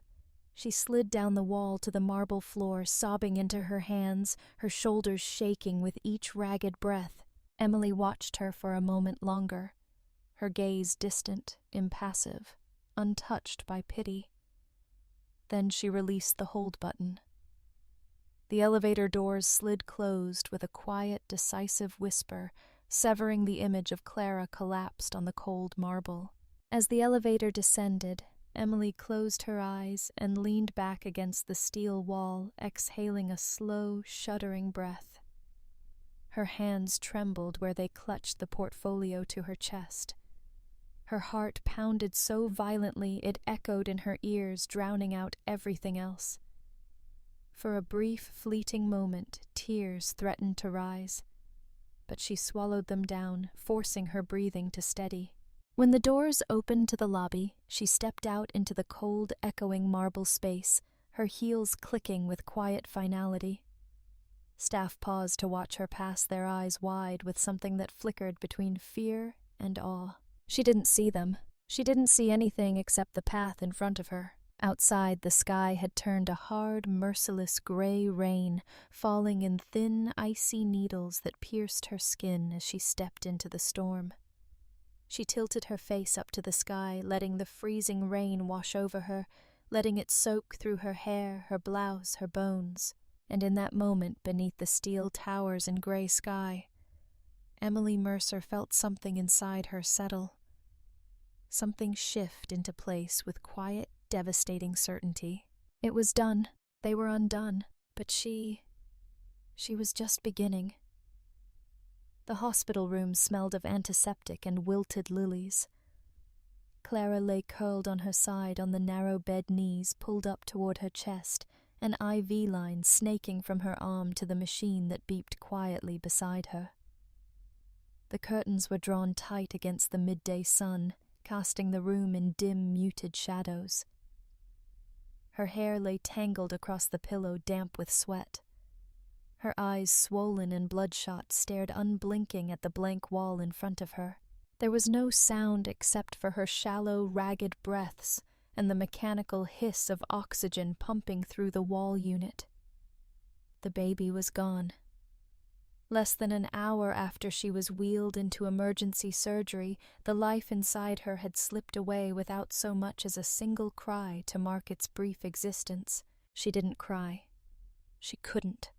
[SPEAKER 1] She slid down the wall to the marble floor, sobbing into her hands, her shoulders shaking with each ragged breath. Emily watched her for a moment longer, her gaze distant, impassive, untouched by pity. Then she released the hold button. The elevator doors slid closed with a quiet, decisive whisper, severing the image of Clara collapsed on the cold marble. As the elevator descended, Emily closed her eyes and leaned back against the steel wall, exhaling a slow, shuddering breath. Her hands trembled where they clutched the portfolio to her chest. Her heart pounded so violently it echoed in her ears, drowning out everything else. For a brief, fleeting moment, tears threatened to rise, but she swallowed them down, forcing her breathing to steady. When the doors opened to the lobby, she stepped out into the cold, echoing marble space, her heels clicking with quiet finality. Staff paused to watch her pass, their eyes wide with something that flickered between fear and awe. She didn't see them. She didn't see anything except the path in front of her. Outside, the sky had turned a hard, merciless gray rain, falling in thin, icy needles that pierced her skin as she stepped into the storm. She tilted her face up to the sky, letting the freezing rain wash over her, letting it soak through her hair, her blouse, her bones. And in that moment, beneath the steel towers and gray sky, Emily Mercer felt something inside her settle. Something shift into place with quiet, devastating certainty. It was done. They were undone. But she was just beginning. The hospital room smelled of antiseptic and wilted lilies. Clara lay curled on her side on the narrow bed knees pulled up toward her chest, an IV line snaking from her arm to the machine that beeped quietly beside her. The curtains were drawn tight against the midday sun, casting the room in dim, muted shadows. Her hair lay tangled across the pillow, damp with sweat. Her eyes, swollen and bloodshot, stared unblinking at the blank wall in front of her. There was no sound except for her shallow, ragged breaths and the mechanical hiss of oxygen pumping through the wall unit. The baby was gone. Less than an hour after she was wheeled into emergency surgery, the life inside her had slipped away without so much as a single cry to mark its brief existence. She didn't cry. She couldn't.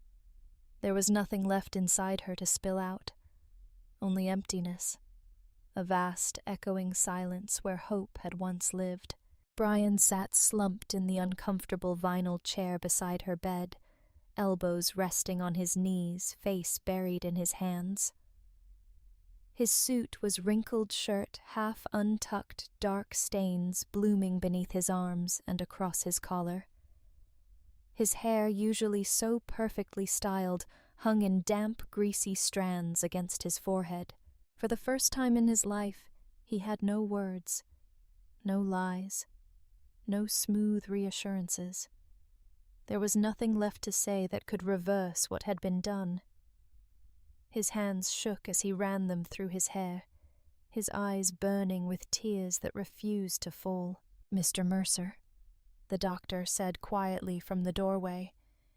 [SPEAKER 1] There was nothing left inside her to spill out. only emptiness, a vast, echoing silence where hope had once lived. Brian sat slumped in the uncomfortable vinyl chair beside her bed, elbows resting on his knees, face buried in his hands. His suit was wrinkled shirt, half untucked, dark stains blooming beneath his arms and across his collar. His hair, usually so perfectly styled, hung in damp, greasy strands against his forehead. For the first time in his life, he had no words, no lies, no smooth reassurances. There was nothing left to say that could reverse what had been done. His hands shook as he ran them through his hair, his eyes burning with tears that refused to fall. "Mr. Mercer," the doctor said quietly from the doorway,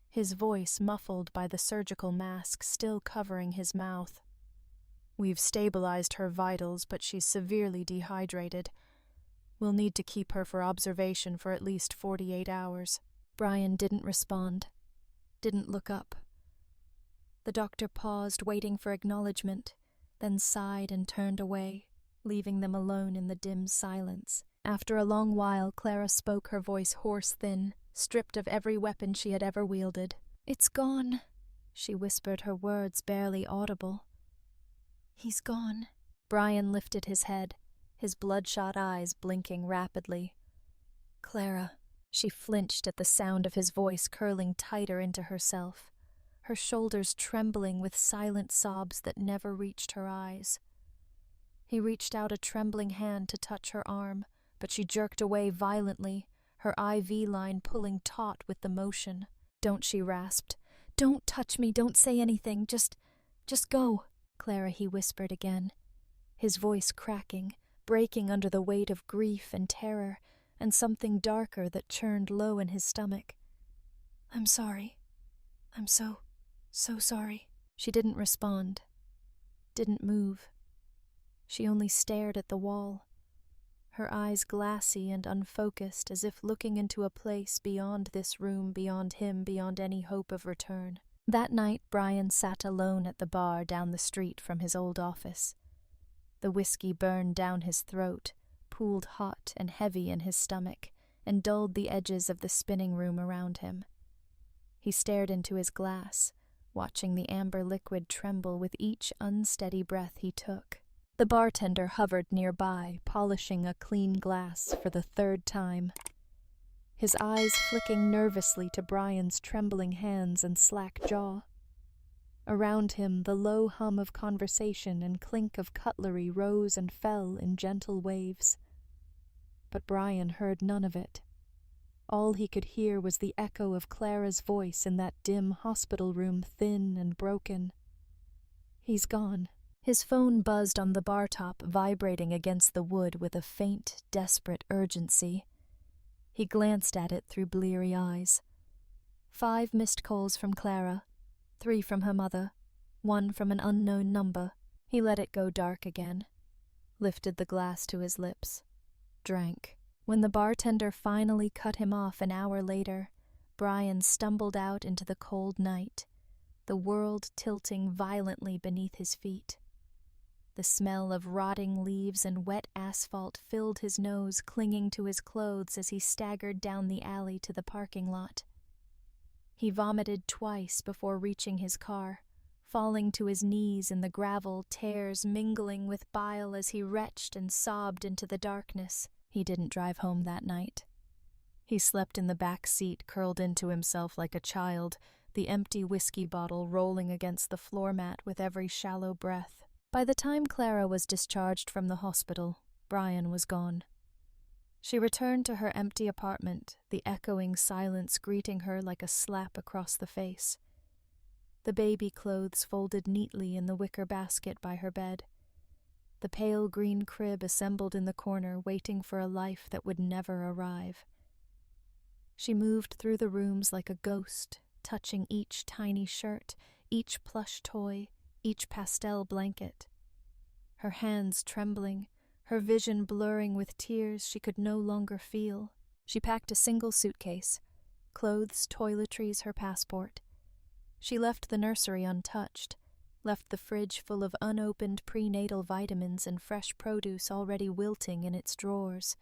[SPEAKER 1] his voice muffled by the surgical mask still covering his mouth. "We've stabilized her vitals, but she's severely dehydrated. We'll need to keep her for observation for at least 48 hours. Brian didn't respond, didn't look up. The doctor paused, waiting for acknowledgement, then sighed and turned away, leaving them alone in the dim silence. After a long while, Clara spoke, her voice hoarse-thin, stripped of every weapon she had ever wielded. "It's gone," she whispered, her words barely audible. "He's gone." Brian lifted his head, his bloodshot eyes blinking rapidly. "Clara." She flinched at the sound of his voice curling tighter into herself, her shoulders trembling with silent sobs that never reached her eyes. He reached out a trembling hand to touch her arm, but she jerked away violently, her IV line pulling taut with the motion. "Don't," she rasped. "Don't touch me, don't say anything, just go." "Clara," he whispered again, his voice cracking, breaking under the weight of grief and terror, and something darker that churned low in his stomach. "I'm sorry. I'm so sorry." She didn't respond, didn't move. She only stared at the wall, her eyes glassy and unfocused, as if looking into a place beyond this room, beyond him, beyond any hope of return. That night, Brian sat alone at the bar down the street from his old office. The whiskey burned down his throat, pooled hot and heavy in his stomach, and dulled the edges of the spinning room around him. He stared into his glass, watching the amber liquid tremble with each unsteady breath he took. The bartender hovered nearby, polishing a clean glass for the third time, his eyes flicking nervously to Brian's trembling hands and slack jaw. Around him, the low hum of conversation and clink of cutlery rose and fell in gentle waves. But Brian heard none of it. All he could hear was the echo of Clara's voice in that dim hospital room, thin and broken. "He's gone." His phone buzzed on the bar top, vibrating against the wood with a faint, desperate urgency. He glanced at it through bleary eyes. 5 missed calls from Clara, 3 from her mother, 1 from an unknown number. He let it go dark again, lifted the glass to his lips, drank. When the bartender finally cut him off an hour later, Brian stumbled out into the cold night, the world tilting violently beneath his feet. The smell of rotting leaves and wet asphalt filled his nose, clinging to his clothes as he staggered down the alley to the parking lot. He vomited twice before reaching his car, falling to his knees in the gravel, tears mingling with bile as he retched and sobbed into the darkness. He didn't drive home that night. He slept in the back seat, curled into himself like a child, the empty whiskey bottle rolling against the floor mat with every shallow breath. By the time Clara was discharged from the hospital, Brian was gone. She returned to her empty apartment, the echoing silence greeting her like a slap across the face. The baby clothes folded neatly in the wicker basket by her bed. The pale green crib assembled in the corner, waiting for a life that would never arrive. She moved through the rooms like a ghost, touching each tiny shirt, each plush toy, each pastel blanket. Her hands trembling, her vision blurring with tears she could no longer feel. She packed a single suitcase, clothes, toiletries, her passport. She left the nursery untouched, left the fridge full of unopened prenatal vitamins and fresh produce already wilting in its drawers,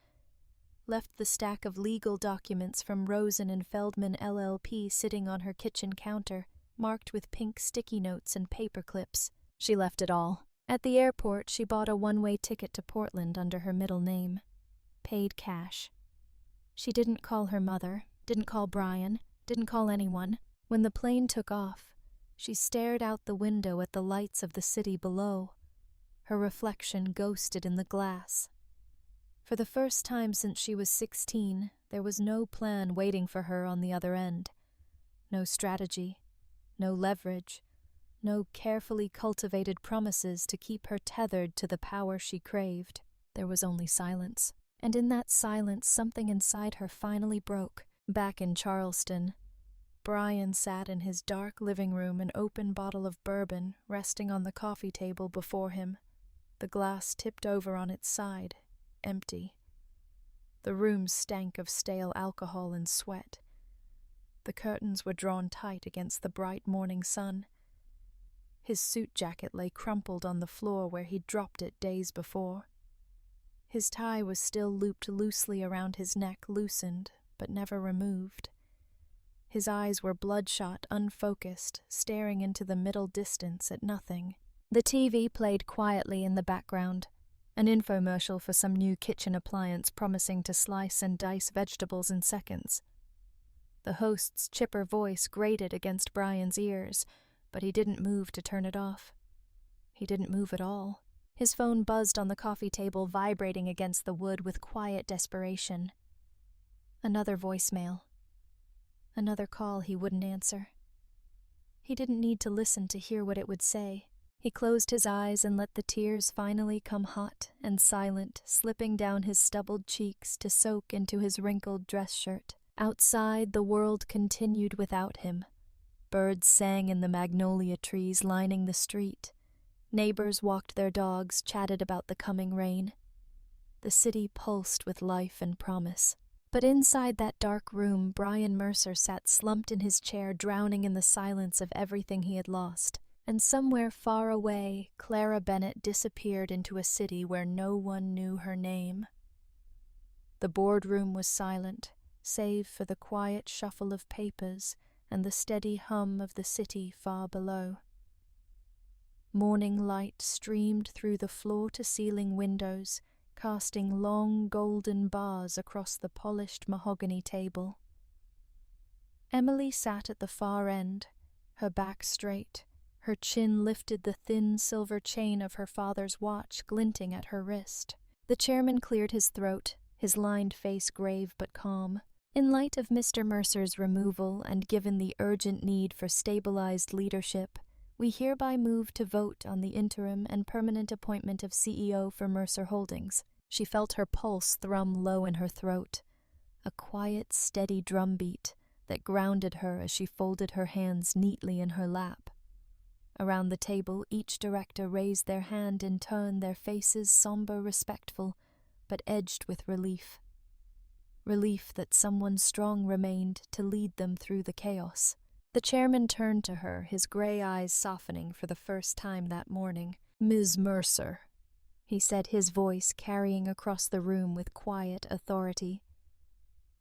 [SPEAKER 1] left the stack of legal documents from Rosen and Feldman LLP sitting on her kitchen counter, marked with pink sticky notes and paper clips. She left it all. At the airport, she bought a one-way ticket to Portland under her middle name. Paid cash. She didn't call her mother, didn't call Brian, didn't call anyone. When the plane took off, she stared out the window at the lights of the city below. Her reflection ghosted in the glass. For the first time since she was 16, there was no plan waiting for her on the other end. No strategy, no leverage, no carefully cultivated promises to keep her tethered to the power she craved. There was only silence. And in that silence, something inside her finally broke. Back in Charleston, Brian sat in his dark living room, an open bottle of bourbon resting on the coffee table before him, the glass tipped over on its side, empty. The room stank of stale alcohol and sweat. The curtains were drawn tight against the bright morning sun. His suit jacket lay crumpled on the floor where he'd dropped it days before. His tie was still looped loosely around his neck, loosened, but never removed. His eyes were bloodshot, unfocused, staring into the middle distance at nothing. The TV played quietly in the background, an infomercial for some new kitchen appliance promising to slice and dice vegetables in seconds. The host's chipper voice grated against Brian's ears, but he didn't move to turn it off. He didn't move at all. His phone buzzed on the coffee table, vibrating against the wood with quiet desperation. Another voicemail. Another call he wouldn't answer. He didn't need to listen to hear what it would say. He closed his eyes and let the tears finally come hot and silent, slipping down his stubbled cheeks to soak into his wrinkled dress shirt. Outside, the world continued without him. Birds sang in the magnolia trees lining the street. Neighbors walked their dogs, chatted about the coming rain. The city pulsed with life and promise. But inside that dark room, Brian Mercer sat slumped in his chair, drowning in the silence of everything he had lost. And somewhere far away, Clara Bennett disappeared into a city where no one knew her name. The boardroom was silent, save for the quiet shuffle of papers and the steady hum of the city far below. Morning light streamed through the floor-to-ceiling windows, casting long golden bars across the polished mahogany table. Emily sat at the far end, her back straight, her chin lifted, the thin silver chain of her father's watch glinting at her wrist. The chairman cleared his throat, his lined face grave but calm. In light of Mr. Mercer's removal and given the urgent need for stabilized leadership, we hereby move to vote on the interim and permanent appointment of CEO for Mercer Holdings. She felt her pulse thrum low in her throat, a quiet, steady drumbeat that grounded her as she folded her hands neatly in her lap. Around the table, each director raised their hand in turn, their faces somber, respectful, but edged with relief. Relief that someone strong remained to lead them through the chaos. The chairman turned to her, his gray eyes softening for the first time that morning. "Ms. Mercer," he said, his voice carrying across the room with quiet authority.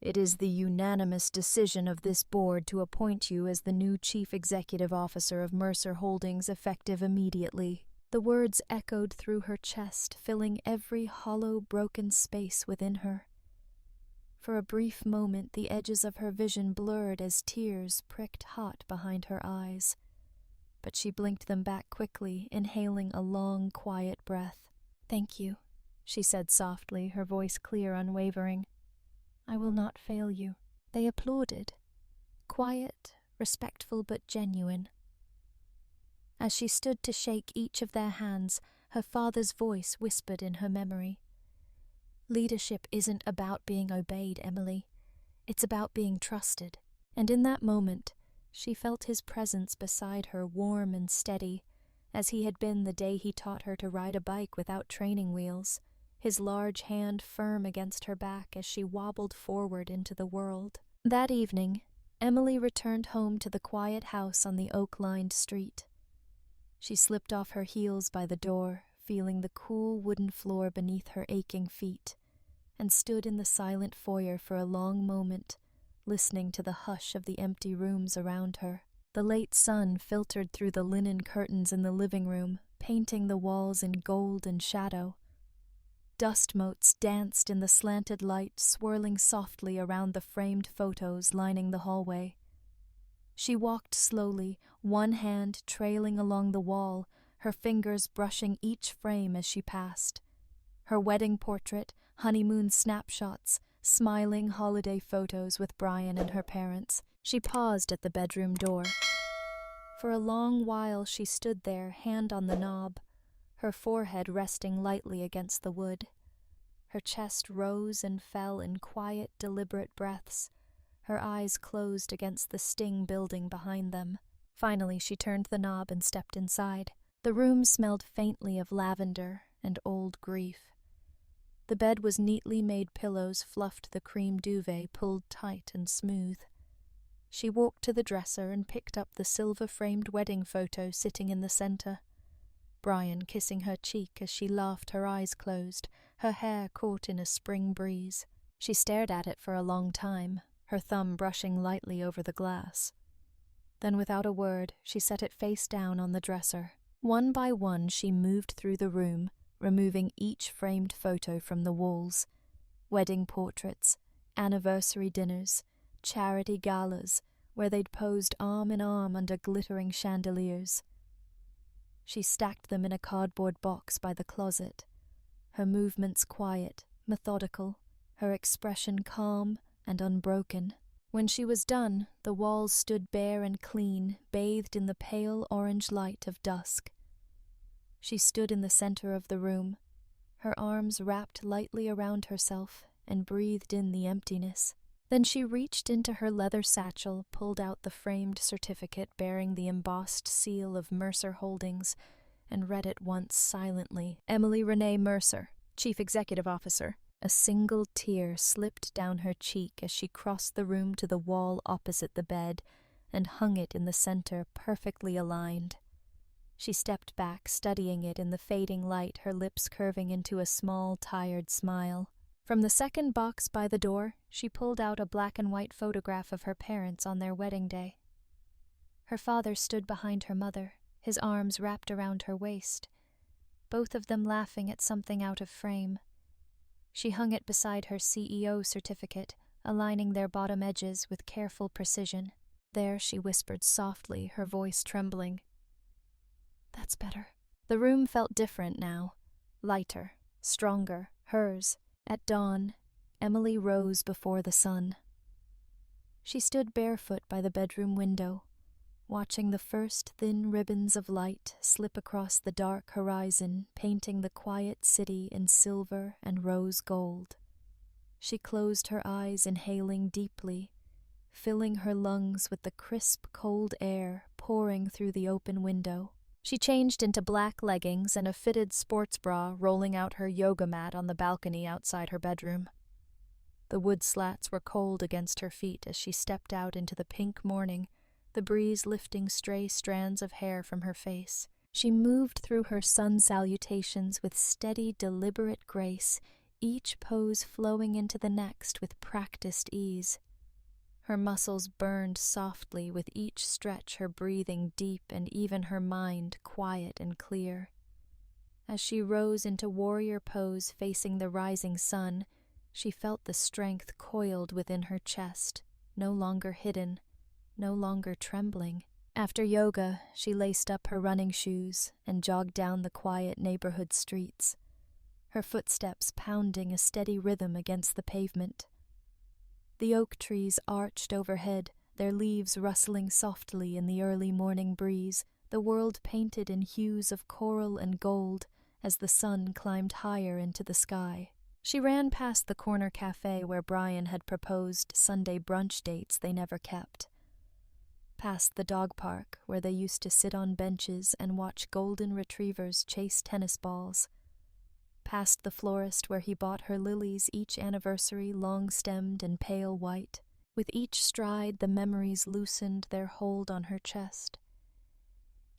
[SPEAKER 1] "It is the unanimous decision of this board to appoint you as the new Chief Executive Officer of Mercer Holdings effective immediately." The words echoed through her chest, filling every hollow, broken space within her. For a brief moment, the edges of her vision blurred as tears pricked hot behind her eyes. But she blinked them back quickly, inhaling a long, quiet breath. "Thank you," she said softly, her voice clear, unwavering. "I will not fail you." They applauded. Quiet, respectful, but genuine. As she stood to shake each of their hands, her father's voice whispered in her memory. "Leadership isn't about being obeyed, Emily. It's about being trusted." And in that moment, she felt his presence beside her, warm and steady, as he had been the day he taught her to ride a bike without training wheels, his large hand firm against her back as she wobbled forward into the world. That evening, Emily returned home to the quiet house on the oak-lined street. She slipped off her heels by the door, feeling the cool wooden floor beneath her aching feet, and stood in the silent foyer for a long moment, listening to the hush of the empty rooms around her. The late sun filtered through the linen curtains in the living room, painting the walls in gold and shadow. Dust motes danced in the slanted light, swirling softly around the framed photos lining the hallway. She walked slowly, one hand trailing along the wall, her fingers brushing each frame as she passed. Her wedding portrait, honeymoon snapshots, smiling holiday photos with Brian and her parents. She paused at the bedroom door. For a long while she stood there, hand on the knob, her forehead resting lightly against the wood. Her chest rose and fell in quiet, deliberate breaths, her eyes closed against the sting building behind them. Finally, she turned the knob and stepped inside. The room smelled faintly of lavender and old grief. The bed was neatly made pillows fluffed the cream duvet pulled tight and smooth. She walked to the dresser and picked up the silver-framed wedding photo sitting in the center. Brian kissing her cheek as she laughed, her eyes closed, her hair caught in a spring breeze. She stared at it for a long time, her thumb brushing lightly over the glass. Then without a word, she set it face down on the dresser. One by one she moved through the room, removing each framed photo from the walls. Wedding portraits, anniversary dinners, charity galas, where they'd posed arm in arm under glittering chandeliers. She stacked them in a cardboard box by the closet, her movements quiet, methodical, her expression calm and unbroken. When she was done, the walls stood bare and clean, bathed in the pale orange light of dusk. She stood in the center of the room, her arms wrapped lightly around herself, and breathed in the emptiness. Then she reached into her leather satchel, pulled out the framed certificate bearing the embossed seal of Mercer Holdings, and read it once silently. Emily Renee Mercer, Chief Executive Officer. A single tear slipped down her cheek as she crossed the room to the wall opposite the bed and hung it in the center, perfectly aligned. She stepped back, studying it in the fading light, her lips curving into a small, tired smile. From the second box by the door, she pulled out a black and white photograph of her parents on their wedding day. Her father stood behind her mother, his arms wrapped around her waist, both of them laughing at something out of frame. She hung it beside her CEO certificate, aligning their bottom edges with careful precision. There she whispered softly, her voice trembling. "That's better." The room felt different now, lighter, stronger, hers. At dawn, Emily rose before the sun. She stood barefoot by the bedroom window, watching the first thin ribbons of light slip across the dark horizon, painting the quiet city in silver and rose gold. She closed her eyes, inhaling deeply, filling her lungs with the crisp, cold air pouring through the open window. She changed into black leggings and a fitted sports bra, rolling out her yoga mat on the balcony outside her bedroom. The wood slats were cold against her feet as she stepped out into the pink morning, the breeze lifting stray strands of hair from her face. She moved through her sun salutations with steady, deliberate grace, each pose flowing into the next with practiced ease. Her muscles burned softly with each stretch, her breathing deep and even her mind quiet and clear. As she rose into warrior pose facing the rising sun, she felt the strength coiled within her chest, no longer hidden, no longer trembling. After yoga, she laced up her running shoes and jogged down the quiet neighborhood streets, her footsteps pounding a steady rhythm against the pavement. The oak trees arched overhead, their leaves rustling softly in the early morning breeze, the world painted in hues of coral and gold as the sun climbed higher into the sky. She ran past the corner cafe where Brian had proposed Sunday brunch dates they never kept, past the dog park where they used to sit on benches and watch golden retrievers chase tennis balls, past the florist where he bought her lilies each anniversary, long-stemmed and pale white. With each stride, the memories loosened their hold on her chest.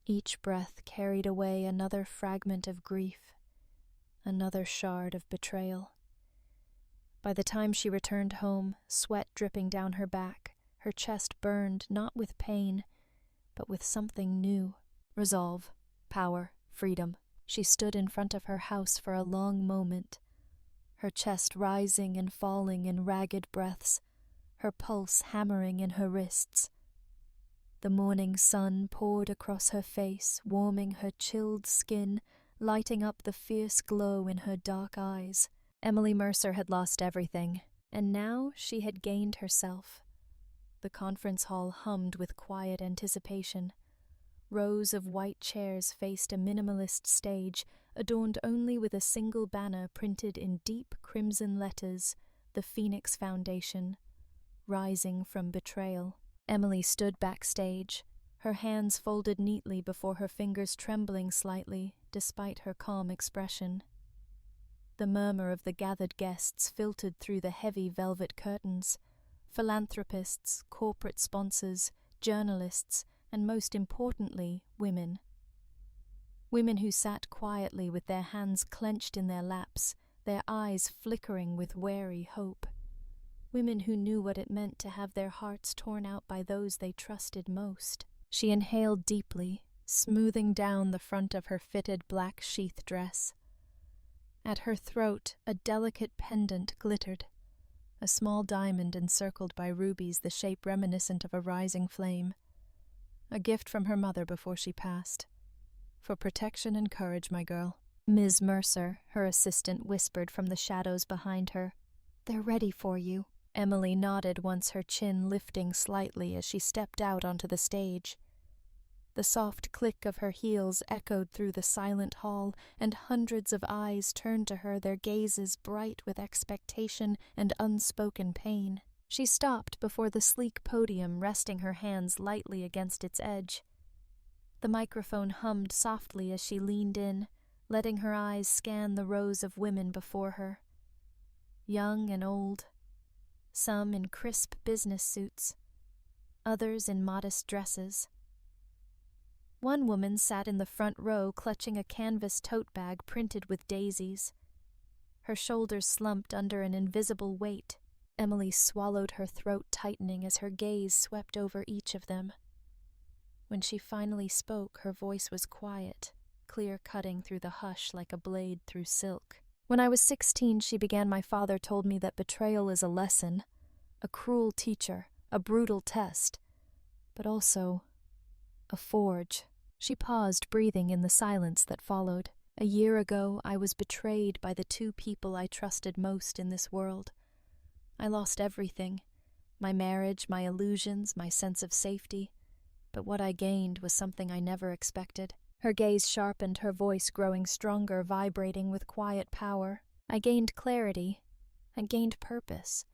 [SPEAKER 1] Each breath carried away another fragment of grief, another shard of betrayal. By the time she returned home, sweat dripping down her back, her chest burned not with pain, but with something new. Resolve, power, freedom. She stood in front of her house for a long moment, her chest rising and falling in ragged breaths, her pulse hammering in her wrists. The morning sun poured across her face, warming her chilled skin, lighting up the fierce glow in her dark eyes. Emily Mercer had lost everything, and now she had gained herself. The conference hall hummed with quiet anticipation. Rows of white chairs faced a minimalist stage, adorned only with a single banner printed in deep crimson letters, "The Phoenix Foundation, rising from betrayal." Emily stood backstage, her hands folded neatly before her fingers trembling slightly, despite her calm expression. The murmur of the gathered guests filtered through the heavy velvet curtains. Philanthropists, corporate sponsors, journalists, and most importantly, women. Women who sat quietly with their hands clenched in their laps, their eyes flickering with wary hope. Women who knew what it meant to have their hearts torn out by those they trusted most. She inhaled deeply, smoothing down the front of her fitted black sheath dress. At her throat, a delicate pendant glittered, a small diamond encircled by rubies the shape reminiscent of a rising flame. A gift from her mother before she passed. "For protection and courage, my girl." Ms. Mercer, her assistant, whispered from the shadows behind her. "They're ready for you." Emily nodded once, her chin lifting slightly as she stepped out onto the stage. The soft click of her heels echoed through the silent hall, and hundreds of eyes turned to her, their gazes bright with expectation and unspoken pain. She stopped before the sleek podium, resting her hands lightly against its edge. The microphone hummed softly as she leaned in, letting her eyes scan the rows of women before her. Young and old, some in crisp business suits, others in modest dresses. One woman sat in the front row clutching a canvas tote bag printed with daisies. Her shoulders slumped under an invisible weight. Emily swallowed, her throat tightening as her gaze swept over each of them. When she finally spoke, her voice was quiet, clear-cutting through the hush like a blade through silk. "When I was 16, she began, my father told me that betrayal is a lesson, a cruel teacher, a brutal test, but also a forge." She paused, breathing in the silence that followed. "A year ago, I was betrayed by the two people I trusted most in this world. I lost everything, my marriage, my illusions, my sense of safety. But what I gained was something I never expected." Her gaze sharpened, her voice growing stronger, vibrating with quiet power. "I gained clarity. I gained purpose.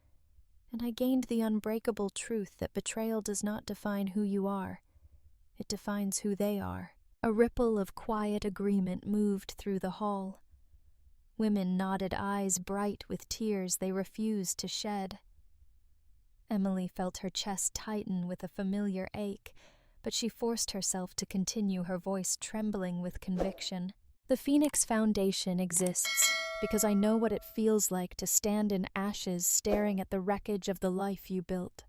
[SPEAKER 1] And I gained the unbreakable truth that betrayal does not define who you are. It defines who they are." A ripple of quiet agreement moved through the hall. Women nodded, eyes bright with tears they refused to shed. Emily felt her chest tighten with a familiar ache, but she forced herself to continue, her voice trembling with conviction. "The Phoenix Foundation exists because I know what it feels like to stand in ashes staring at the wreckage of the life you built.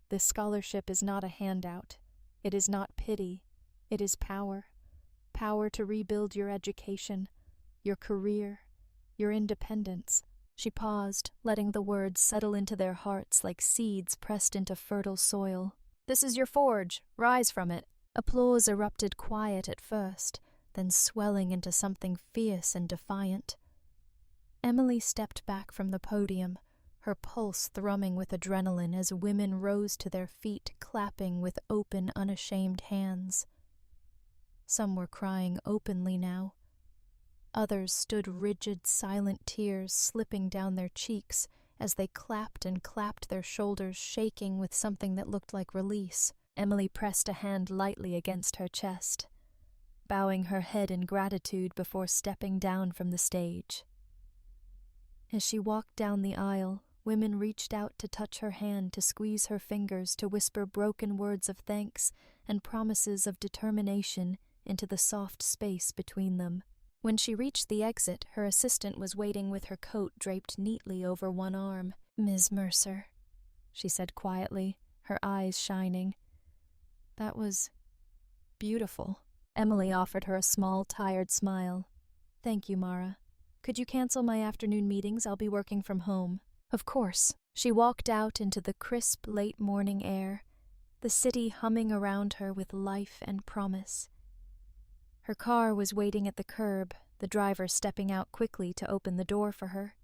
[SPEAKER 1] This scholarship is not a handout. It is not pity. It is power. Power to rebuild your education, your career, your independence." She paused, letting the words settle into their hearts like seeds pressed into fertile soil. "This is your forge. Rise from it." Applause erupted, quiet at first, then swelling into something fierce and defiant. Emily stepped back from the podium, her pulse thrumming with adrenaline as women rose to their feet, clapping with open, unashamed hands. Some were crying openly now. Others stood rigid, silent, tears slipping down their cheeks as they clapped and clapped, their shoulders shaking with something that looked like release. Emily pressed a hand lightly against her chest, bowing her head in gratitude before stepping down from the stage. As she walked down the aisle, women reached out to touch her hand, to squeeze her fingers, to whisper broken words of thanks, and promises of determination into the soft space between them. When she reached the exit, her assistant was waiting with her coat draped neatly over one arm. "Ms. Mercer," she said quietly, her eyes shining. "That was beautiful." Emily offered her a small, tired smile. "Thank you, Mara. Could you cancel my afternoon meetings? I'll be working from home." "Of course." She walked out into the crisp, late morning air, the city humming around her with life and promise. Her car was waiting at the curb, the driver stepping out quickly to open the door for her.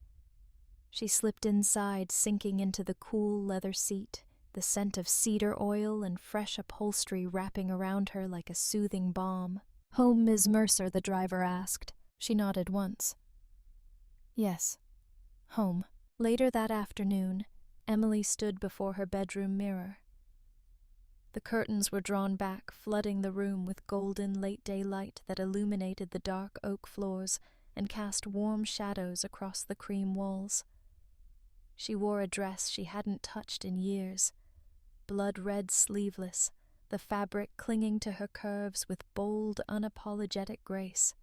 [SPEAKER 1] She slipped inside, sinking into the cool leather seat, the scent of cedar oil and fresh upholstery wrapping around her like a soothing balm. "Home, Ms. Mercer?" the driver asked. She nodded once. "Yes, home." Later that afternoon, Emily stood before her bedroom mirror. The curtains were drawn back, flooding the room with golden late-day light that illuminated the dark oak floors and cast warm shadows across the cream walls. She wore a dress she hadn't touched in years, blood-red sleeveless, the fabric clinging to her curves with bold, unapologetic grace.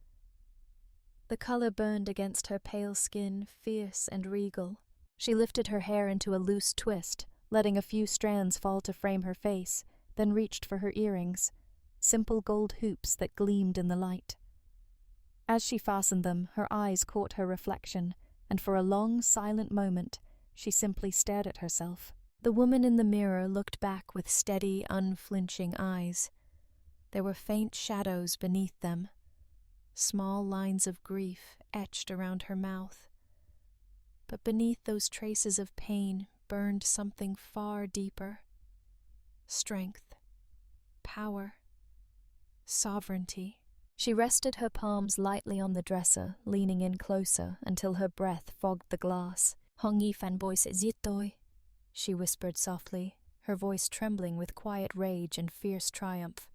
[SPEAKER 1] The color burned against her pale skin, fierce and regal. She lifted her hair into a loose twist, letting a few strands fall to frame her face, then reached for her earrings, simple gold hoops that gleamed in the light. As she fastened them, her eyes caught her reflection, and for a long, silent moment, she simply stared at herself. The woman in the mirror looked back with steady, unflinching eyes. There were faint shadows beneath them, small lines of grief etched around her mouth. But beneath those traces of pain burned something far deeper. Strength, power, sovereignty. She rested her palms lightly on the dresser, leaning in closer until her breath fogged the glass. "Hongi fanboy sẽ giết tôi," she whispered softly, her voice trembling with quiet rage and fierce triumph.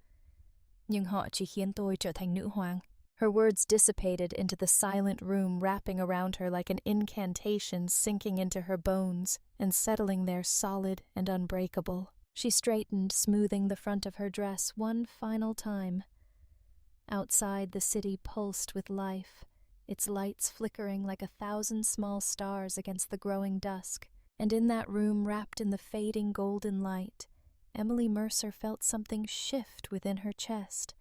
[SPEAKER 1] "Nhưng họ chỉ khiến tôi trở thành nữ hoàng." Her words dissipated into the silent room, wrapping around her like an incantation, sinking into her bones and settling there solid and unbreakable. She straightened, smoothing the front of her dress one final time. Outside, the city pulsed with life, its lights flickering like 1,000 small stars against the growing dusk. And in that room, wrapped in the fading golden light, Emily Mercer felt something shift within her chest.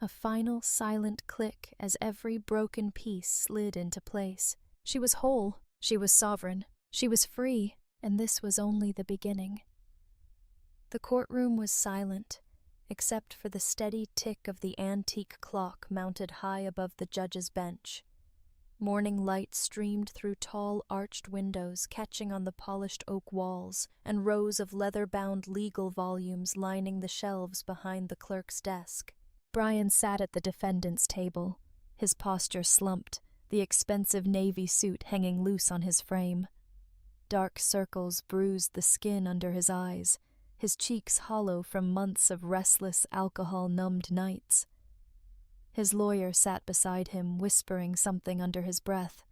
[SPEAKER 1] A final silent click as every broken piece slid into place. She was whole, she was sovereign, she was free, and this was only the beginning. The courtroom was silent, except for the steady tick of the antique clock mounted high above the judge's bench. Morning light streamed through tall arched windows, catching on the polished oak walls, and rows of leather-bound legal volumes lining the shelves behind the clerk's desk. Brian sat at the defendant's table, his posture slumped, the expensive navy suit hanging loose on his frame. Dark circles bruised the skin under his eyes, his cheeks hollow from months of restless, alcohol-numbed nights. His lawyer sat beside him, whispering something under his breath,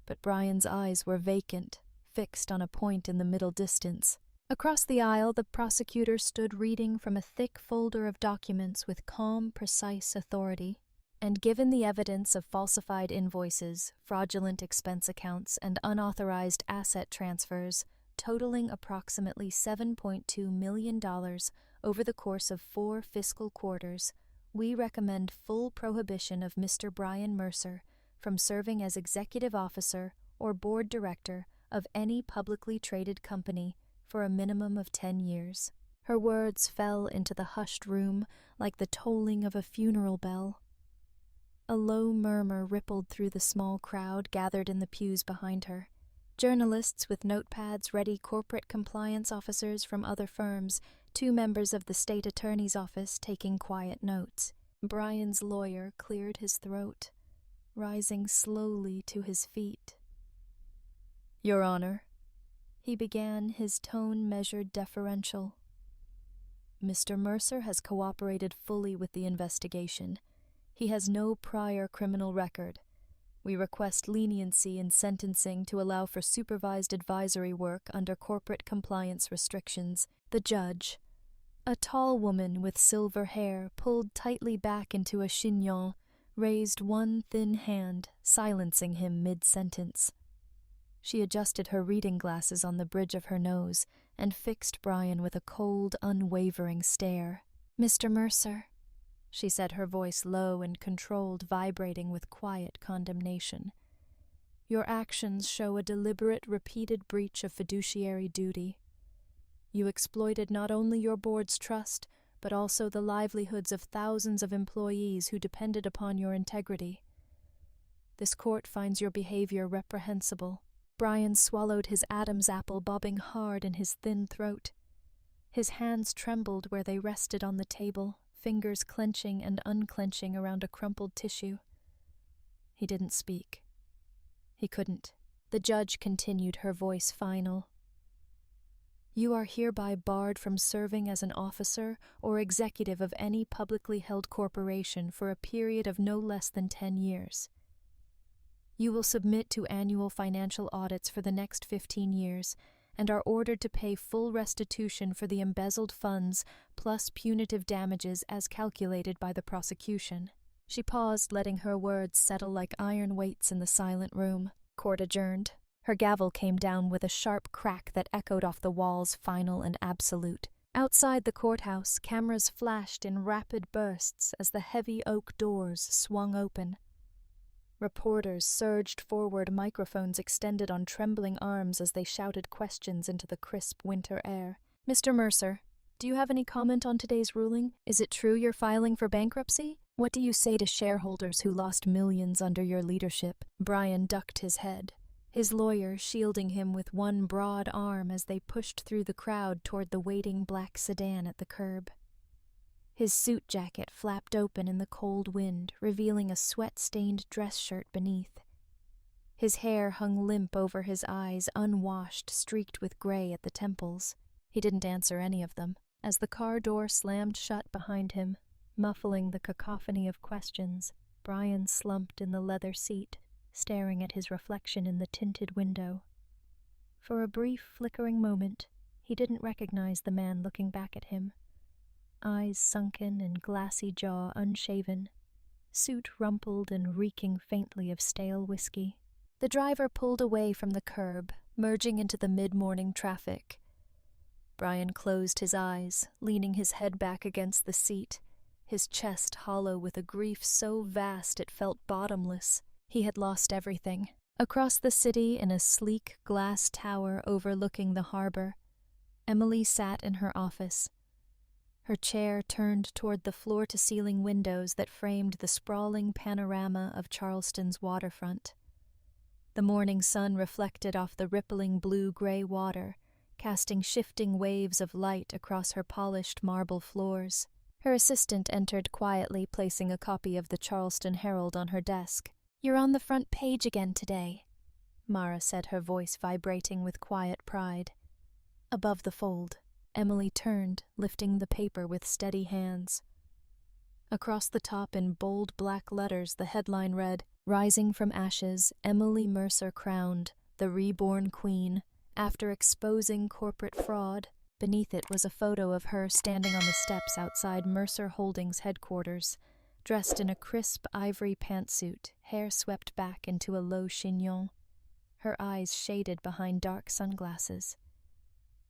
[SPEAKER 1] but Brian's eyes were vacant, fixed on a point in the middle distance. Across the aisle, the prosecutor stood reading from a thick folder of documents with calm, precise authority. And given the evidence of falsified invoices, fraudulent expense accounts, and unauthorized asset transfers, totaling approximately $7.2 million over the course of 4 fiscal quarters, we recommend full prohibition of Mr. Brian Mercer from serving as executive officer or board director of any publicly traded company for a minimum of 10 years. Her words fell into the hushed room like the tolling of a funeral bell. A low murmur rippled through the small crowd gathered in the pews behind her. Journalists with notepads ready, corporate compliance officers from other firms, 2 members of the state attorney's office taking quiet notes. Brian's lawyer cleared his throat, rising slowly to his feet. "Your Honor," he began, his tone measured, deferential. "Mr. Mercer has cooperated fully with the investigation. He has no prior criminal record. We request leniency in sentencing to allow for supervised advisory work under corporate compliance restrictions." The judge, A tall woman with silver hair, pulled tightly back into a chignon, raised one thin hand, silencing him mid-sentence. She adjusted her reading glasses on the bridge of her nose and fixed Brian with a cold, unwavering stare. "Mr. Mercer," she said, her voice low and controlled, vibrating with quiet condemnation. "Your actions show a deliberate, repeated breach of fiduciary duty. You exploited not only your board's trust, but also the livelihoods of thousands of employees who depended upon your integrity. This court finds your behavior reprehensible." Brian swallowed his Adam's apple, bobbing hard in his thin throat. His hands trembled where they rested on the table, fingers clenching and unclenching around a crumpled tissue. He didn't speak. He couldn't. The judge continued, her voice final. "You are hereby barred from serving as an officer or executive of any publicly held corporation for a period of no less than 10 years. You will submit to annual financial audits for the next 15 years and are ordered to pay full restitution for the embezzled funds plus punitive damages as calculated by the prosecution." She paused, letting her words settle like iron weights in the silent room. Court adjourned. Her gavel came down with a sharp crack that echoed off the walls, final and absolute. Outside the courthouse, cameras flashed in rapid bursts as the heavy oak doors swung open. Reporters surged forward, microphones extended on trembling arms as they shouted questions into the crisp winter air. "Mr. Mercer, do you have any comment on today's ruling? Is it true you're filing for bankruptcy? What do you say to shareholders who lost millions under your leadership?" Brian ducked his head, his lawyer shielding him with one broad arm as they pushed through the crowd toward the waiting black sedan at the curb. His suit jacket flapped open in the cold wind, revealing a sweat-stained dress shirt beneath. His hair hung limp over his eyes, unwashed, streaked with gray at the temples. He didn't answer any of them. As the car door slammed shut behind him, muffling the cacophony of questions, Brian slumped in the leather seat, staring at his reflection in the tinted window. For a brief, flickering moment, he didn't recognize the man looking back at him. Eyes sunken and glassy jaw unshaven, suit rumpled and reeking faintly of stale whiskey. The driver pulled away from the curb, merging into the mid-morning traffic. Brian closed his eyes, leaning his head back against the seat, his chest hollow with a grief so vast it felt bottomless. He had lost everything. Across the city, in a sleek glass tower overlooking the harbor, Emily sat in her office. Her chair turned toward the floor-to-ceiling windows that framed the sprawling panorama of Charleston's waterfront. The morning sun reflected off the rippling blue-gray water, casting shifting waves of light across her polished marble floors. Her assistant entered quietly, placing a copy of the Charleston Herald on her desk. "You're on the front page again today," Mara said, her voice vibrating with quiet pride. Above the fold, Emily turned, lifting the paper with steady hands. Across the top in bold black letters, the headline read, "Rising from Ashes, Emily Mercer crowned, the reborn queen, after exposing corporate fraud." Beneath it was a photo of her standing on the steps outside Mercer Holdings headquarters, dressed in a crisp ivory pantsuit, hair swept back into a low chignon, her eyes shaded behind dark sunglasses.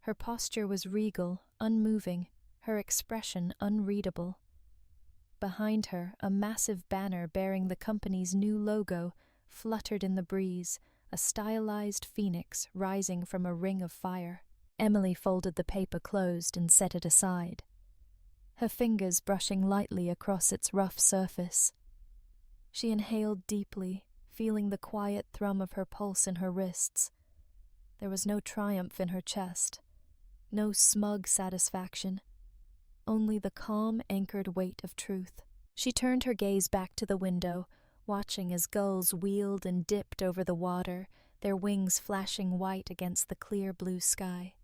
[SPEAKER 1] Her posture was regal, unmoving, her expression unreadable. Behind her, a massive banner bearing the company's new logo fluttered in the breeze, a stylized phoenix rising from a ring of fire. Emily folded the paper closed and set it aside, her fingers brushing lightly across its rough surface. She inhaled deeply, feeling the quiet thrum of her pulse in her wrists. There was no triumph in her chest, no smug satisfaction, only the calm, anchored weight of truth. She turned her gaze back to the window, watching as gulls wheeled and dipped over the water, their wings flashing white against the clear blue sky.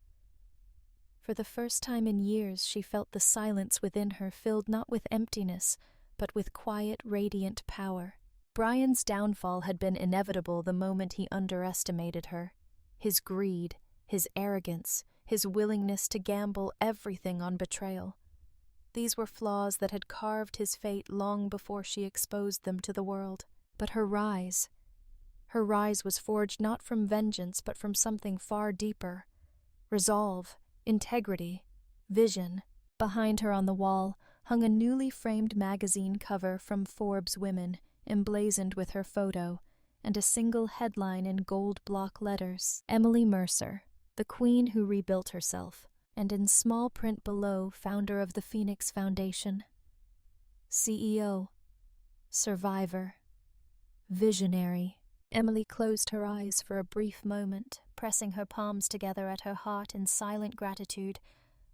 [SPEAKER 1] For the first time in years, she felt the silence within her filled not with emptiness, but with quiet, radiant power. Brian's downfall had been inevitable the moment he underestimated her. His greed, his arrogance, his willingness to gamble everything on betrayal. These were flaws that had carved his fate long before she exposed them to the world. But her rise was forged not from vengeance but from something far deeper. Resolve, integrity, vision. Behind her on the wall hung a newly framed magazine cover from Forbes Women, emblazoned with her photo, and a single headline in gold block letters, Emily Mercer, the queen who rebuilt herself, and in small print below, founder of the Phoenix Foundation. CEO, survivor, visionary. Emily closed her eyes for a brief moment, pressing her palms together at her heart in silent gratitude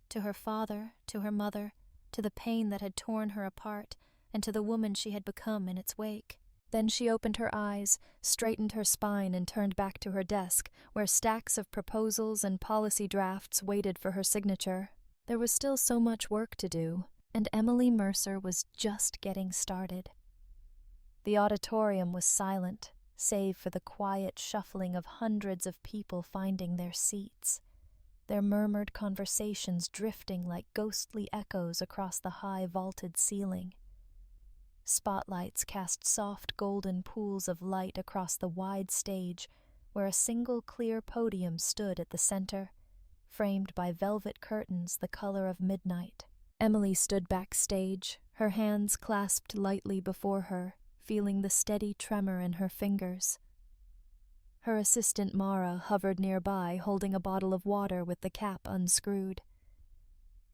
[SPEAKER 1] to her father, to her mother, to the pain that had torn her apart, and to the woman she had become in its wake. Then she opened her eyes, straightened her spine, and turned back to her desk, where stacks of proposals and policy drafts waited for her signature. There was still so much work to do, and Emily Mercer was just getting started. The auditorium was silent, save for the quiet shuffling of hundreds of people finding their seats, their murmured conversations drifting like ghostly echoes across the high vaulted ceiling. Spotlights cast soft golden pools of light across the wide stage, where a single clear podium stood at the center, framed by velvet curtains the color of midnight. Emily stood backstage, her hands clasped lightly before her, feeling the steady tremor in her fingers. Her assistant Mara hovered nearby, holding a bottle of water with the cap unscrewed.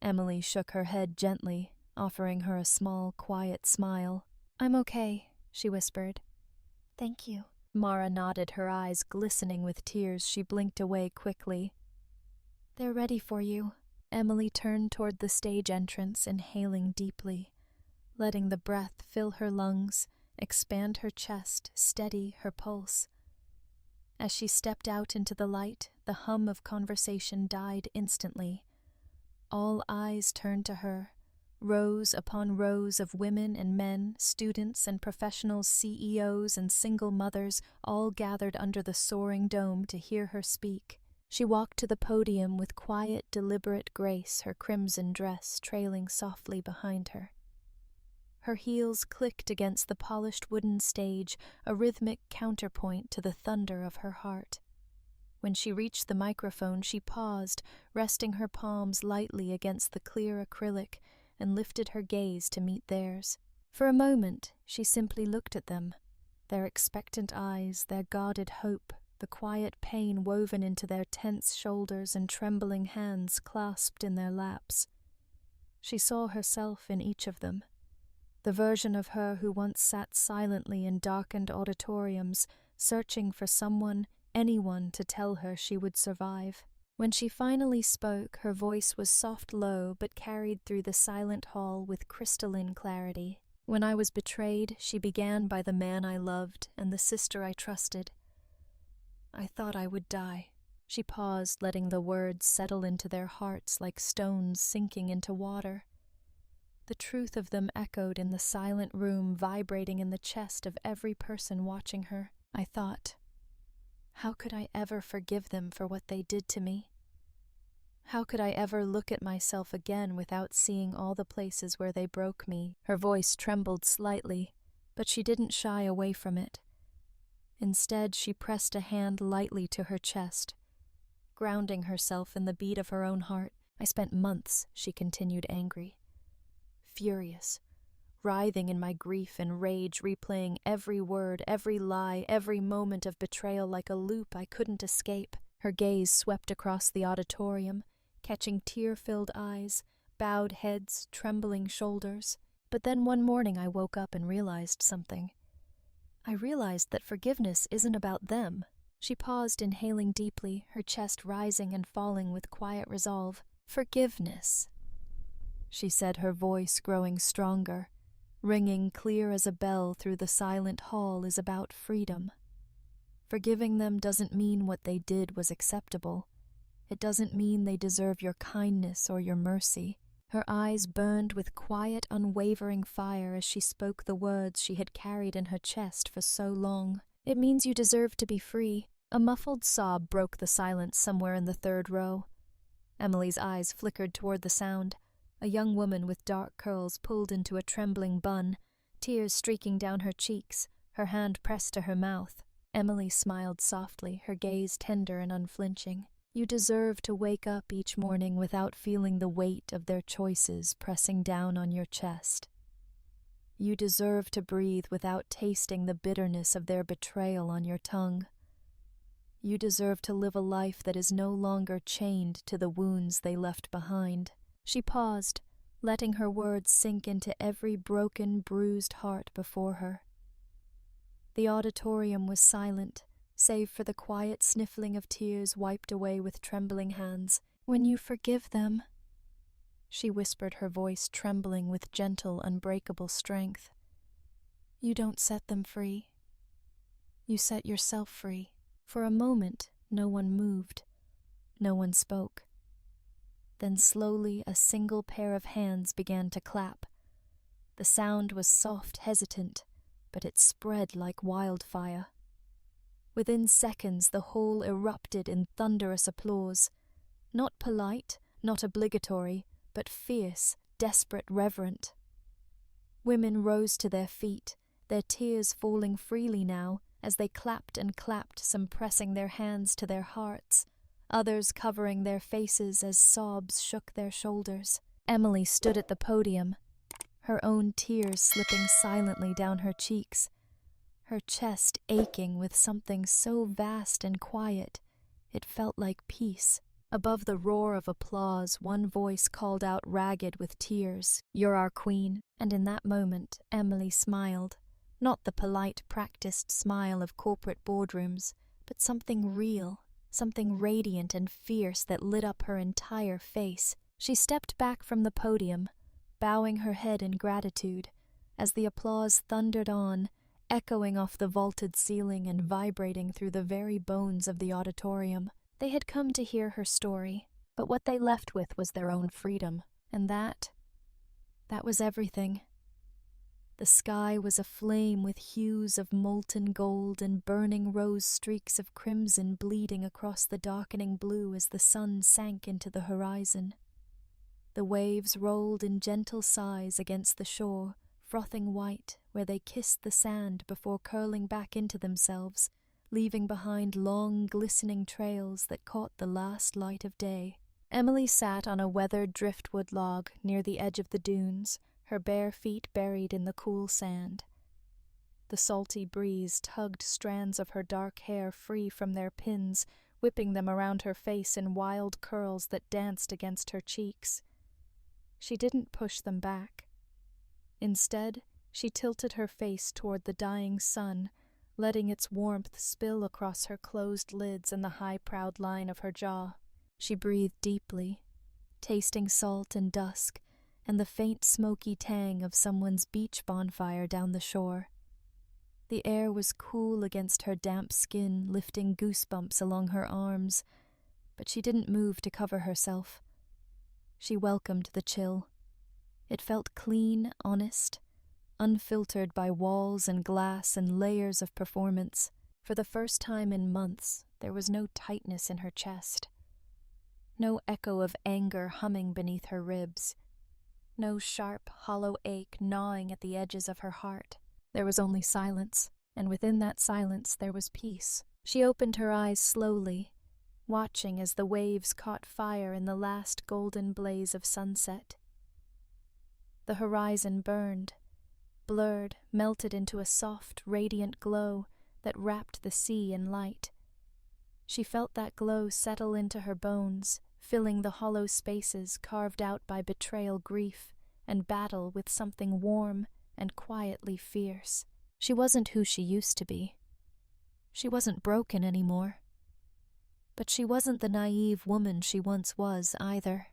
[SPEAKER 1] Emily shook her head gently, offering her a small, quiet smile. "I'm okay," she whispered. "Thank you." Mara nodded, her eyes glistening with tears. She blinked away quickly. "They're ready for you." Emily turned toward the stage entrance, inhaling deeply, letting the breath fill her lungs, expand her chest, steady her pulse. As she stepped out into the light, the hum of conversation died instantly. All eyes turned to her, rows upon rows of women and men, students and professionals, CEOs and single mothers, all gathered under the soaring dome to hear her speak. She walked to the podium with quiet, deliberate grace, her crimson dress trailing softly behind her. Her heels clicked against the polished wooden stage, a rhythmic counterpoint to the thunder of her heart. When she reached the microphone, she paused, resting her palms lightly against the clear acrylic, and lifted her gaze to meet theirs. For a moment, she simply looked at them, their expectant eyes, their guarded hope, the quiet pain woven into their tense shoulders and trembling hands clasped in their laps. She saw herself in each of them, the version of her who once sat silently in darkened auditoriums, searching for someone, anyone, to tell her she would survive. When she finally spoke, her voice was soft, low, but carried through the silent hall with crystalline clarity. "When I was betrayed, she began by the man I loved and the sister I trusted. I thought I would die." She paused, letting the words settle into their hearts like stones sinking into water. The truth of them echoed in the silent room, vibrating in the chest of every person watching her. I thought, how could I ever forgive them for what they did to me? How could I ever look at myself again without seeing all the places where they broke me? Her voice trembled slightly, but she didn't shy away from it. Instead, she pressed a hand lightly to her chest, grounding herself in the beat of her own heart. "I spent months," she continued, angry, furious, writhing in my grief and rage, replaying every word, every lie, every moment of betrayal like a loop I couldn't escape. Her gaze swept across the auditorium, catching tear-filled eyes, bowed heads, trembling shoulders. But then one morning I woke up and realized something. I realized that forgiveness isn't about them. She paused, inhaling deeply, her chest rising and falling with quiet resolve. "Forgiveness," she said, her voice growing stronger, ringing clear as a bell through the silent hall, "is about freedom. Forgiving them doesn't mean what they did was acceptable. It doesn't mean they deserve your kindness or your mercy." Her eyes burned with quiet, unwavering fire as she spoke the words she had carried in her chest for so long. "It means you deserve to be free." A muffled sob broke the silence somewhere in the third row. Emily's eyes flickered toward the sound, A young woman with dark curls pulled into a trembling bun, tears streaking down her cheeks, her hand pressed to her mouth. Emily smiled softly, her gaze tender and unflinching. You deserve to wake up each morning without feeling the weight of their choices pressing down on your chest. You deserve to breathe without tasting the bitterness of their betrayal on your tongue. You deserve to live a life that is no longer chained to the wounds they left behind. She paused, letting her words sink into every broken, bruised heart before her. The auditorium was silent, save for the quiet sniffling of tears wiped away with trembling hands. "When you forgive them," she whispered, her voice trembling with gentle, unbreakable strength, "you don't set them free. You set yourself free." For a moment, no one moved. No one spoke. Then slowly a single pair of hands began to clap. The sound was soft, hesitant, but it spread like wildfire. Within seconds, the hall erupted in thunderous applause. Not polite, not obligatory, but fierce, desperate, reverent. Women rose to their feet, their tears falling freely now, as they clapped and clapped, some pressing their hands to their hearts, others covering their faces as sobs shook their shoulders. Emily stood at the podium, her own tears slipping silently down her cheeks, her chest aching with something so vast and quiet, it felt like peace. Above the roar of applause, one voice called out ragged with tears, "You're our queen." And in that moment, Emily smiled. Not the polite, practiced smile of corporate boardrooms, but something real, something radiant and fierce that lit up her entire face. She stepped back from the podium, bowing her head in gratitude, as the applause thundered on, echoing off the vaulted ceiling and vibrating through the very bones of the auditorium. They had come to hear her story, but what they left with was their own freedom, and that was everything. The sky was aflame with hues of molten gold and burning rose streaks of crimson bleeding across the darkening blue as the sun sank into the horizon. The waves rolled in gentle sighs against the shore, frothing white where they kissed the sand before curling back into themselves, leaving behind long, glistening trails that caught the last light of day. Emily sat on a weathered driftwood log near the edge of the dunes, her bare feet buried in the cool sand. The salty breeze tugged strands of her dark hair free from their pins, whipping them around her face in wild curls that danced against her cheeks. She didn't push them back. Instead, she tilted her face toward the dying sun, letting its warmth spill across her closed lids and the high, proud line of her jaw. She breathed deeply, tasting salt and dusk, and the faint smoky tang of someone's beach bonfire down the shore. The air was cool against her damp skin, lifting goosebumps along her arms, but she didn't move to cover herself. She welcomed the chill. It felt clean, honest, unfiltered by walls and glass and layers of performance. For the first time in months, there was no tightness in her chest. No echo of anger humming beneath her ribs. No sharp, hollow ache gnawing at the edges of her heart. There was only silence, and within that silence there was peace. She opened her eyes slowly, watching as the waves caught fire in the last golden blaze of sunset. The horizon burned, blurred, melted into a soft, radiant glow that wrapped the sea in light. She felt that glow settle into her bones, filling the hollow spaces carved out by betrayal, grief, and battle with something warm and quietly fierce. She wasn't who she used to be. She wasn't broken anymore. But she wasn't the naive woman she once was either.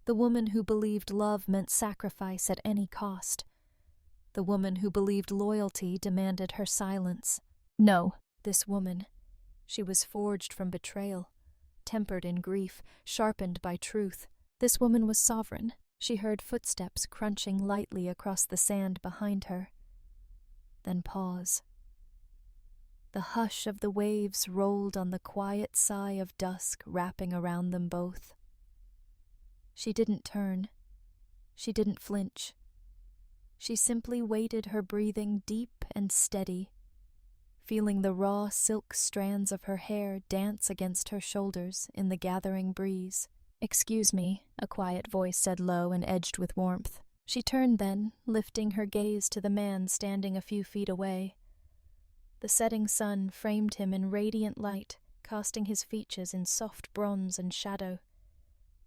[SPEAKER 1] The woman who believed love meant sacrifice at any cost. The woman who believed loyalty demanded her silence. No, this woman. She was forged from betrayal, tempered in grief, sharpened by truth. This woman was sovereign. She heard footsteps crunching lightly across the sand behind her. Then pause. The hush of the waves rolled on the quiet sigh of dusk wrapping around them both. She didn't turn. She didn't flinch. She simply waited, her breathing deep and steady, feeling the raw silk strands of her hair dance against her shoulders in the gathering breeze. "Excuse me," a quiet voice said low and edged with warmth. She turned then, lifting her gaze to the man standing a few feet away. The setting sun framed him in radiant light, casting his features in soft bronze and shadow.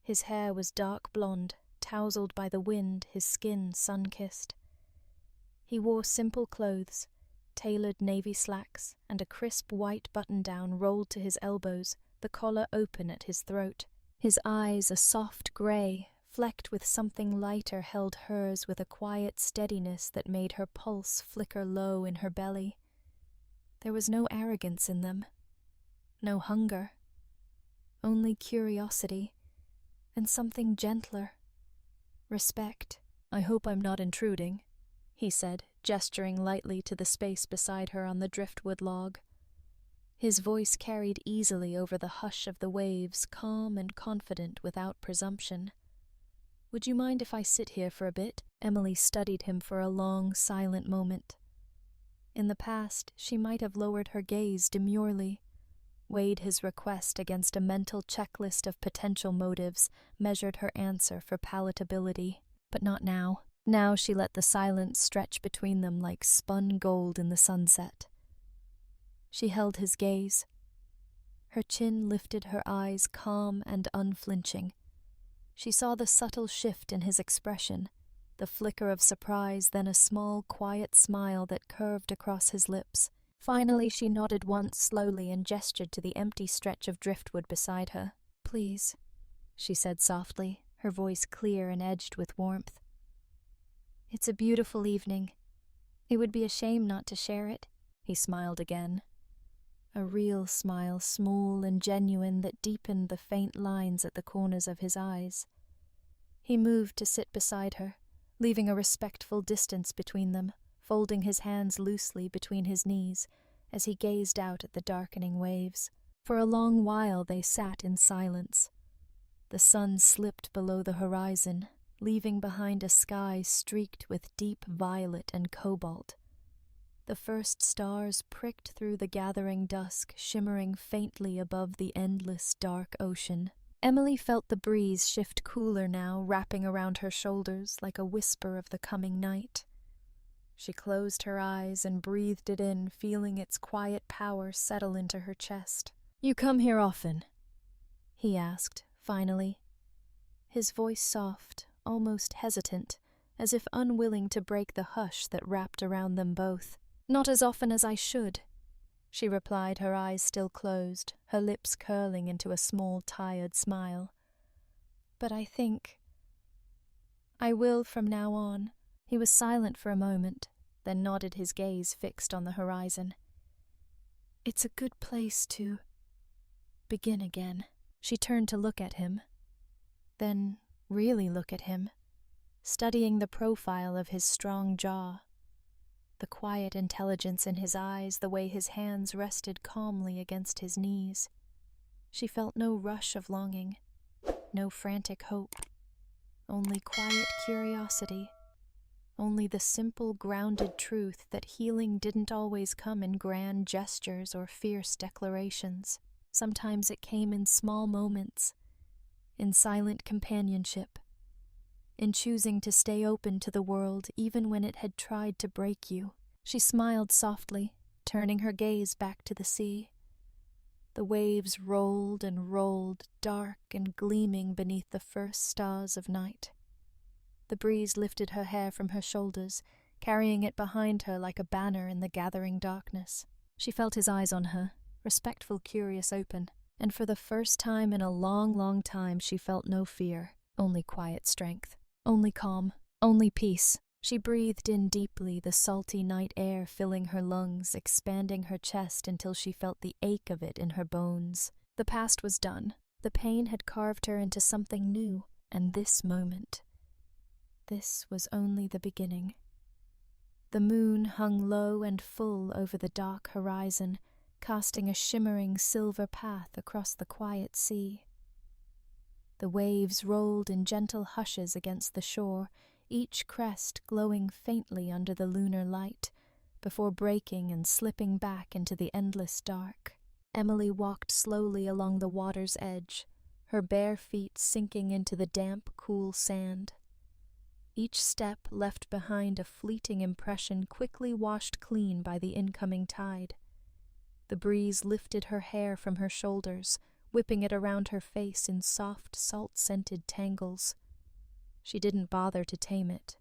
[SPEAKER 1] His hair was dark blonde, tousled by the wind, his skin sun-kissed. He wore simple clothes, tailored navy slacks, and a crisp white button-down rolled to his elbows, the collar open at his throat. His eyes, a soft grey, flecked with something lighter, held hers with a quiet steadiness that made her pulse flicker low in her belly. There was no arrogance in them, no hunger, only curiosity, and something gentler. Respect. "I hope I'm not intruding," he said, gesturing lightly to the space beside her on the driftwood log. His voice carried easily over the hush of the waves, calm and confident without presumption. "Would you mind if I sit here for a bit?" Emily studied him for a long, silent moment. In the past, she might have lowered her gaze demurely, weighed his request against a mental checklist of potential motives, measured her answer for palatability. But not now. Now she let the silence stretch between them like spun gold in the sunset. She held his gaze. Her chin lifted, her eyes calm and unflinching. She saw the subtle shift in his expression, the flicker of surprise, then a small, quiet smile that curved across his lips. Finally, she nodded once slowly and gestured to the empty stretch of driftwood beside her. "Please," she said softly, her voice clear and edged with warmth. "It's a beautiful evening. It would be a shame not to share it." He smiled again. A real smile, small and genuine, that deepened the faint lines at the corners of his eyes. He moved to sit beside her, leaving a respectful distance between them, folding his hands loosely between his knees as he gazed out at the darkening waves. For a long while they sat in silence. The sun slipped below the horizon, leaving behind a sky streaked with deep violet and cobalt. The first stars pricked through the gathering dusk, shimmering faintly above the endless dark ocean. Emily felt the breeze shift cooler now, wrapping around her shoulders like a whisper of the coming night. She closed her eyes and breathed it in, feeling its quiet power settle into her chest. "You come here often?" he asked, finally. His voice soft, almost hesitant, as if unwilling to break the hush that wrapped around them both. "Not as often as I should," she replied, her eyes still closed, her lips curling into a small, tired smile. "But I think I will from now on." He was silent for a moment, then nodded, his gaze fixed on the horizon. "It's a good place to begin again." She turned to look at him, then really look at him, studying the profile of his strong jaw, the quiet intelligence in his eyes, the way his hands rested calmly against his knees. She felt no rush of longing, no frantic hope, only quiet curiosity, only the simple, grounded truth that healing didn't always come in grand gestures or fierce declarations. Sometimes it came in small moments, in silent companionship, in choosing to stay open to the world even when it had tried to break you. She smiled softly, turning her gaze back to the sea. The waves rolled and rolled, dark and gleaming beneath the first stars of night. The breeze lifted her hair from her shoulders, carrying it behind her like a banner in the gathering darkness. She felt his eyes on her, respectful, curious, open, and for the first time in a long, long time she felt no fear, only quiet strength, only calm, only peace. She breathed in deeply, the salty night air filling her lungs, expanding her chest until she felt the ache of it in her bones. The past was done. The pain had carved her into something new, and this moment, this was only the beginning. The moon hung low and full over the dark horizon, casting a shimmering silver path across the quiet sea. The waves rolled in gentle hushes against the shore, each crest glowing faintly under the lunar light, before breaking and slipping back into the endless dark. Emily walked slowly along the water's edge, her bare feet sinking into the damp, cool sand. Each step left behind a fleeting impression quickly washed clean by the incoming tide. The breeze lifted her hair from her shoulders, whipping it around her face in soft, salt-scented tangles. She didn't bother to tame it.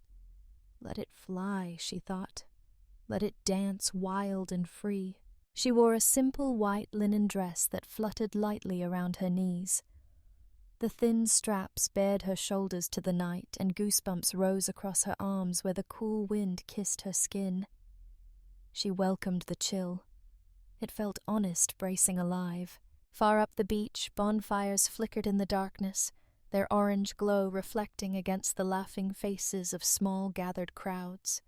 [SPEAKER 1] Let it fly, she thought. Let it dance wild and free. She wore a simple white linen dress that fluttered lightly around her knees. The thin straps bared her shoulders to the night, and goosebumps rose across her arms where the cool wind kissed her skin. She welcomed the chill. It felt honest, bracing alive. Far up the beach, bonfires flickered in the darkness, their orange glow reflecting against the laughing faces of small gathered crowds.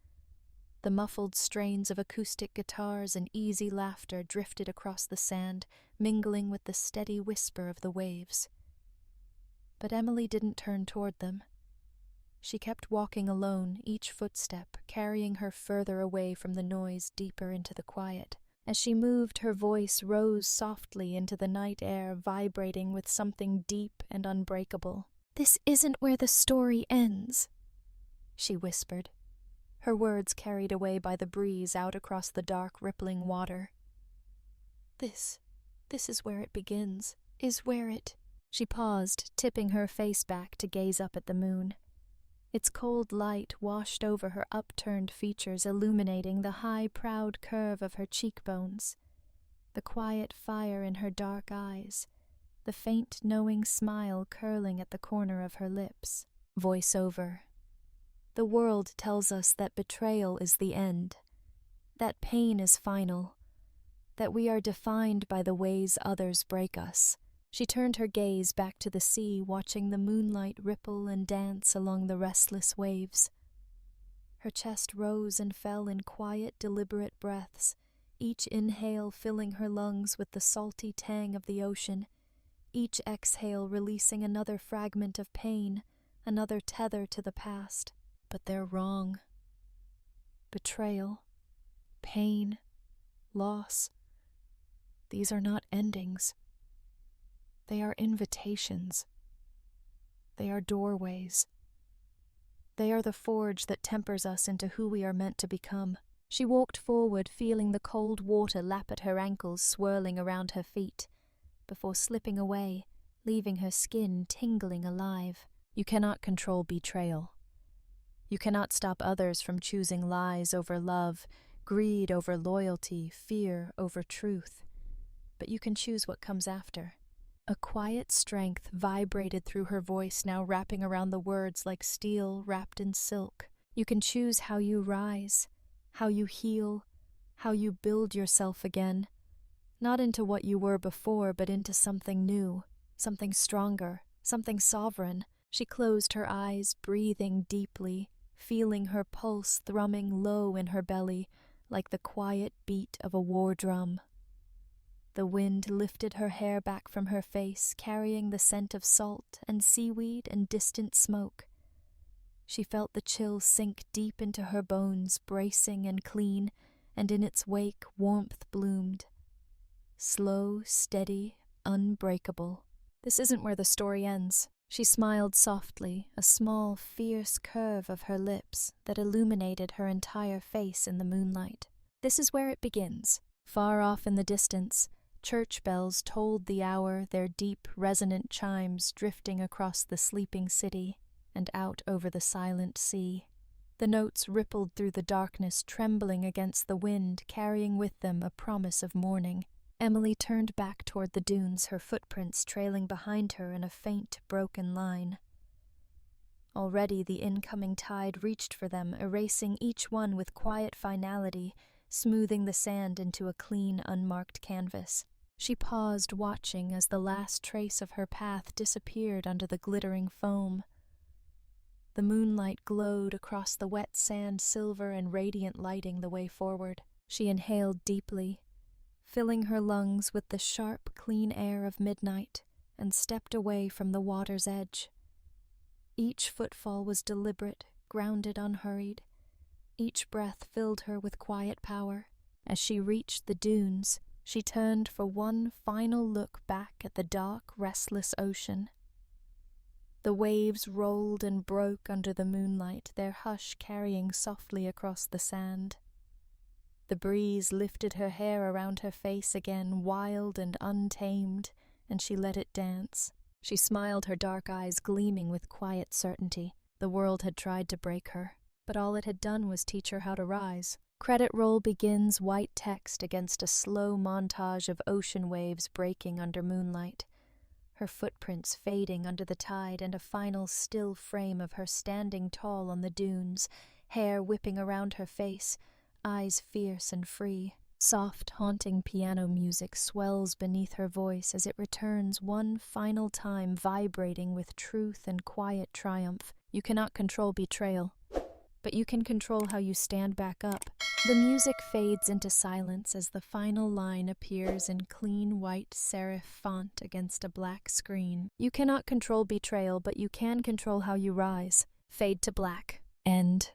[SPEAKER 1] The muffled strains of acoustic guitars and easy laughter drifted across the sand, mingling with the steady whisper of the waves. But Emily didn't turn toward them. She kept walking alone, each footstep carrying her further away from the noise, deeper into the quiet. As she moved, her voice rose softly into the night air, vibrating with something deep and unbreakable. "This isn't where the story ends," she whispered, her words carried away by the breeze out across the dark, rippling water. This is where it begins, is where it... She paused, tipping her face back to gaze up at the moon. Its cold light washed over her upturned features, illuminating the high, proud curve of her cheekbones, the quiet fire in her dark eyes, the faint, knowing smile curling at the corner of her lips. Voiceover. The world tells us that betrayal is the end, that pain is final, that we are defined by the ways others break us. She turned her gaze back to the sea, watching the moonlight ripple and dance along the restless waves. Her chest rose and fell in quiet, deliberate breaths, each inhale filling her lungs with the salty tang of the ocean, each exhale releasing another fragment of pain, another tether to the past. But they're wrong. Betrayal, pain, loss. These are not endings. They are invitations. They are doorways. They are the forge that tempers us into who we are meant to become. She walked forward, feeling the cold water lap at her ankles, swirling around her feet, before slipping away, leaving her skin tingling alive. You cannot control betrayal. You cannot stop others from choosing lies over love, greed over loyalty, fear over truth. But you can choose what comes after. A quiet strength vibrated through her voice, now wrapping around the words like steel wrapped in silk. You can choose how you rise, how you heal, how you build yourself again. Not into what you were before, but into something new, something stronger, something sovereign. She closed her eyes, breathing deeply, feeling her pulse thrumming low in her belly, like the quiet beat of a war drum. The wind lifted her hair back from her face, carrying the scent of salt and seaweed and distant smoke. She felt the chill sink deep into her bones, bracing and clean, and in its wake warmth bloomed. Slow, steady, unbreakable. This isn't where the story ends. She smiled softly, a small, fierce curve of her lips that illuminated her entire face in the moonlight. This is where it begins. Far off in the distance, church bells tolled the hour, their deep, resonant chimes drifting across the sleeping city and out over the silent sea. The notes rippled through the darkness, trembling against the wind, carrying with them a promise of morning. Emily turned back toward the dunes, her footprints trailing behind her in a faint, broken line. Already the incoming tide reached for them, erasing each one with quiet finality, smoothing the sand into a clean, unmarked canvas. She paused, watching as the last trace of her path disappeared under the glittering foam. The moonlight glowed across the wet sand, silver and radiant, lighting the way forward. She inhaled deeply, filling her lungs with the sharp, clean air of midnight, and stepped away from the water's edge. Each footfall was deliberate, grounded, unhurried. Each breath filled her with quiet power. As she reached the dunes, she turned for one final look back at the dark, restless ocean. The waves rolled and broke under the moonlight, their hush carrying softly across the sand. The breeze lifted her hair around her face again, wild and untamed, and she let it dance. She smiled, her dark eyes gleaming with quiet certainty. The world had tried to break her, but all it had done was teach her how to rise. Credit roll begins, white text against a slow montage of ocean waves breaking under moonlight. Her footprints fading under the tide, and a final still frame of her standing tall on the dunes, hair whipping around her face, eyes fierce and free. Soft, haunting piano music swells beneath her voice as it returns one final time, vibrating with truth and quiet triumph. You cannot control betrayal, but you can control how you stand back up. The music fades into silence as the final line appears in clean white serif font against a black screen. You cannot control betrayal, but you can control how you rise. Fade to black. End.